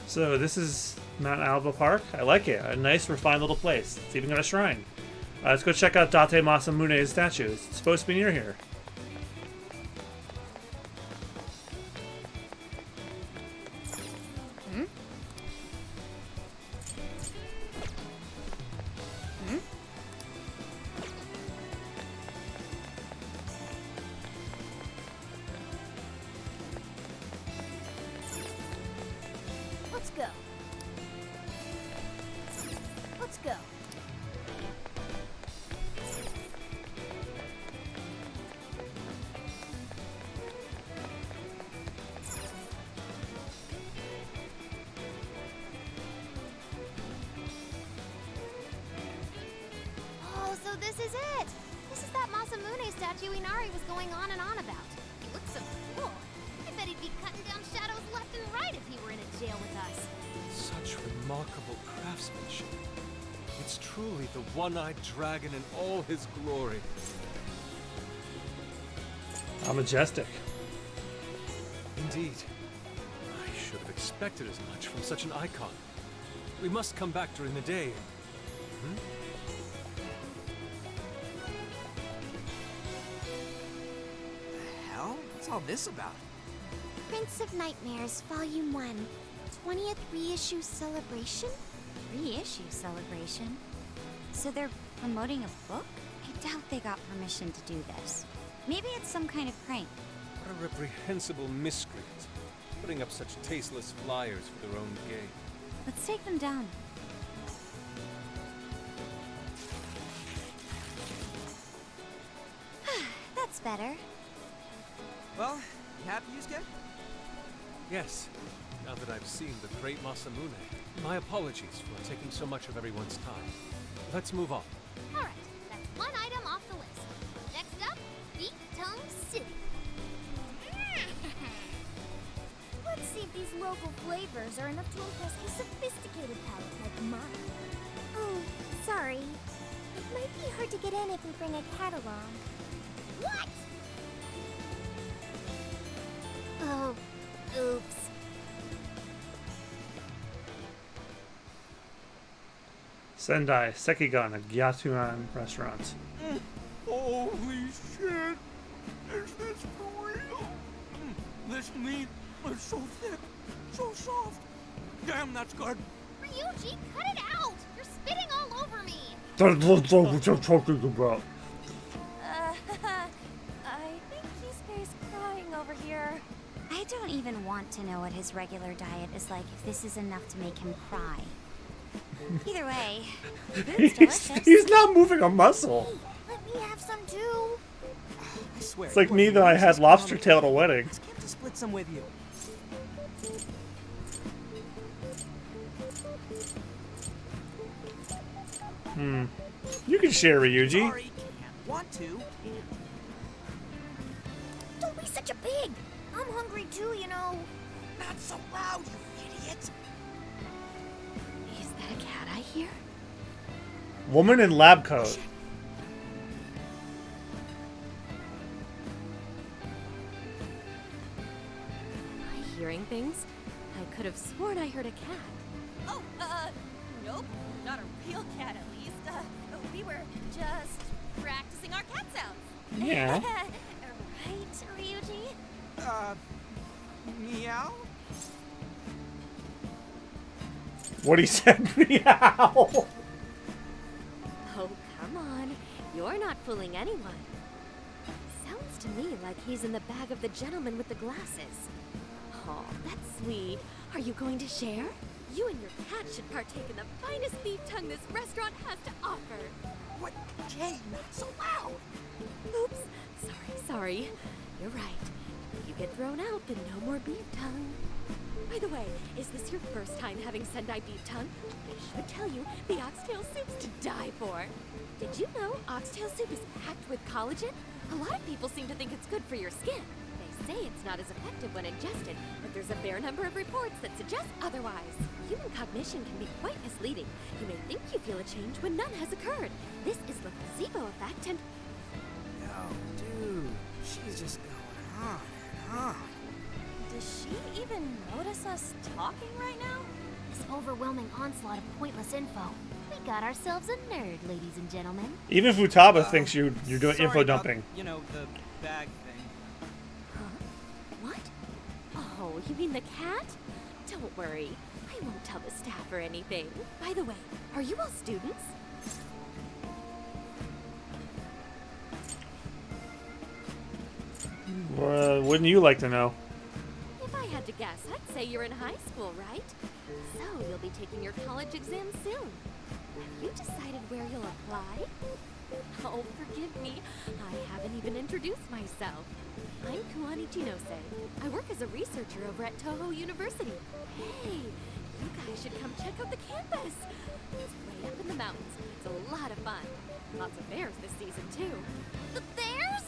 Speaker 1: So this is Mount Alba Park. I like it. A nice, refined little place. It's even got a shrine. Let's go check out Date Masamune's statue. It's supposed to be near here.
Speaker 4: Let's go. Let's go.
Speaker 2: Oh, so this is it! This is that Masamune statue Inari was going on and on about. He looks so cool. I bet he'd be cutting down shadows left and right if he were in a jail with us.
Speaker 5: Such remarkable craftsmanship. It's truly the one-eyed dragon in all his glory.
Speaker 1: How majestic.
Speaker 5: Indeed. I should have expected as much from such an icon. We must come back during the day.
Speaker 3: The hell? What's all this about?
Speaker 2: Prince of Nightmares, Volume 1. 20th reissue celebration?
Speaker 18: Reissue celebration? So they're promoting a book? I doubt they got permission to do this. Maybe it's some kind of prank.
Speaker 5: What a reprehensible miscreant. Putting up such tasteless flyers for their own gain.
Speaker 18: Let's take them down.
Speaker 2: That's better.
Speaker 3: Well, you happy, Yusuke?
Speaker 5: Yes. Now that I've seen the great Masamune, my apologies for taking so much of everyone's time. Let's move on.
Speaker 2: Alright, that's one item off the list. Next up, Beat Tongue City.
Speaker 4: Let's see if these local flavors are enough to impress a sophisticated palate like mine.
Speaker 2: Oh, sorry. It might be hard to get in if we bring a cat along. What? Oh, oops.
Speaker 1: Sendai, Sekigan, a Gyatuan restaurant.
Speaker 12: Holy shit! Is this for real? This meat is so thick, so soft. Damn, that's good.
Speaker 2: Ryuji, cut it out! You're spitting all over me!
Speaker 1: That's what I'm talking about.
Speaker 7: I think Kisuke's crying over here.
Speaker 18: I don't even want to know what his regular diet is like if this is enough to make him cry. Either way, the food's delicious.
Speaker 1: He's not moving a muscle.
Speaker 2: Let me have some too.
Speaker 3: I swear.
Speaker 1: It's like me that I had lobster tail at a wedding.
Speaker 3: Let's get to split some with you.
Speaker 1: You can share, Ryuji.
Speaker 3: Sorry, can't want to.
Speaker 2: Don't be such a pig! I'm hungry too, you know.
Speaker 3: Not so loud, you idiot.
Speaker 18: Is that a cat I hear?
Speaker 1: Woman in lab coat.
Speaker 13: Am I hearing things? I could have sworn I heard a cat.
Speaker 7: Oh, nope. Not a real cat, at least. We were just practicing our cat sounds.
Speaker 1: Yeah.
Speaker 7: Right, Ryuji?
Speaker 3: Meow?
Speaker 1: What he said, meow.
Speaker 13: Oh, come on. You're not fooling anyone. Sounds to me like he's in the bag of the gentleman with the glasses. Oh, that's sweet. Are you going to share? You and your cat should partake in the finest beef tongue this restaurant has to offer.
Speaker 3: What? Jay, not so loud!
Speaker 13: Oops. Sorry. You're right. If you get thrown out, then no more beef tongue. By the way, is this your first time having Sendai beef tongue? I should tell you, the oxtail soup's to die for. Did you know oxtail soup is packed with collagen? A lot of people seem to think it's good for your skin. They say it's not as effective when ingested, but there's a fair number of reports that suggest otherwise. Human cognition can be quite misleading. You may think you feel a change when none has occurred. This is the placebo effect and...
Speaker 3: Yo, dude, she's just going on and on.
Speaker 7: Does she even notice us talking right now?
Speaker 18: This overwhelming onslaught of pointless info. We got ourselves a nerd, ladies and gentlemen.
Speaker 1: Even Futaba thinks you're doing
Speaker 3: Sorry
Speaker 1: info
Speaker 3: about,
Speaker 1: dumping.
Speaker 3: you know, the bag thing.
Speaker 13: Huh? What? Oh, you mean the cat? Don't worry. I won't tell the staff or anything. By the way, are you all students?
Speaker 1: Wouldn't you like to know?
Speaker 13: If I had to guess, I'd say you're in high school, right? So you'll be taking your college exam soon. Have you decided where you'll apply? Oh, forgive me. I haven't even introduced myself. I'm Kuani Chinose. I work as a researcher over at Toho University. Hey, you guys should come check out the campus. It's way up in the mountains. It's a lot of fun. Lots of bears this season, too. The bears?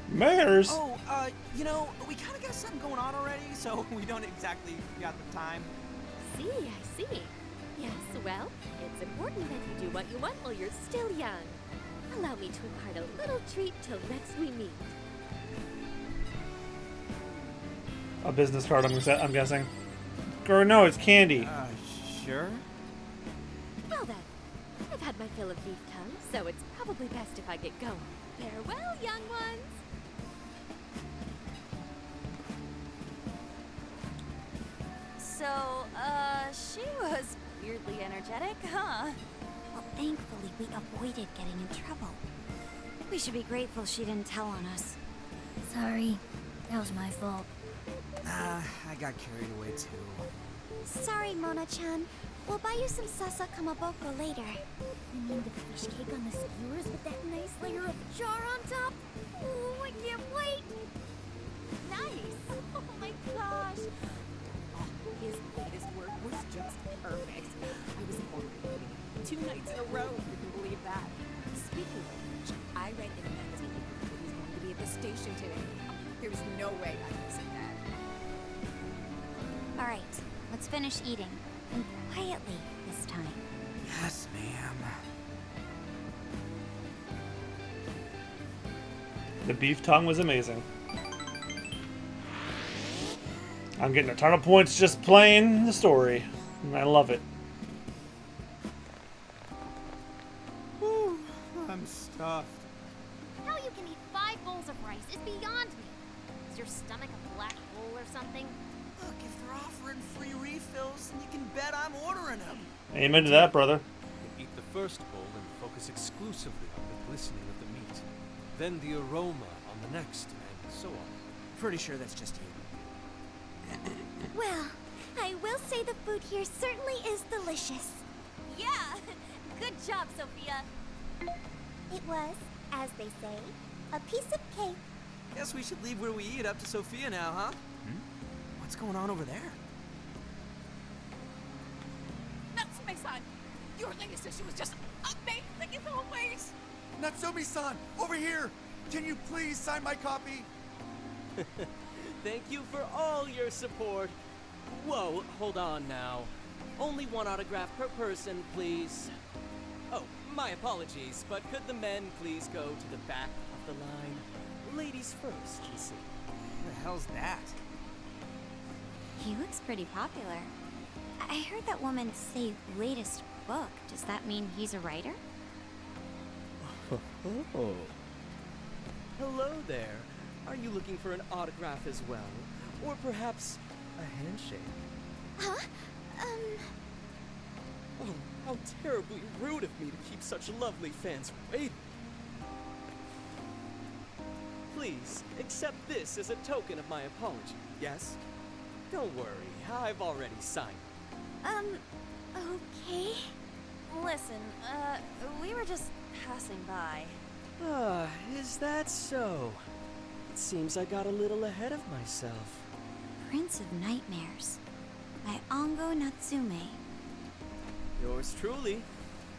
Speaker 1: Mares?
Speaker 3: Oh, you know, we kind of got something going on already, so we don't exactly got the time.
Speaker 13: I see. Yes, well, it's important that you do what you want while you're still young. Allow me to impart a little treat till next we meet.
Speaker 1: A business card, I'm guessing. Or no, it's candy.
Speaker 3: Sure.
Speaker 13: Well then, I've had my fill of beef tongue, so it's probably best if I get going. Farewell, young ones!
Speaker 7: So, she was weirdly energetic, huh?
Speaker 18: Well, thankfully we avoided getting in trouble. We should be grateful she didn't tell on us. Sorry, that was my fault.
Speaker 3: I got carried away too.
Speaker 18: Sorry, Mona-chan. We'll buy you some sasa kamaboko later. You mean the fish cake on the skewers with that nice layer of char on top? Oh, I can't wait!
Speaker 13: Nice! Oh my gosh!
Speaker 20: His latest work was just perfect. I was already 2 nights in a row. You can believe that. Speaking of which, I read in a magazine that he's going to be at the station today. There's no way I'm missing that.
Speaker 18: All right, let's finish eating. And quietly this time.
Speaker 3: Yes, ma'am.
Speaker 1: The beef tongue was amazing. I'm getting a ton of points just playing the story. And I love it.
Speaker 3: Whew, I'm stuffed.
Speaker 18: How you can eat 5 bowls of rice is beyond me. Is your stomach a black hole or something?
Speaker 3: Look, if they're offering free refills, then you can bet I'm ordering them.
Speaker 1: Amen to that, brother.
Speaker 5: Eat the first bowl and focus exclusively on the glistening of the meat. Then the aroma on the next, and so on.
Speaker 3: Pretty sure that's just you.
Speaker 18: Well, I will say the food here certainly is delicious.
Speaker 7: Yeah! Good job, Sophia!
Speaker 2: It was, as they say, a piece of cake.
Speaker 3: Guess we should leave where we eat up to Sophia now, huh? What's going on over there?
Speaker 12: Natsume-san, your latest issue was just amazing as always.
Speaker 11: Natsumi-san, over here! Can you please sign my copy?
Speaker 21: Thank you for all your support. Whoa, hold on now. Only 1 autograph per person, please. Oh, my apologies, but could the men please go to the back of the line? Ladies first, you see.
Speaker 3: Who the hell's that?
Speaker 18: He looks pretty popular. I heard that woman say latest book. Does that mean he's a writer?
Speaker 21: Oh. Hello there. Are you looking for an autograph as well? Or perhaps a handshake?
Speaker 18: Huh?
Speaker 21: Oh, how terribly rude of me to keep such lovely fans waiting. Please, accept this as a token of my apology, yes? Don't worry, I've already signed.
Speaker 13: Okay. Listen, we were just passing by.
Speaker 21: Ah, is that so? It seems I got a little ahead of myself.
Speaker 18: Prince of Nightmares by Ongo Natsume.
Speaker 21: Yours truly,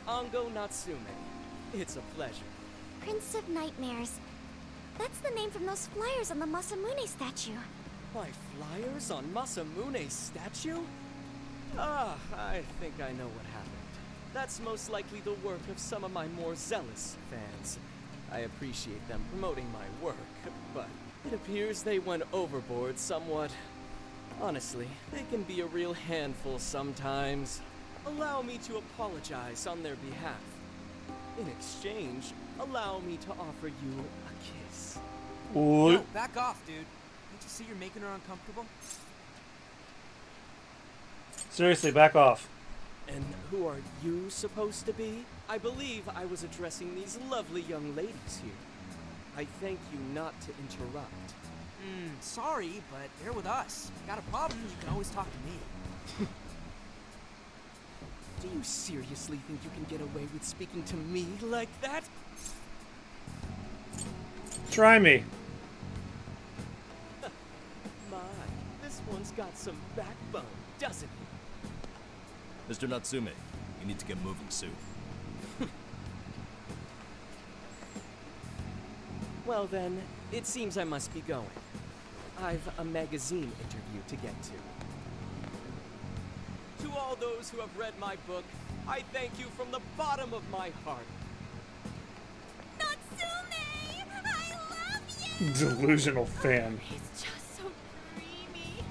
Speaker 21: Ongo Natsume. It's a pleasure.
Speaker 2: Prince of Nightmares. That's the name from those flyers on the Masamune statue.
Speaker 21: My flyers on Masamune's statue? Ah, I think I know what happened. That's most likely the work of some of my more zealous fans. I appreciate them promoting my work, but it appears they went overboard somewhat. Honestly, they can be a real handful sometimes. Allow me to apologize on their behalf. In exchange, allow me to offer you a kiss.
Speaker 3: Yo, back off, dude. Can't you see you're making her uncomfortable?
Speaker 1: Seriously, back off.
Speaker 21: And who are you supposed to be? I believe I was addressing these lovely young ladies here. I thank you not to interrupt.
Speaker 3: Sorry, but they're with us. Got a problem, you can always talk to me.
Speaker 21: Do you seriously think you can get away with speaking to me like that?
Speaker 1: Try me.
Speaker 21: My, this one's got some backbone, doesn't it?
Speaker 8: Mr. Natsume, you need to get moving soon.
Speaker 21: Well then, it seems I must be going. I've a magazine interview to get to. To all those who have read my book, I thank you from the bottom of my heart.
Speaker 13: Natsume! I love you!
Speaker 1: Delusional fan.
Speaker 13: He's just so dreamy.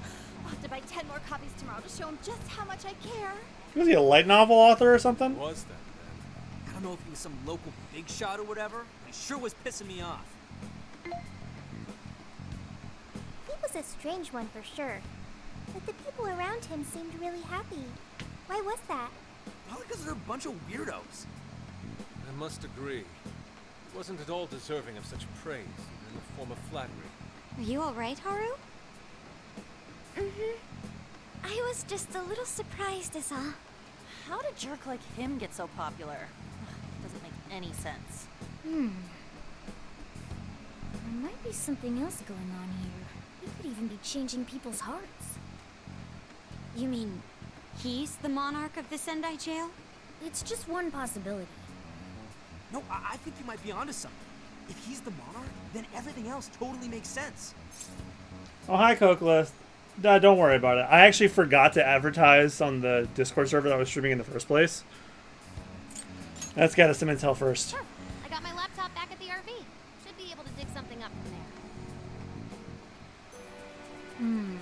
Speaker 13: I'll have to buy 10 more copies tomorrow to show him just how much I care.
Speaker 1: Was he a light novel author or something?
Speaker 3: Was that, man? I don't know if he was some local big shot or whatever, but he sure was pissing me off.
Speaker 2: He was a strange one for sure. But the people around him seemed really happy. Why was that?
Speaker 3: Probably because they're a bunch of weirdos.
Speaker 5: I must agree. He wasn't at all deserving of such praise, even in the form of flattery.
Speaker 18: Are you alright, Haru?
Speaker 2: I was just a little surprised is all.
Speaker 13: How did a jerk like him get so popular? Doesn't make any sense.
Speaker 18: There might be something else going on here. He could even be changing people's hearts. You mean, he's the monarch of the Sendai jail? It's just one possibility.
Speaker 3: No, I think you might be onto something. If he's the monarch, then everything else totally makes sense.
Speaker 1: Oh, hi, Cokeless. Don't worry about it. I actually forgot to advertise on the Discord server that I was streaming in the first place. Let's get us some intel first.
Speaker 6: Sure. I got my laptop back at the RV. Should be able to dig something up from there.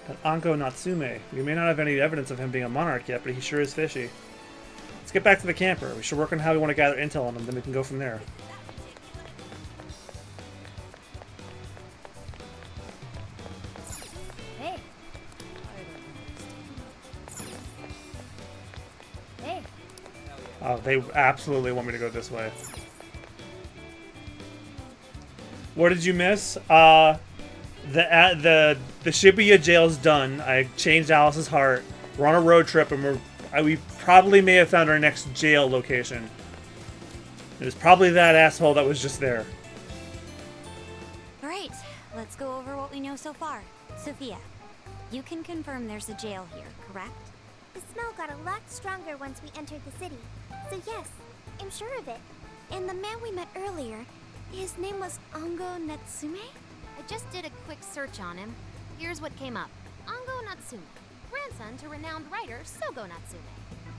Speaker 1: That Anko Natsume. We may not have any evidence of him being a monarch yet, but he sure is fishy. Let's get back to the camper. We should work on how we want to gather intel on him, then we can go from there.
Speaker 18: Hey. Hey.
Speaker 1: Oh, they absolutely want me to go this way. What did you miss? The Shibuya jail's done. I changed Alice's heart. We're on a road trip, and we probably may have found our next jail location. It was probably that asshole that was just there.
Speaker 18: Great. Let's go over what we know so far. Sophia, you can confirm there's a jail here, correct?
Speaker 2: The smell got a lot stronger once we entered the city. So yes, I'm sure of it. And the man we met earlier, his name was Ongo Natsume?
Speaker 6: I just did a quick search on him. Here's what came up. Ongo Natsume, grandson to renowned writer Sogo Natsume.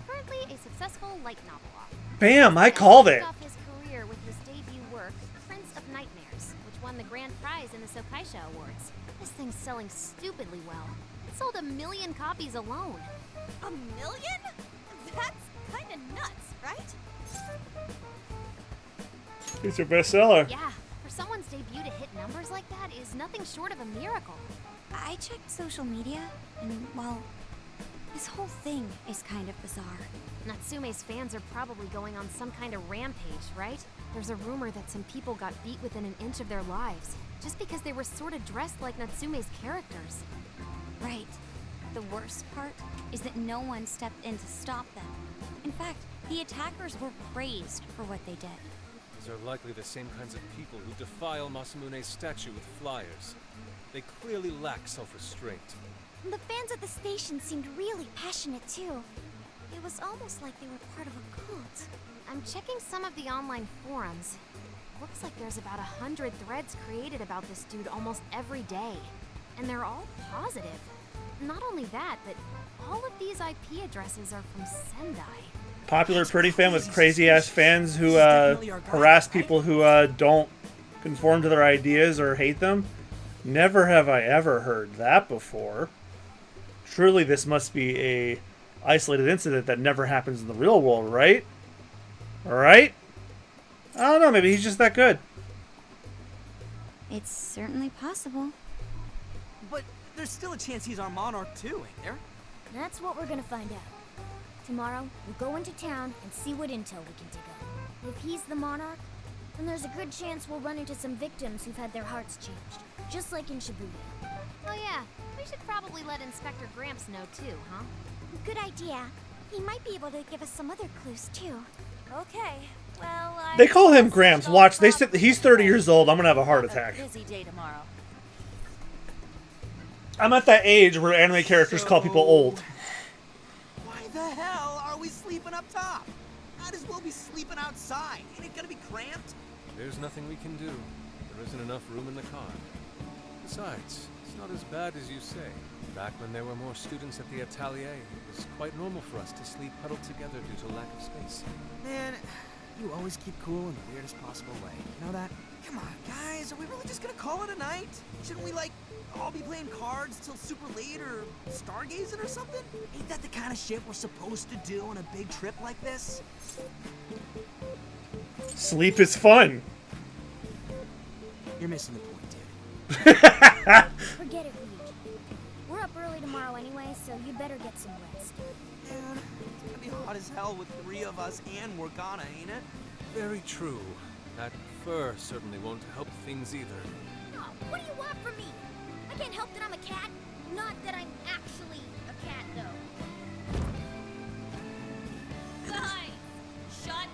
Speaker 6: Currently a successful light novel author.
Speaker 1: Bam! I called it!
Speaker 6: He kicked off his career with his debut work, Prince of Nightmares, which won the grand prize in the Sokaisha Awards. This thing's selling stupidly well. It sold 1 million copies alone.
Speaker 13: 1 million? That's kinda nuts, right?
Speaker 1: It's your bestseller.
Speaker 6: Yeah, for someone's debut to hit numbers like that is nothing short of a miracle.
Speaker 18: I checked social media, and, well, this whole thing is kind of bizarre.
Speaker 6: Natsume's fans are probably going on some kind of rampage, right? There's a rumor that some people got beat within an inch of their lives, just because they were sort of dressed like Natsume's characters.
Speaker 18: Right. The worst part is that no one stepped in to stop them. In fact, the attackers were praised for what they did.
Speaker 5: These are likely the same kinds of people who defile Masamune's statue with flyers. They clearly lack self-restraint.
Speaker 18: The fans at the station seemed really passionate too. It was almost like they were part of a cult.
Speaker 2: I'm checking some of the online forums. Looks like there's about 100 threads created about this dude almost every day. And they're all positive. Not only that, but all of these IP addresses are from Sendai.
Speaker 1: Popular pretty fan with crazy ass fans who harass people who don't conform to their ideas or hate them. Never have I ever heard that before. Truly, this must be a isolated incident that never happens in the real world, right? Alright? I don't know, maybe he's just that good.
Speaker 18: It's certainly possible.
Speaker 3: But there's still a chance he's our monarch too, ain't there?
Speaker 4: That's what we're gonna find out. Tomorrow, we'll go into town and see what intel we can dig up. If he's the monarch, then there's a good chance we'll run into some victims who've had their hearts changed. Just like in Shibuya.
Speaker 2: Oh yeah, we should probably let Inspector Gramps know too, huh?
Speaker 18: Good idea. He might be able to give us some other clues too.
Speaker 7: Okay, well,
Speaker 1: They call him Gramps. Watch, they said he's 30 years old. I'm gonna have a heart attack.
Speaker 7: Busy day tomorrow.
Speaker 1: I'm at that age where anime characters call people old.
Speaker 3: Why the hell are we sleeping up top? Might as well be sleeping outside. Ain't it gonna be cramped?
Speaker 5: There's nothing we can do. There isn't enough room in the car. Besides, it's not as bad as you say. Back when there were more students at the atelier, it was quite normal for us to sleep huddled together due to lack of space.
Speaker 3: Man, you always keep cool in the weirdest possible way. You know that? Come on, guys, are we really just gonna call it a night? Shouldn't we, like, all be playing cards till super late or stargazing or something? Ain't that the kind of shit we're supposed to do on a big trip like this?
Speaker 1: Sleep is fun.
Speaker 3: You're missing the point, dude.
Speaker 4: Forget it, Luigi. We're up early tomorrow anyway, so you better get some rest.
Speaker 3: Man, it's gonna be hot as hell with 3 of us and Morgana, ain't it?
Speaker 5: Very true. That fur certainly won't help things either.
Speaker 4: Oh, what do you want from me? I can't help that I'm a cat. Not that I'm actually a cat, though.
Speaker 7: Guys, shut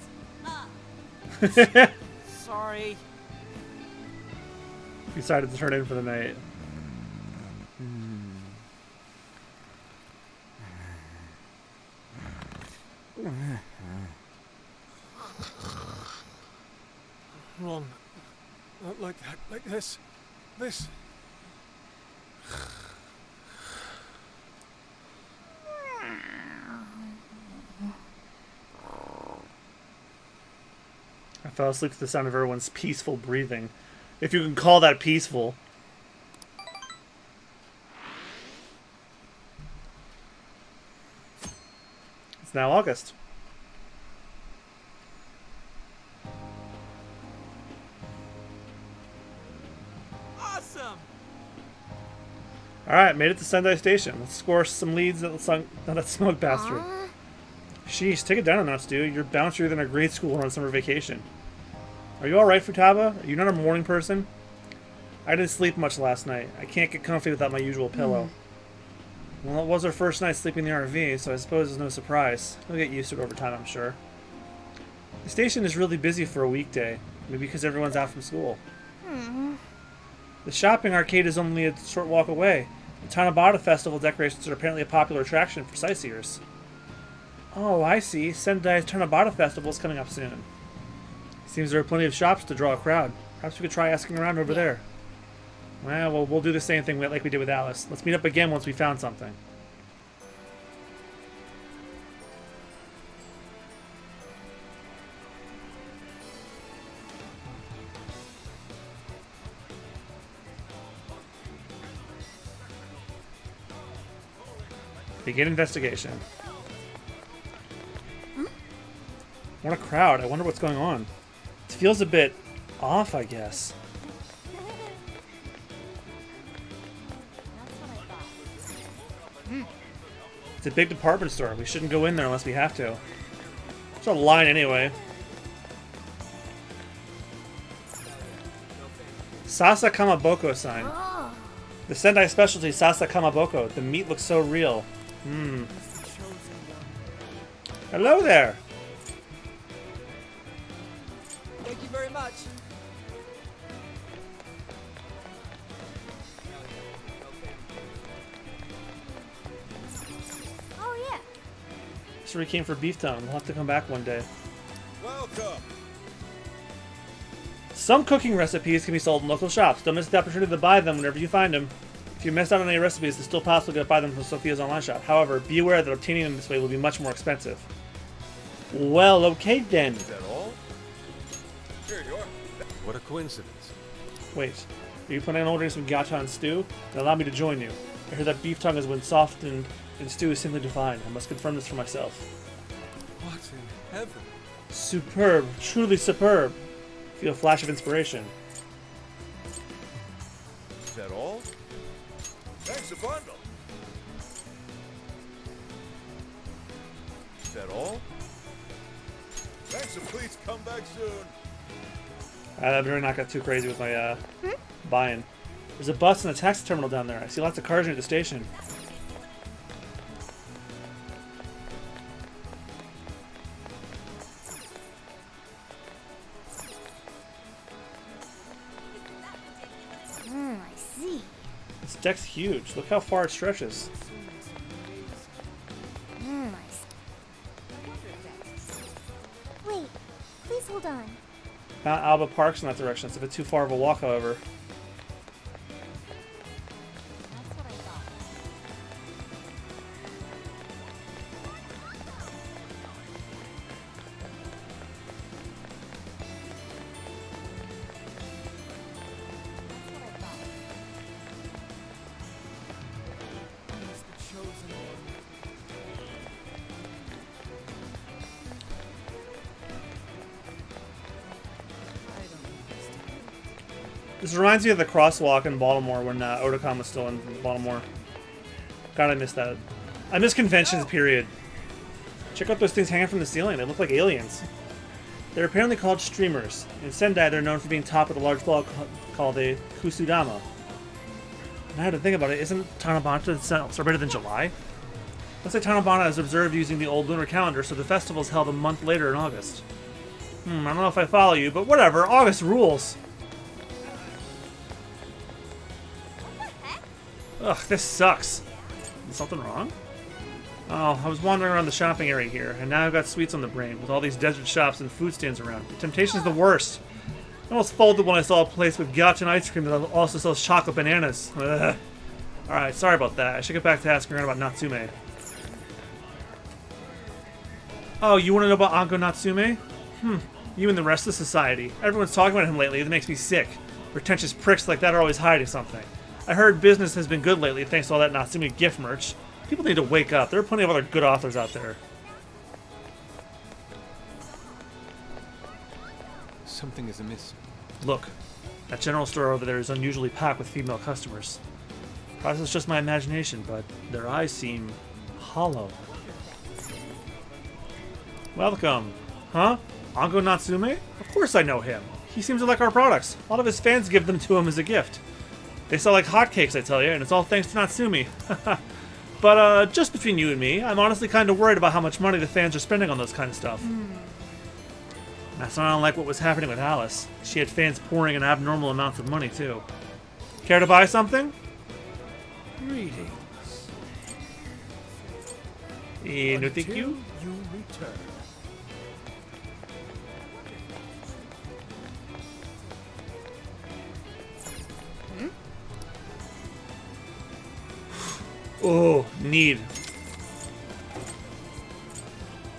Speaker 7: up.
Speaker 3: Sorry.
Speaker 1: Decided to turn in for the night.
Speaker 5: Wrong. Not like that. Like this. This.
Speaker 1: I fell asleep to the sound of everyone's peaceful breathing. If you can call that peaceful. It's now August.
Speaker 3: Awesome!
Speaker 1: Alright, made it to Sendai Station. Let's score some leads at that smug bastard. Sheesh, take it down a notch, dude. You're bouncier than a grade school on summer vacation. Are you alright, Futaba? Are you not a morning person? I didn't sleep much last night. I can't get comfy without my usual pillow. Well, it was our first night sleeping in the RV, so I suppose it's no surprise. We'll get used to it over time, I'm sure. The station is really busy for a weekday, maybe because everyone's out from school. The shopping arcade is only a short walk away. The Tanabata Festival decorations are apparently a popular attraction for sightseers. Oh, I see. Sendai's Tanabata Festival is coming up soon. Seems there are plenty of shops to draw a crowd. Perhaps we could try asking around over there. Well, we'll do the same thing like we did with Alice. Let's meet up again once we found something. Begin investigation. What a crowd. I wonder what's going on. It feels a bit off, I guess. It's a big department store. We shouldn't go in there unless we have to. There's a line anyway. Sasa Kamaboko sign. The Sendai specialty, Sasa Kamaboko. The meat looks so real. Hmm. Hello there.
Speaker 3: Thank you very much.
Speaker 2: Oh yeah.
Speaker 1: So we came for beef tongue. We'll have to come back one day.
Speaker 17: Welcome.
Speaker 1: Some cooking recipes can be sold in local shops. Don't miss the opportunity to buy them whenever you find them. If you missed out on any recipes, it's still possible to buy them from Sophia's online shop. However, be aware that obtaining them this way will be much more expensive. Well, okay then.
Speaker 17: Is that all? Here you are.
Speaker 5: What a coincidence.
Speaker 1: Wait, are you planning on ordering some gacha and stew? Then allow me to join you. I heard that beef tongue is when softened and stew is simply divine. I must confirm this for myself.
Speaker 5: What in heaven?
Speaker 1: Superb, truly superb. Feel a flash of inspiration.
Speaker 17: Is that all? Thanks a bundle. Is that all? Thanks and please come back soon.
Speaker 1: I better not get too crazy with my buying. There's a bus and a taxi terminal down there. I see lots of cars near the station.
Speaker 2: I see.
Speaker 1: This deck's huge. Look how far it stretches.
Speaker 2: I see. Wait, please hold on.
Speaker 1: Mount Alba Park's in that direction. It's a bit too far of a walk, however. This reminds me of the crosswalk in Baltimore when Otakon was still in Baltimore. God, I missed that. I miss conventions, period. Check out those things hanging from the ceiling. They look like aliens. They're apparently called streamers. In Sendai, they're known for being topped with a large ball called a kusudama. And I had to think about it. Isn't Tanabata celebrated in July? Let's say Tanabata is observed using the old lunar calendar, so the festival is held a month later in August. I don't know if I follow you, but whatever. August rules. Ugh, this sucks. Is something wrong? Oh, I was wandering around the shopping area here, and now I've got sweets on the brain, with all these desert shops and food stands around. The temptation's the worst. I almost folded when I saw a place with gacha and ice cream that also sells chocolate bananas. Ugh. Alright, sorry about that. I should get back to asking around about Natsume. Oh, you want to know about Anko Natsume? You and the rest of society. Everyone's talking about him lately. That makes me sick. Pretentious pricks like that are always hiding something. I heard business has been good lately thanks to all that Natsume gift merch. People need to wake up. There are plenty of other good authors out there.
Speaker 5: Something is amiss.
Speaker 1: Look, that general store over there is unusually packed with female customers. Perhaps it's just my imagination, but their eyes seem hollow. Welcome. Huh? Ango Natsume? Of course I know him. He seems to like our products. A lot of his fans give them to him as a gift. They sell like hotcakes, I tell you, and it's all thanks to Natsume. But, just between you and me, I'm honestly kind of worried about how much money the fans are spending on those kind of stuff. That's not unlike what was happening with Alice. She had fans pouring in abnormal amounts of money, too. Care to buy something?
Speaker 5: Greetings.
Speaker 1: No thank you.
Speaker 5: You return.
Speaker 1: Oh, need.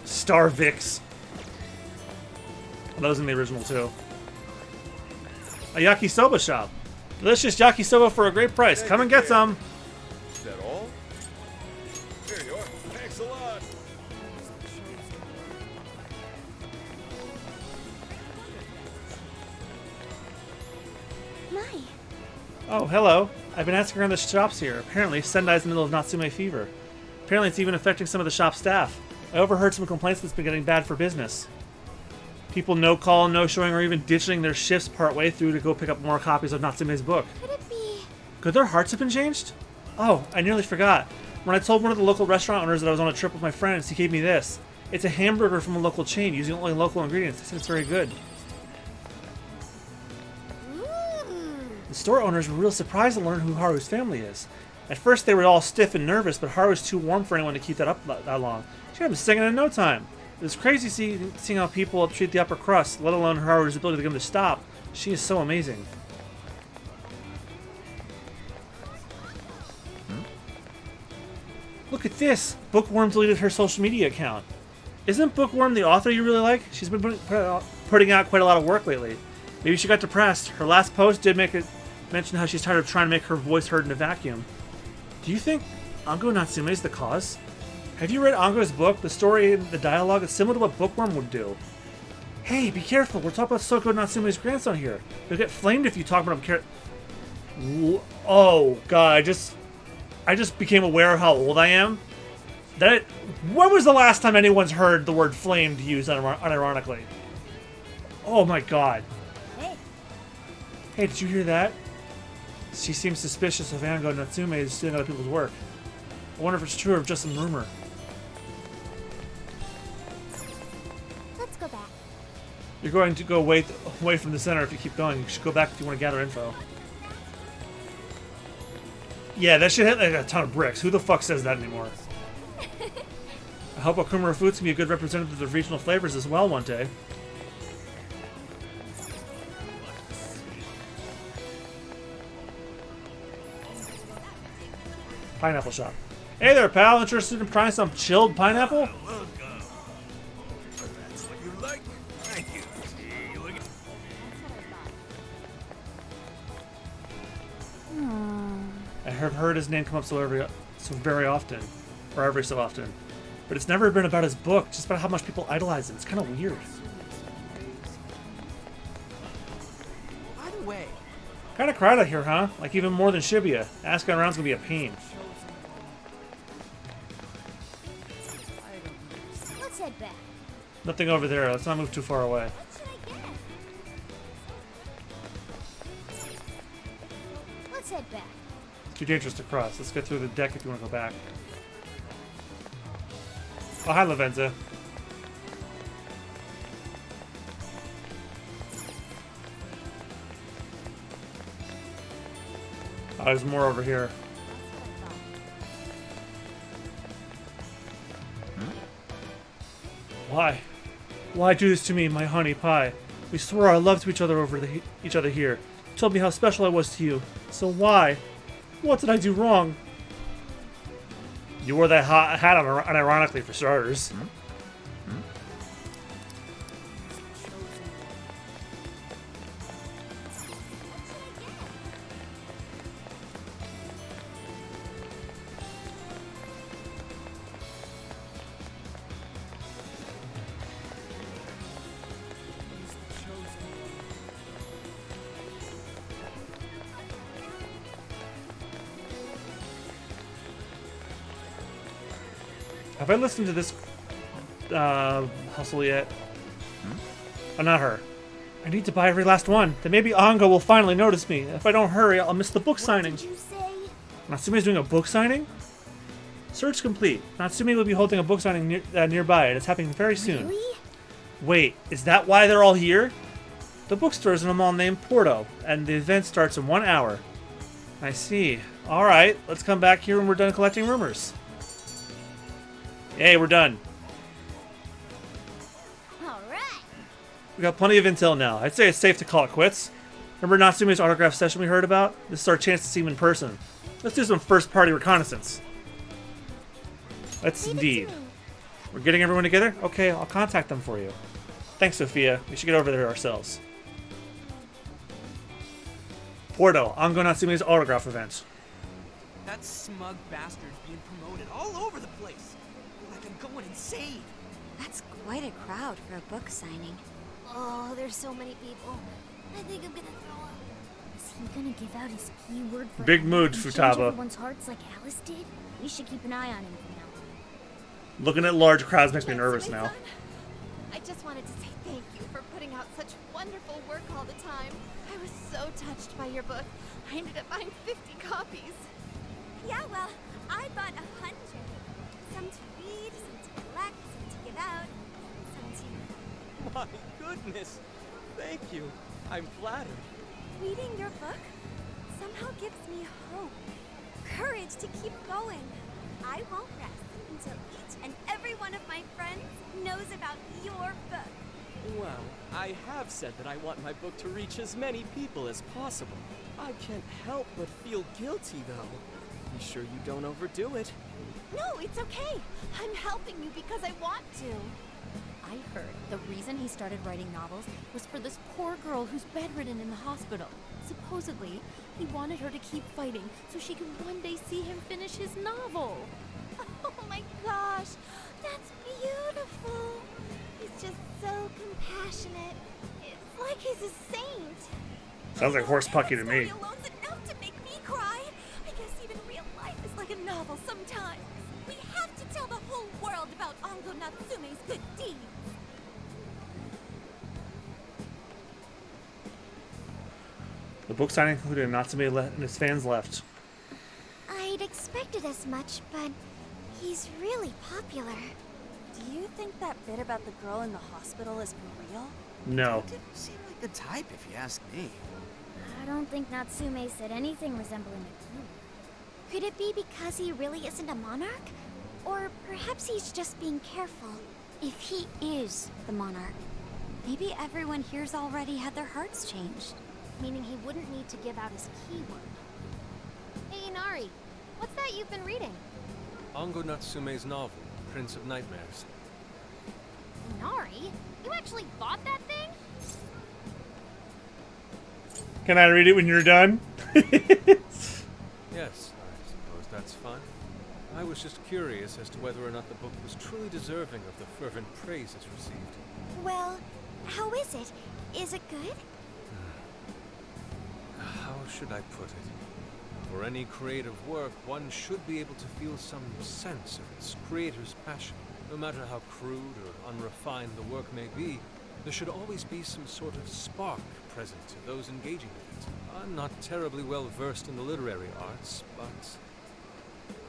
Speaker 1: Starvix. That was in the original too. A yakisoba shop. Delicious yakisoba for a great price. Come and get some.
Speaker 17: Is that all? Here you are. Thanks a lot.
Speaker 2: My.
Speaker 1: Oh, hello. I've been asking around the shops here. Apparently, Sendai's in the middle of Natsume fever. Apparently, it's even affecting some of the shop staff. I overheard some complaints that it's been getting bad for business. People no calling, no showing, or even ditching their shifts partway through to go pick up more copies of Natsume's book.
Speaker 2: Could it be?
Speaker 1: Could their hearts have been changed? Oh, I nearly forgot. When I told one of the local restaurant owners that I was on a trip with my friends, he gave me this. It's a hamburger from a local chain using only local ingredients. They said it's very good. The store owners were real surprised to learn who Haru's family is. At first they were all stiff and nervous, but Haru's too warm for anyone to keep that up that long. She had him singing in no time. It was crazy seeing how people treat the upper crust, let alone Haru's ability to get them to stop. She is so amazing. Look at this! Bookworm deleted her social media account. Isn't Bookworm the author you really like? She's been putting out quite a lot of work lately. Maybe she got depressed. Her last post did mention how she's tired of trying to make her voice heard in a vacuum. Do you think Ango Natsume is the cause? Have you read Ango's book? The story and the dialogue is similar to what Bookworm would do. Hey, be careful. We're talking about Soko Natsume's grandson here. You'll get flamed if you talk about him. Oh, God. I just became aware of how old I am. When was the last time anyone's heard the word flamed used unironically? Oh, my God. Hey, did you hear that? She seems suspicious of Ango Natsume is stealing other people's work. I wonder if it's true or just some rumor.
Speaker 2: Let's go back.
Speaker 1: You're going to go away from the center if you keep going. You should go back if you want to gather info. Yeah, that shit hit like a ton of bricks. Who the fuck says that anymore? I hope Okumura Foods can be a good representative of regional flavors as well one day. Pineapple shop. Hey there, pal. Interested in trying some chilled pineapple?
Speaker 12: That's what you like. Thank you.
Speaker 1: I have heard his name come up so very often, or every so often, but it's never been about his book. Just about how much people idolize him. It's kind of weird.
Speaker 3: By the way,
Speaker 1: Kind of crowded here, huh? Like even more than Shibuya. Asking around's gonna be a pain.
Speaker 2: Let's head back.
Speaker 1: Nothing over there. Let's not move too far away.
Speaker 2: Let's head back.
Speaker 1: It's too dangerous to cross. Let's get through the deck if you want to go back. Oh, hi, Lavenza. Oh, there's more over here. Why? Why do this to me, my honey pie? We swore our love to each other each other here. You told me how special I was to you. So why? What did I do wrong? You wore that hat unironically, for starters. Have I listened to this hustle yet? Oh, not her. I need to buy every last one. Then maybe Ango will finally notice me. If I don't hurry, I'll miss the book signing.
Speaker 2: What did you say?
Speaker 1: Natsume's doing a book signing? Search complete. Natsume will be holding a book signing nearby, and it's happening very soon.
Speaker 2: Really?
Speaker 1: Wait, is that why they're all here? The bookstore is in a mall named Porto, and the event starts in 1 hour. I see. Alright, let's come back here when we're done collecting rumors. Yay, we're done.
Speaker 2: Alright.
Speaker 1: We got plenty of intel now. I'd say it's safe to call it quits. Remember Natsume's autograph session we heard about? This is our chance to see him in person. Let's do some first-party reconnaissance. Let's indeed. We're getting everyone together? Okay, I'll contact them for you. Thanks, Sophia. We should get over there ourselves. Porto, Ango Natsume's autograph event.
Speaker 3: that smug bastard's being promoted all over the place. Like I'm going insane.
Speaker 18: That's quite a crowd for a book signing.
Speaker 2: Oh, there's so many people. I think I'm gonna throw up.
Speaker 4: Is he gonna give out his keyword for
Speaker 1: Big mood,
Speaker 4: change
Speaker 1: Futaba.
Speaker 4: everyone's hearts like Alice did? We should keep an eye on him for now.
Speaker 1: Looking at large crowds makes me nervous now.
Speaker 13: I just wanted to say thank you for putting out such wonderful work all the time. I was so touched by your book.
Speaker 15: I ended up buying 50 copies.
Speaker 9: Yeah, well, I bought 100. Some to read, some to collect, some to give out, some to...
Speaker 21: My goodness! Thank you. I'm flattered.
Speaker 9: Reading your book somehow gives me hope, courage to keep going. I won't rest until each and every one of my friends knows about your book.
Speaker 21: Well, I have said that I want my book to reach as many people as possible. I can't help but feel guilty, though. Be sure you don't overdo it.
Speaker 15: No, it's okay. I'm helping you because I want to. I heard the reason he started writing novels was for this poor girl who's bedridden in the hospital. Supposedly, he wanted her to keep fighting so she could one day see him finish his novel.
Speaker 9: Oh my gosh, that's beautiful. He's just so compassionate. It's like he's a saint.
Speaker 1: Sounds like horse pucky to me.
Speaker 9: Alone's enough to make me cry. I guess even real life is like a novel sometimes. We have to tell the whole world about Ango Natsume's good deeds.
Speaker 1: The book signing concluded and Natsume and his fans left.
Speaker 2: I'd expected as much, but he's really popular.
Speaker 7: Do you think that bit about the girl in the hospital is for real?
Speaker 1: No.
Speaker 3: Didn't seem like the type, if you ask me.
Speaker 2: I don't think Natsume said anything resembling a cue. Could it be because he really isn't a monarch? Or perhaps he's just being careful. If he is the monarch, maybe everyone here's already had their hearts changed. Meaning he wouldn't need to give out his keyword.
Speaker 13: Hey, Inari, what's that you've been reading?
Speaker 5: Ango Natsume's novel, Prince of Nightmares.
Speaker 13: Inari? You actually bought that thing?
Speaker 1: Can I read it when you're done?
Speaker 5: Yes, I suppose that's fine. I was just curious as to whether or not the book was truly deserving of the fervent praise it's received.
Speaker 2: Well, how is it? Is it good?
Speaker 5: How should I put it? For any creative work, one should be able to feel some sense of its creator's passion. No matter how crude or unrefined the work may be, there should always be some sort of spark present to those engaging with it. I'm not terribly well versed in the literary arts, but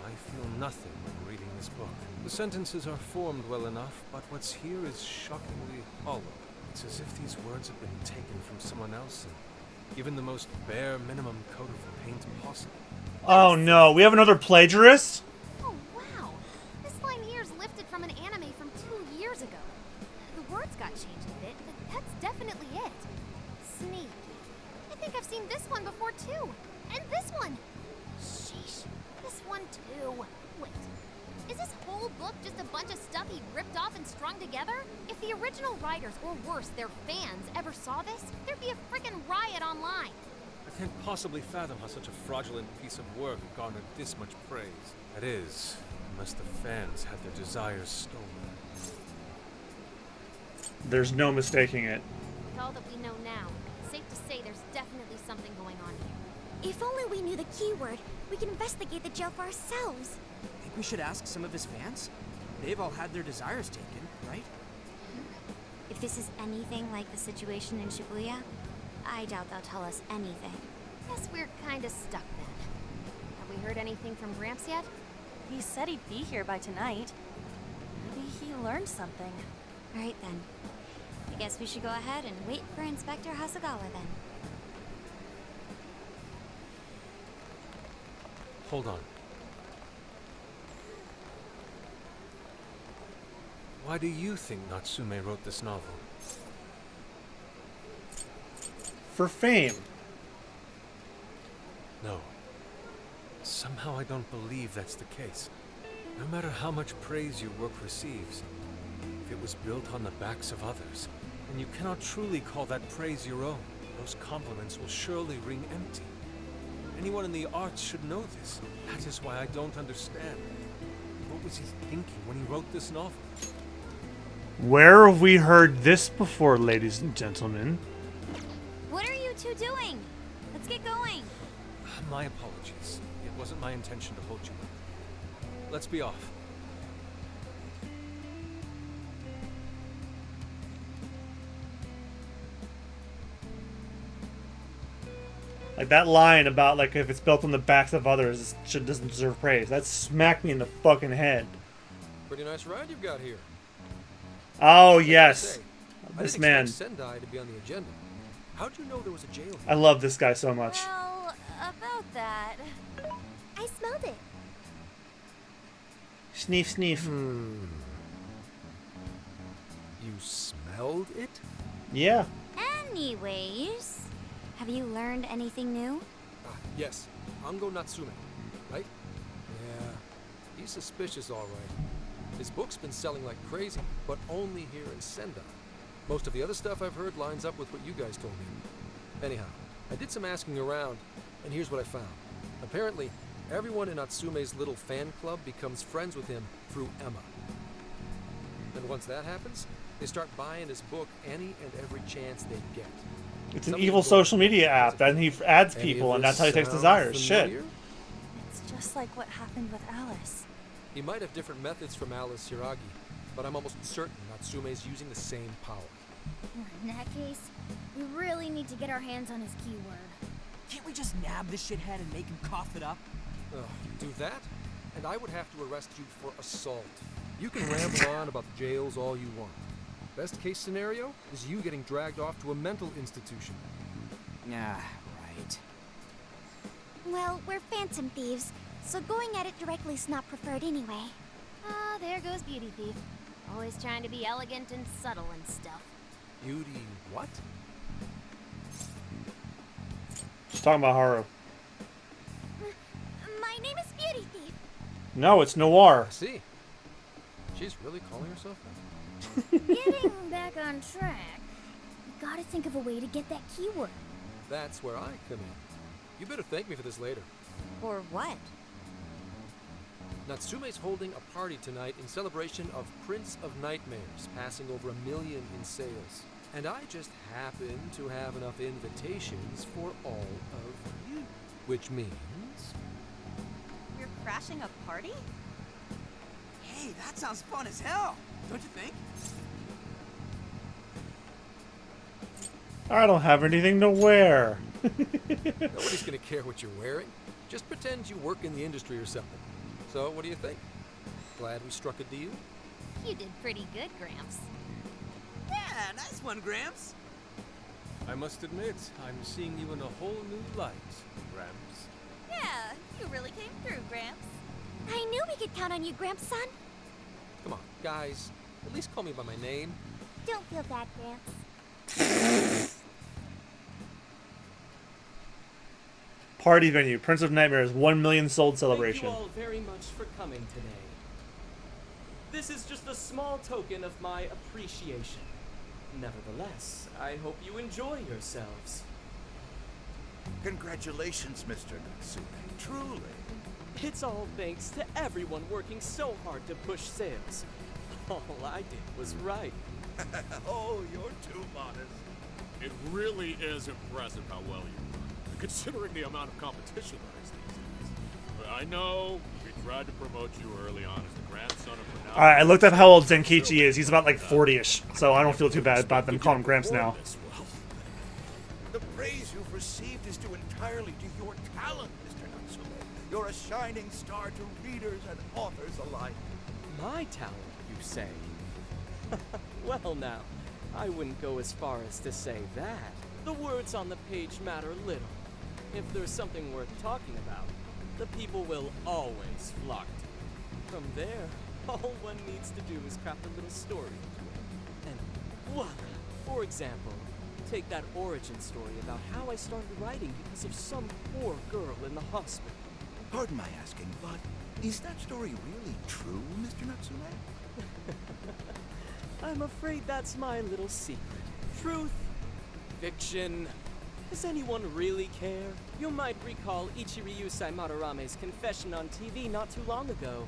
Speaker 5: I feel nothing when reading this book. The sentences are formed well enough, but what's here is shockingly hollow. It's as if these words have been taken from someone else and given the most bare minimum coat of paint possible.
Speaker 1: Oh no, we have another plagiarist?
Speaker 13: Oh, wow. This line here is lifted from an anime from 2 years ago. The words got changed a bit, but that's definitely it. Sneaky. I think I've seen this one before, too. And this one. Sheesh. This one, too. Wait. Is this whole book just a bunch of stuff he ripped off and strung together? If the original writers, or worse, their fans, ever saw this, there'd be a frickin' riot online.
Speaker 5: I can't possibly fathom how such a fraudulent piece of work garnered this much praise. That is, unless the fans had their desires stolen.
Speaker 1: There's no mistaking it.
Speaker 13: With all that we know now, it's safe to say there's definitely something going on here.
Speaker 2: If only we knew the keyword, we could investigate the jail for ourselves.
Speaker 3: Think we should ask some of his fans? They've all had their desires taken, right?
Speaker 2: If this is anything like the situation in Shibuya, I doubt they'll tell us anything.
Speaker 13: Guess we're kinda stuck then. Have we heard anything from Gramps yet?
Speaker 7: He said he'd be here by tonight. Maybe he learned something.
Speaker 2: Right then. I guess we should go ahead and wait for Inspector Hasagawa then.
Speaker 5: Hold on. Why do you think Natsume wrote this novel?
Speaker 1: For fame.
Speaker 5: No. Somehow I don't believe that's the case. No matter how much praise your work receives, if it was built on the backs of others, then you cannot truly call that praise your own. Those compliments will surely ring empty. Anyone in the arts should know this. That is why I don't understand. What was he thinking when he wrote this novel?
Speaker 1: Where have we heard this before, ladies and gentlemen?
Speaker 7: What are you two doing? Let's get going.
Speaker 5: My apologies. It wasn't my intention to hold you up. Let's be off.
Speaker 1: Like that line about like if it's built on the backs of others, it doesn't deserve praise. That smacked me in the fucking head.
Speaker 16: Pretty nice ride you've got here.
Speaker 1: Oh
Speaker 16: I was gonna
Speaker 1: yes,
Speaker 16: say,
Speaker 1: this
Speaker 16: I
Speaker 1: man.
Speaker 16: didn't expect Sendai to be on the agenda. How'd you know there was a jail here?
Speaker 1: I love this guy so much.
Speaker 7: Well, about that.
Speaker 2: I smelled it.
Speaker 1: Sneef, sneef.
Speaker 16: You smelled it?
Speaker 1: Yeah.
Speaker 18: Anyways, have you learned anything new?
Speaker 16: Yes. Ango Natsume, right? Yeah. He's suspicious, all right. His book's been selling like crazy, but only here in Sendai. Most of the other stuff I've heard lines up with what you guys told me. Anyhow, I did some asking around, and here's what I found. Apparently, everyone in Natsume's little fan club becomes friends with him through Emma. And once that happens, they start buying his book any and every chance they get.
Speaker 1: It's an evil social media app, and he adds people, and that's how he takes desires. Shit.
Speaker 7: It's just like what happened with Alice.
Speaker 16: He might have different methods from Alice Hiragi, but I'm almost certain Natsume's using the same power.
Speaker 4: In that case, we really need to get our hands on his keyword.
Speaker 3: Can't we just nab this shithead and make him cough it up?
Speaker 16: Do that, and I would have to arrest you for assault. You can ramble on about the jails all you want. Best case scenario is you getting dragged off to a mental institution.
Speaker 3: Yeah, right.
Speaker 2: Well, we're phantom thieves, so going at it directly's not preferred anyway.
Speaker 4: Ah, there goes Beauty Thief. Always trying to be elegant and subtle and stuff.
Speaker 16: Beauty what?
Speaker 1: She's talking about Haru.
Speaker 2: My name is Beauty Thief.
Speaker 1: No, it's Noir.
Speaker 16: See? She's really calling herself that?
Speaker 4: Getting back on track, we gotta think of a way to get that keyword.
Speaker 16: That's where I come in. You better thank me for this later.
Speaker 7: Or what?
Speaker 16: Natsume's holding a party tonight in celebration of Prince of Nightmares passing over 1 million in sales. And I just happen to have enough invitations for all of you. Which means...
Speaker 7: You're crashing a party?
Speaker 3: Hey, that sounds fun as hell, don't you think?
Speaker 1: I don't have anything to wear.
Speaker 16: Nobody's gonna care what you're wearing. Just pretend you work in the industry or something. So, what do you think? Glad we struck a deal?
Speaker 4: You did pretty good, Gramps.
Speaker 3: Yeah, nice one, Gramps.
Speaker 5: I must admit, I'm seeing you in a whole new light, Gramps.
Speaker 7: Yeah, you really came through, Gramps.
Speaker 2: I knew we could count on you, Gramps, son.
Speaker 16: Come on, guys. At least call me by my name.
Speaker 2: Don't feel bad, Gramps.
Speaker 1: Party venue, Prince of Nightmares, 1 million sold celebration.
Speaker 21: Thank you all very much for coming today. This is just a small token of my appreciation. Nevertheless, I hope you enjoy yourselves.
Speaker 11: Congratulations, Mr. Natsume. Truly.
Speaker 21: It's all thanks to everyone working so hard to push sales. All I did was write.
Speaker 17: Oh, you're too modest.
Speaker 10: It really is impressive how well you run, considering the amount of competition there is these days. But I know we tried to promote you early on as the grandson of renowned...
Speaker 1: Alright, I looked up how old Zenkichi is. He's about like 40-ish, so I don't feel too bad about them calling him Gramps now.
Speaker 11: The praise you've received is due entirely to your talent, Mr. Natsume. You're a shining star to readers and authors alike.
Speaker 21: My talent, you say? Well now, I wouldn't go as far as to say that. The words on the page matter little. If there's something worth talking about, the people will always flock to it. From there, all one needs to do is craft a little story into it. And voila! For example, take that origin story about how I started writing because of some poor girl in the hospital.
Speaker 11: Pardon my asking, but is that story really true, Mr. Natsume?
Speaker 21: I'm afraid that's my little secret. Truth, fiction. Does anyone really care? You might recall Ichiryu Madarama's confession on TV not too long ago.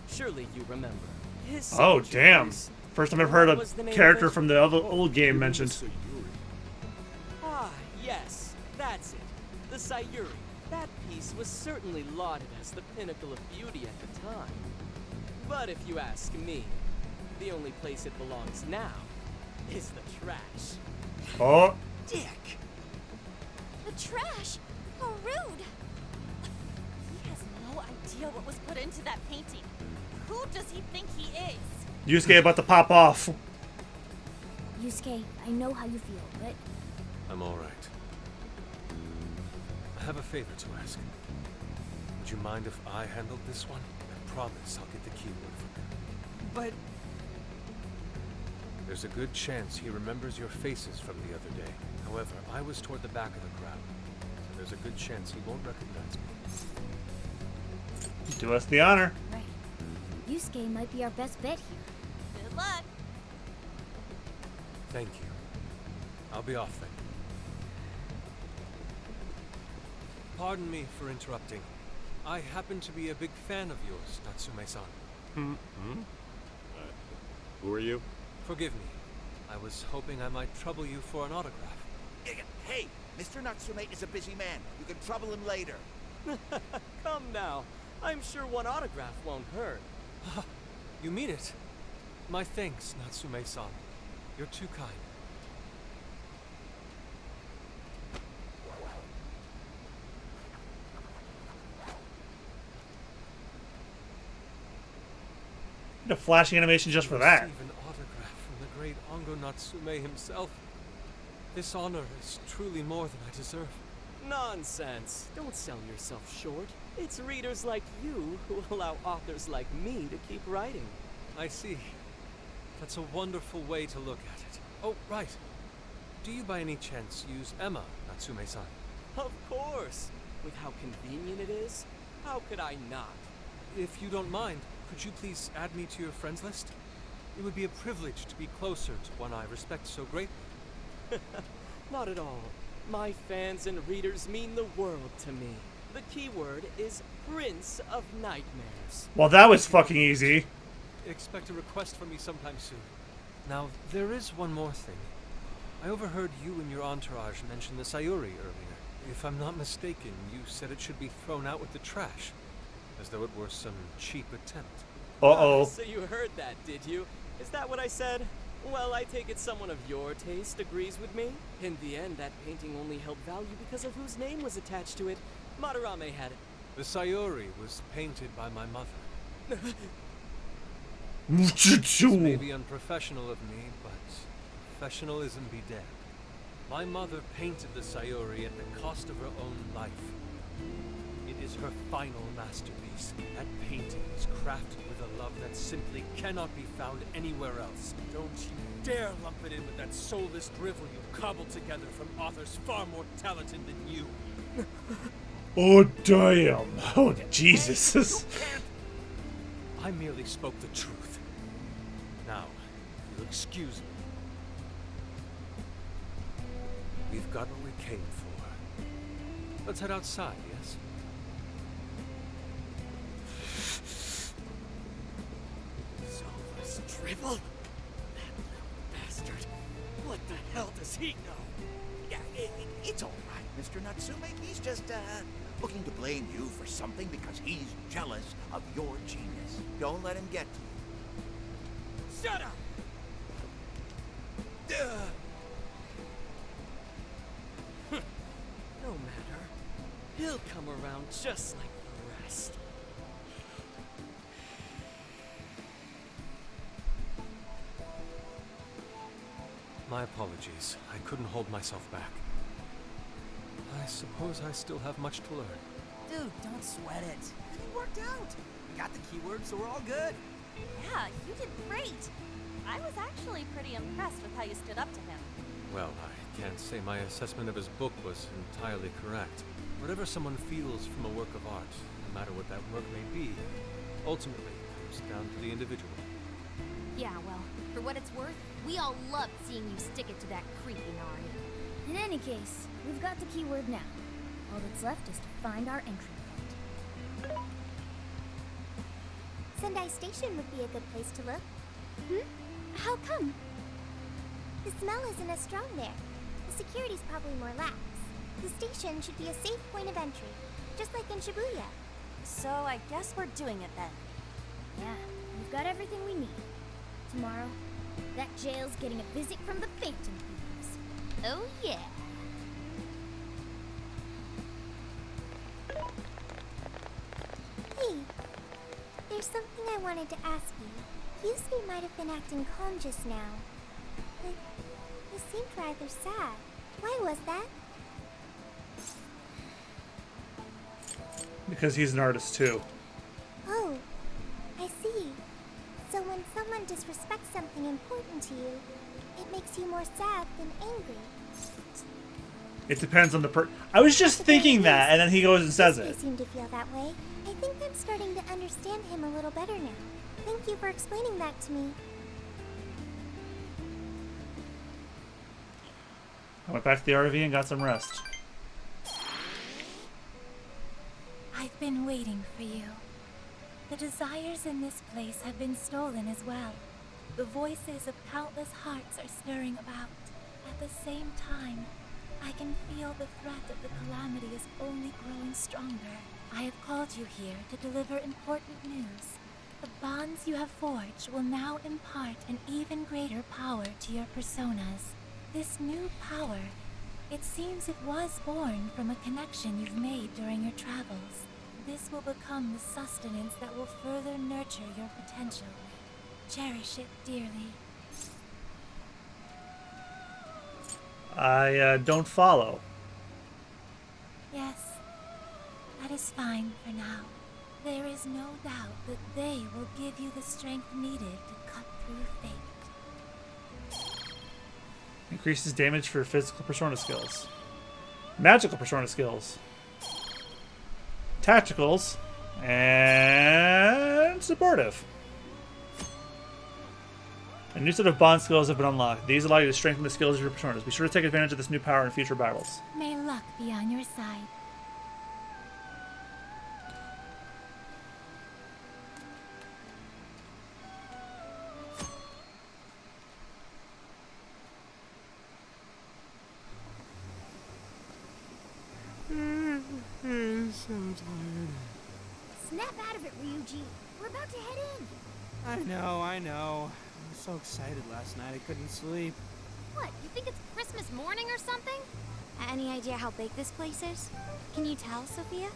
Speaker 21: Surely you remember. His
Speaker 1: Oh, damn.
Speaker 21: piece.
Speaker 1: First time I've heard
Speaker 21: Was the
Speaker 1: a
Speaker 21: name
Speaker 1: character
Speaker 21: of it?
Speaker 1: from the other old game mentioned.
Speaker 21: Ah, yes, that's it. The Sayuri. That piece was certainly lauded as the pinnacle of beauty at the time. But if you ask me, the only place it belongs now is the trash.
Speaker 1: Oh.
Speaker 21: Dick!
Speaker 2: The trash?
Speaker 13: How rude! He has no idea what was put into that painting. Who does he think he is?
Speaker 1: Yusuke about to pop off.
Speaker 4: Yusuke, I know how you feel, but
Speaker 5: I'm all right. I have a favor to ask. Would you mind if I handled this one? I promise I'll get the keyword from you.
Speaker 3: But
Speaker 5: there's a good chance he remembers your faces from the other day. However, I was toward the back of the crowd, so there's a good chance he won't recognize me.
Speaker 1: Do us the honor.
Speaker 4: right. Yusuke might be our best bet here.
Speaker 13: Good luck.
Speaker 5: Thank you. I'll be off then. Pardon me for interrupting. I happen to be a big fan of yours, Natsume-san.
Speaker 10: Who are you?
Speaker 5: Forgive me. I was hoping I might trouble you for an autograph.
Speaker 11: Hey, Mr. Natsume is a busy man. You can trouble him later.
Speaker 21: Come now. I'm sure one autograph won't hurt.
Speaker 5: You mean it? My thanks, Natsume-san. You're too kind.
Speaker 1: A flashing animation just for that.
Speaker 5: Receive an autograph from the great Ongo Natsume himself. This honor is truly more than I deserve.
Speaker 21: Nonsense. Don't sell yourself short. It's readers like you who allow authors like me to keep writing.
Speaker 5: I see. That's a wonderful way to look at it. Oh, right. Do you by any chance use Emma, Natsume-san?
Speaker 21: Of course. With how convenient it is, how could I not?
Speaker 5: If you don't mind, could you please add me to your friends list? It would be a privilege to be closer to one I respect so greatly.
Speaker 21: Not at all. My fans and readers mean the world to me. The keyword is Prince of Nightmares.
Speaker 1: Well, that was fucking easy.
Speaker 5: Expect a request from me sometime soon. Now, there is one more thing. I overheard you and your entourage mention the Sayuri earlier. If I'm not mistaken, you said it should be thrown out with the trash, as though it were some cheap attempt.
Speaker 1: Uh-oh.
Speaker 21: So you heard that, did you? Is that what I said? Well, I take it someone of your taste agrees with me. In the end, that painting only held value because of whose name was attached to it. Madarame had it.
Speaker 5: The Sayuri was painted by my mother. This may be unprofessional of me, but professionalism be damned. My mother painted the Sayuri at the cost of her own life. It is her final masterpiece. That painting is crafted with a love that simply cannot be found anywhere else. Don't you dare lump it in with that soulless drivel you cobbled together from authors far more talented than you.
Speaker 1: Oh, damn. Oh, Jesus.
Speaker 5: I merely spoke the truth. Now, if you'll excuse me. We've got what we came for. Let's head outside, yes?
Speaker 3: Soulless drivel? That little bastard. What the hell does he know?
Speaker 11: Yeah, it's all right, Mr. Natsume. He's just, looking to blame you for something because he's jealous of your genius. Don't let him get to you.
Speaker 3: Shut up! No matter. He'll come around just like the rest.
Speaker 5: My apologies. I couldn't hold myself back. I suppose I still have much to learn.
Speaker 3: Dude, don't sweat it. It worked out. We got the keyword, so we're all good.
Speaker 13: Yeah, you did great. I was actually pretty impressed with how you stood up to him.
Speaker 5: Well, I can't say my assessment of his book was entirely correct. Whatever someone feels from a work of art, no matter what that work may be, ultimately comes down to the individual.
Speaker 4: Yeah, well, for what it's worth, we all loved seeing you stick it to that creepy Nari. In any case, we've got the keyword now. All that's left is to find our entry point.
Speaker 2: Sendai Station would be a good place to look. How come? The smell isn't as strong there. The security's probably more lax. The station should be a safe point of entry, just like in Shibuya.
Speaker 13: So I guess we're doing it then.
Speaker 4: Yeah, we've got everything we need. Tomorrow, that jail's getting a visit from the Phantom Thieves. Oh yeah.
Speaker 2: something I wanted to ask you. Yusuke might have been acting calm just now. But he seemed rather sad. Why was that?
Speaker 1: Because he's an artist too.
Speaker 2: Oh, I see. So when someone disrespects something important to you, it makes you more sad than angry.
Speaker 1: It depends on the I was just thinking that, and then he goes and says
Speaker 2: I
Speaker 1: it.
Speaker 2: seem to feel that way. I think I'm starting to understand him a little better now. Thank you for explaining that to me.
Speaker 1: I went back to the RV and got some rest.
Speaker 14: I've been waiting for you. The desires in this place have been stolen as well. The voices of countless hearts are stirring about. At the same time, I can feel the threat of the calamity is only growing stronger. I have called you here to deliver important news. The bonds you have forged will now impart an even greater power to your personas. This new power, it seems it was born from a connection you've made during your travels. This will become the sustenance that will further nurture your potential. Cherish it dearly.
Speaker 1: I don't follow.
Speaker 14: Yes, that is fine for now. There is no doubt that they will give you the strength needed to cut through fate.
Speaker 1: Increases damage for physical persona skills. Magical persona skills. Tacticals. And supportive. A new set of bond skills have been unlocked. These allow you to strengthen the skills of your personas. Be sure to take advantage of this new power in future battles.
Speaker 14: May luck be on your side.
Speaker 12: I'm so tired.
Speaker 4: Snap out of it, Ryuji. We're about to head in.
Speaker 3: I know. I was so excited last night I couldn't sleep.
Speaker 4: What, you think it's Christmas morning or something?
Speaker 18: Any idea how big this place is? Can you tell, Sophia?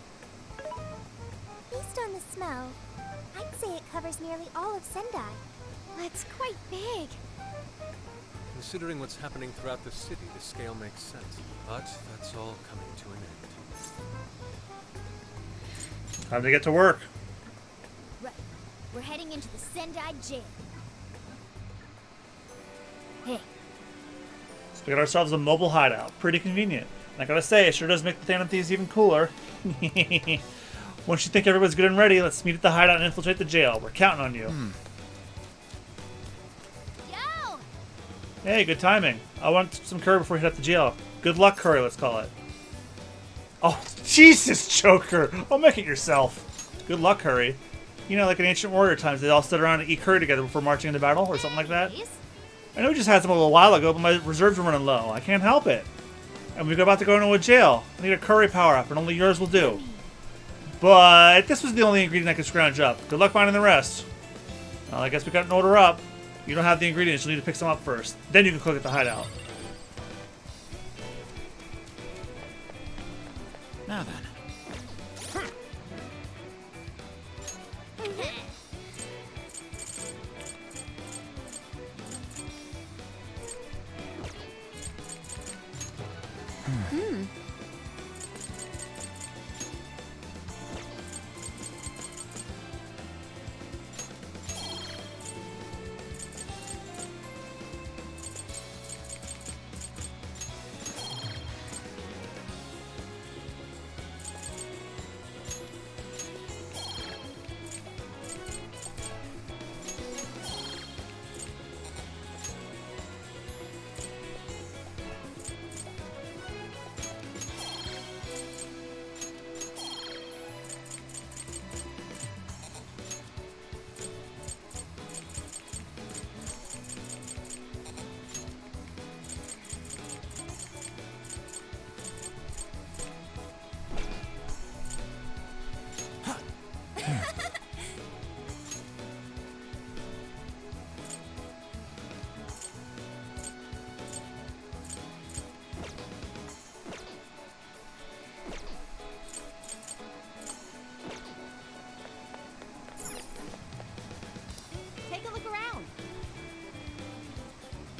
Speaker 2: Based on the smell, I'd say it covers nearly all of Sendai.
Speaker 18: That's quite big.
Speaker 5: Considering what's happening throughout the city, the scale makes sense. But that's all coming to an end.
Speaker 1: Time to get to work.
Speaker 4: Right. We're heading into the Sendai jail. Hey.
Speaker 1: So we got ourselves a mobile hideout. Pretty convenient. And I gotta say, it sure does make the Phantom Thieves even cooler. Once you think everyone's good and ready, let's meet at the hideout and infiltrate the jail. We're counting on you.
Speaker 4: Yo!
Speaker 1: Hey, good timing. I want some curry before we head up to jail. Good luck, curry, let's call it. Oh, Jesus, Joker! Oh, make it yourself. Good luck, curry. You know, like in ancient warrior times, they all stood around and eat curry together before marching into battle, or something like that. I know we just had some a little while ago, but my reserves are running low. I can't help it. And we're about to go into a jail. I need a curry power-up, and only yours will do. But this was the only ingredient I could scrounge up. Good luck finding the rest. Well, I guess we got an order up. You don't have the ingredients. You'll need to pick some up first. Then you can cook at the hideout.
Speaker 19: Now then.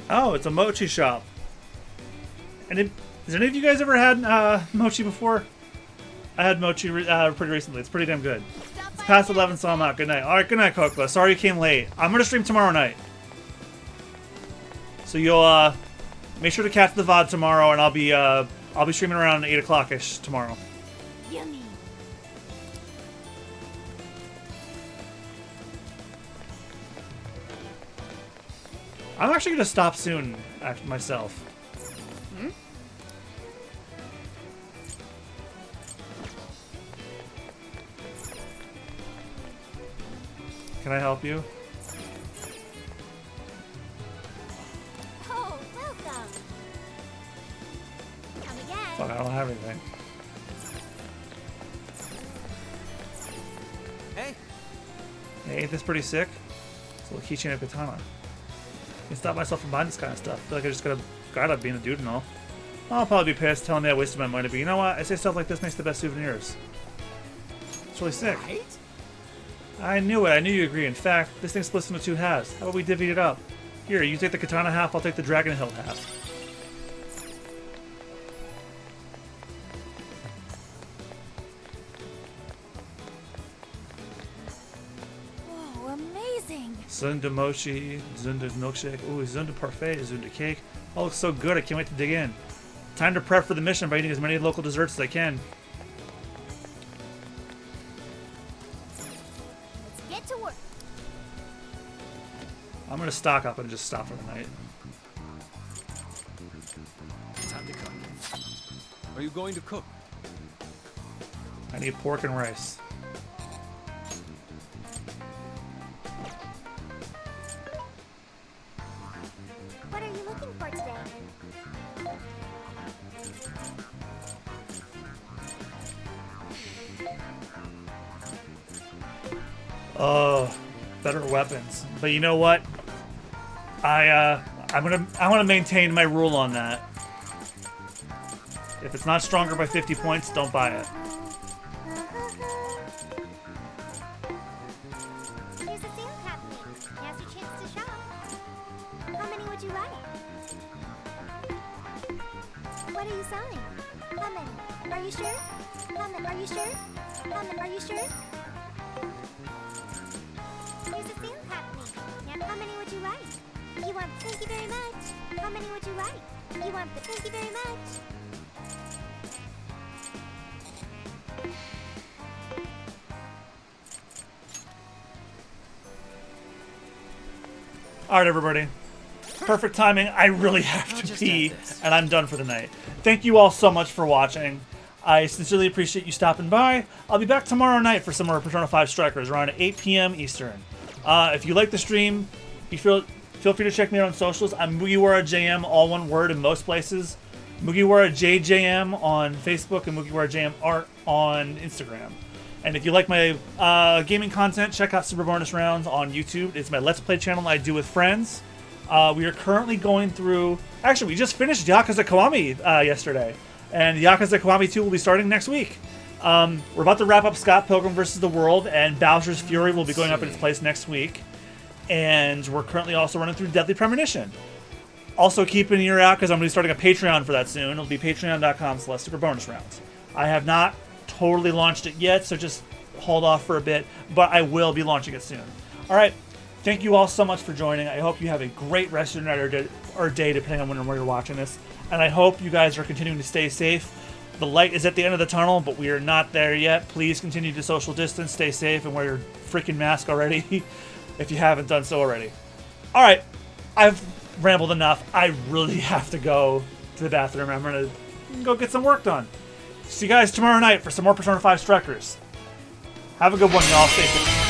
Speaker 1: Oh, it's a mochi shop. And has any of you guys ever had mochi before? I had mochi pretty recently. It's pretty damn good. It's past 11, so I'm out. Good night. All right, good night, Kokla. Sorry you came late. I'm gonna stream tomorrow night, so you'll make sure to catch the VOD tomorrow, and I'll be streaming around 8 o'clock ish tomorrow.
Speaker 4: Yummy.
Speaker 1: I'm actually gonna stop soon myself.
Speaker 4: Hmm?
Speaker 1: Can I help you?
Speaker 2: Oh, welcome. Come again.
Speaker 1: Fuck, I don't have anything.
Speaker 3: Hey.
Speaker 1: Hey, ain't this pretty sick? It's a little keychain of katana. I can stop myself from buying this kind of stuff. I feel like I just gotta being a dude and all. I'll probably be pissed telling me I wasted my money, but you know what? I say stuff like this makes the best souvenirs. It's really sick.
Speaker 3: Right?
Speaker 1: I knew it. I knew you agree. In fact, this thing's split into 2 halves. How about we divvy it up? Here, you take the katana half, I'll take the dragon hilt half.
Speaker 4: Whoa, amazing.
Speaker 1: Zunda mochi, Zunda milkshake, ooh, Zunda parfait, Zunda cake. All looks so good, I can't wait to dig in. Time to prep for the mission by eating as many local desserts as I can.
Speaker 4: Let's get to work.
Speaker 1: I'm gonna stock up and just stop for the night.
Speaker 5: Time to cook. Are you going to cook?
Speaker 1: I need pork and rice.
Speaker 2: What are you looking for today?
Speaker 1: Oh, better weapons. But you know what? I want to maintain my rule on that. If it's not stronger by 50 points, don't buy it.
Speaker 2: There's a sale happening. Now's your chance to shop. How many would you like? What are you selling? How many? Are you sure? How many? Are you sure? How many? Are you sure? There's a sale happening. Now, how many would you like? You want? Thank you very much. How many would you like? You want? Thank you very much.
Speaker 1: Alright, everybody. Perfect timing. I really have to pee, and I'm done for the night. Thank you all so much for watching. I sincerely appreciate you stopping by. I'll be back tomorrow night for some more Persona 5 Strikers around 8 p.m. Eastern. If you like the stream, feel free to check me out on socials. I'm Mugiwara JM, all one word in most places. Mugiwara JJM on Facebook and Mugiwara JM Art on Instagram. And if you like my gaming content, check out Super Bonus Rounds on YouTube. It's my Let's Play channel I do with friends. We are currently going through... Actually, we just finished Yakuza Kiwami yesterday. And Yakuza Kiwami 2 will be starting next week. We're about to wrap up Scott Pilgrim vs. the World, and Bowser's Fury will be going up in its place next week. And we're currently also running through Deadly Premonition. Also keep an ear out, because I'm going to be starting a Patreon for that soon. It'll be patreon.com/superbonusrounds. I have not totally launched it yet, so just hold off for a bit, but I will be launching it soon. Alright, thank you all so much for joining. I hope you have a great rest of your night or day, depending on when and where you're watching this. And I hope you guys are continuing to stay safe. The light is at the end of the tunnel, but we are not there yet. Please continue to social distance, stay safe, and wear your freaking mask already if you haven't done so already. Alright, I've rambled enough. I really have to go to the bathroom. I'm going to go get some work done. See you guys tomorrow night for some more Persona 5 Strikers. Have a good one, y'all. Stay safe.